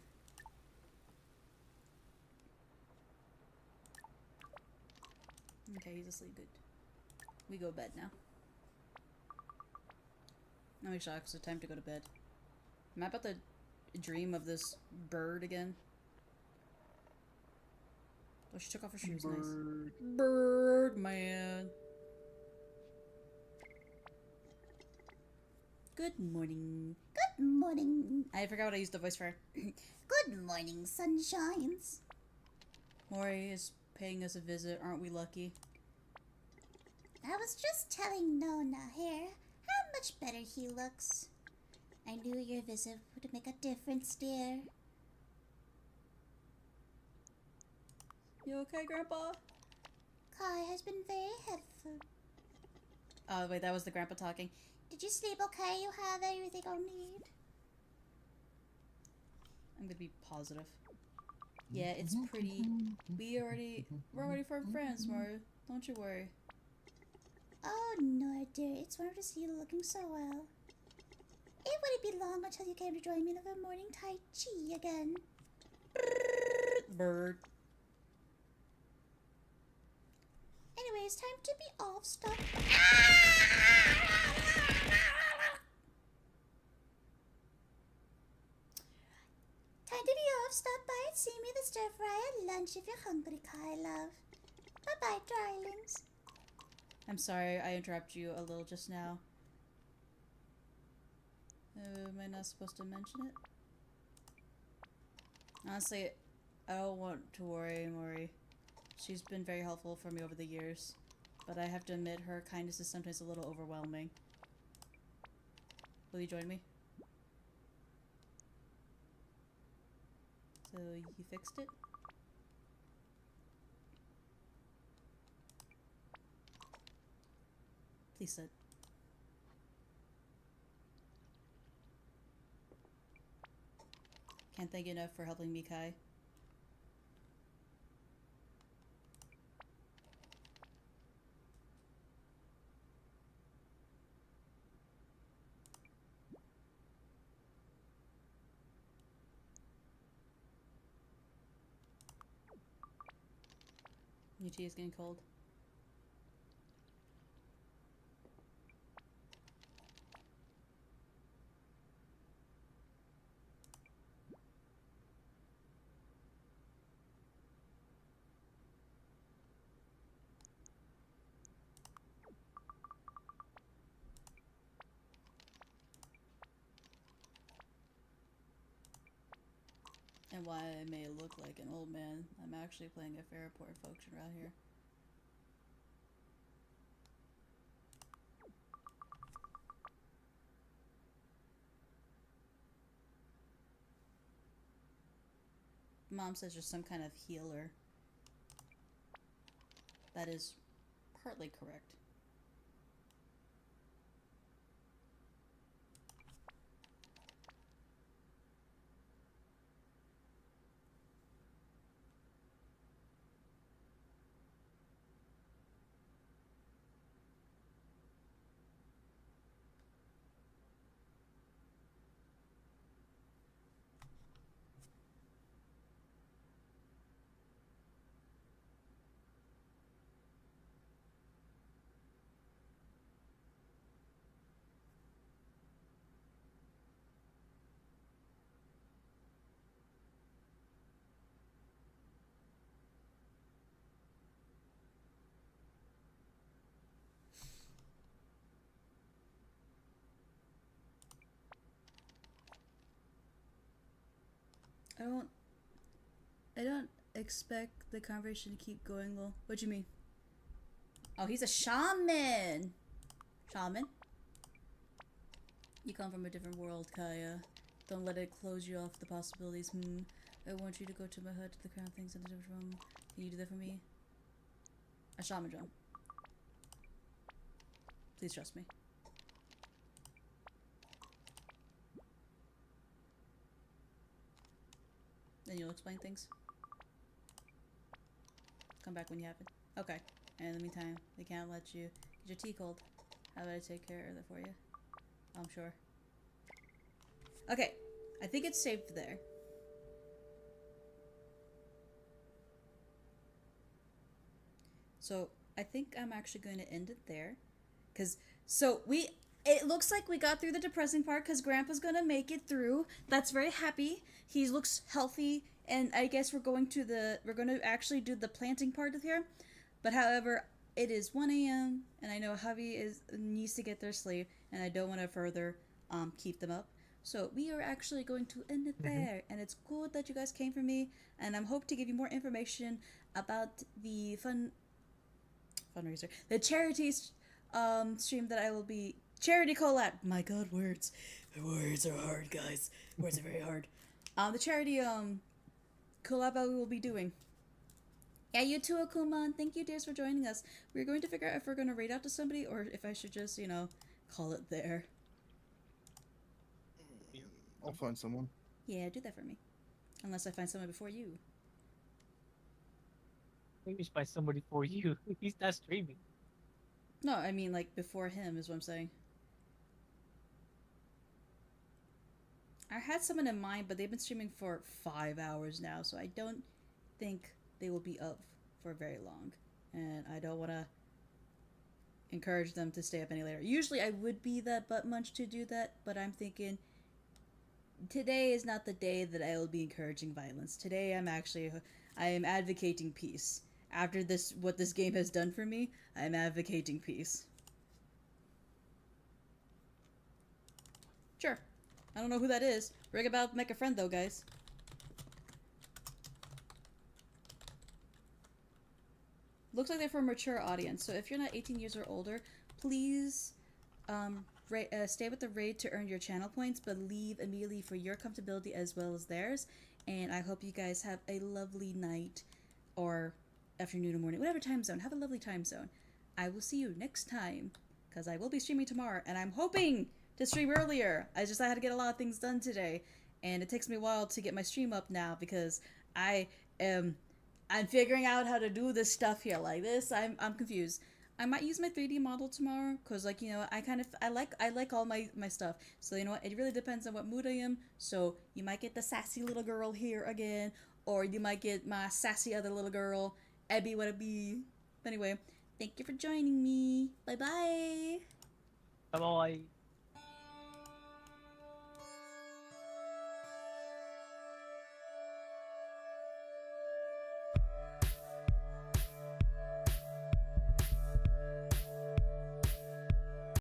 Okay, he's asleep. Good. We go to bed now. Let me shock, so time to go to bed. Am I about to dream of this bird again? Oh, she took off her shoes. Bird. Nice. Bird, man. Good morning. Good morning. I forgot what I used the voice for. Good morning, sunshines. Mori is paying us a visit. Aren't we lucky? I was just telling Nona here how much better he looks. I knew your visit would make a difference, dear. You okay, Grandpa? Kai has been very helpful. Oh, wait, that was the grandpa talking. Did you sleep okay? You have everything you need. I'm gonna be positive. Yeah, it's pretty. We're already firm friends, Mori. Don't you worry. Oh, no, dear. It's wonderful to see you looking so well. It wouldn't be long until you came to join me in the morning Tai Chi again. Bird. Anyways, time to be off. Stop. Time to be off. Stop by and see me the stir fry at lunch if you're hungry, Kai, love. Bye-bye, darlings. I'm sorry I interrupted you a little just now. Am I not supposed to mention it? Honestly, I don't want to worry Mori. She's been very helpful for me over the years. But I have to admit, her kindness is sometimes a little overwhelming. Will you join me? So, you fixed it? Please sit. Can't thank you enough for helping me, Kai. Your tea is getting cold. And why I may look like an old man, I'm actually playing a fair important function right here. Mom says you're some kind of healer. That is partly correct. I don't expect the conversation to keep going, lol. What do you mean? Oh, he's a shaman! Shaman? You come from a different world, Kaya. Don't let it close you off the possibilities. I want you to go to my hut to the crown things in the different room. Can you do that for me? A shaman drum. Please trust me. Then you'll explain things. Come back when you have it. Okay. And in the meantime, they can't let you get your tea cold. How about I take care of that for you? I'm sure. Okay. I think it's saved there. So I think I'm actually going to end it there. It looks like we got through the depressing part because Grandpa's gonna make it through. That's very happy. He looks healthy, and I guess we're going to actually do the planting part of here. But however, it is 1 a.m. and I know Javi needs to get their sleep, and I don't want to further keep them up. So we are actually going to end it there, and it's good that you guys came for me, and I'm hope to give you more information about the fundraiser, the charity stream that I will be. Charity collab. My God, words. Words are hard, guys. Words are very hard. The charity collab we will be doing. Yeah, you too, Akuma. Thank you, dears, for joining us. We're going to figure out if we're going to raid out to somebody or if I should just, call it there. I'll find someone. Yeah, do that for me. Unless I find someone before you. Maybe by somebody for you. He's not streaming. No, I mean, like, before him is what I'm saying. I had someone in mind, but they've been streaming for 5 hours now, so I don't think they will be up for very long. And I don't want to encourage them to stay up any later. Usually I would be that butt munch to do that, but I'm thinking today is not the day that I will be encouraging violence. Today I am advocating peace. After this, what this game has done for me, I am advocating peace. Sure. I don't know who that is. Ring about make a friend though, guys. Looks like they're for a mature audience, so if you're not 18 years or older, please stay with the raid to earn your channel points, but leave immediately for your comfortability as well as theirs. And I hope you guys have a lovely night or afternoon or morning, whatever time zone. Have a lovely time zone. I will see you next time, because I will be streaming tomorrow, and I'm hoping to stream earlier. I had to get a lot of things done today, and it takes me a while to get my stream up now because I'm figuring out how to do this stuff here like this. I'm confused. I might use my 3D model tomorrow because, like, I like all my stuff. So you know what? It really depends on what mood I am. So you might get the sassy little girl here again, or you might get my sassy other little girl Abby, what a bee. Anyway, thank you for joining me. Bye bye. Bye.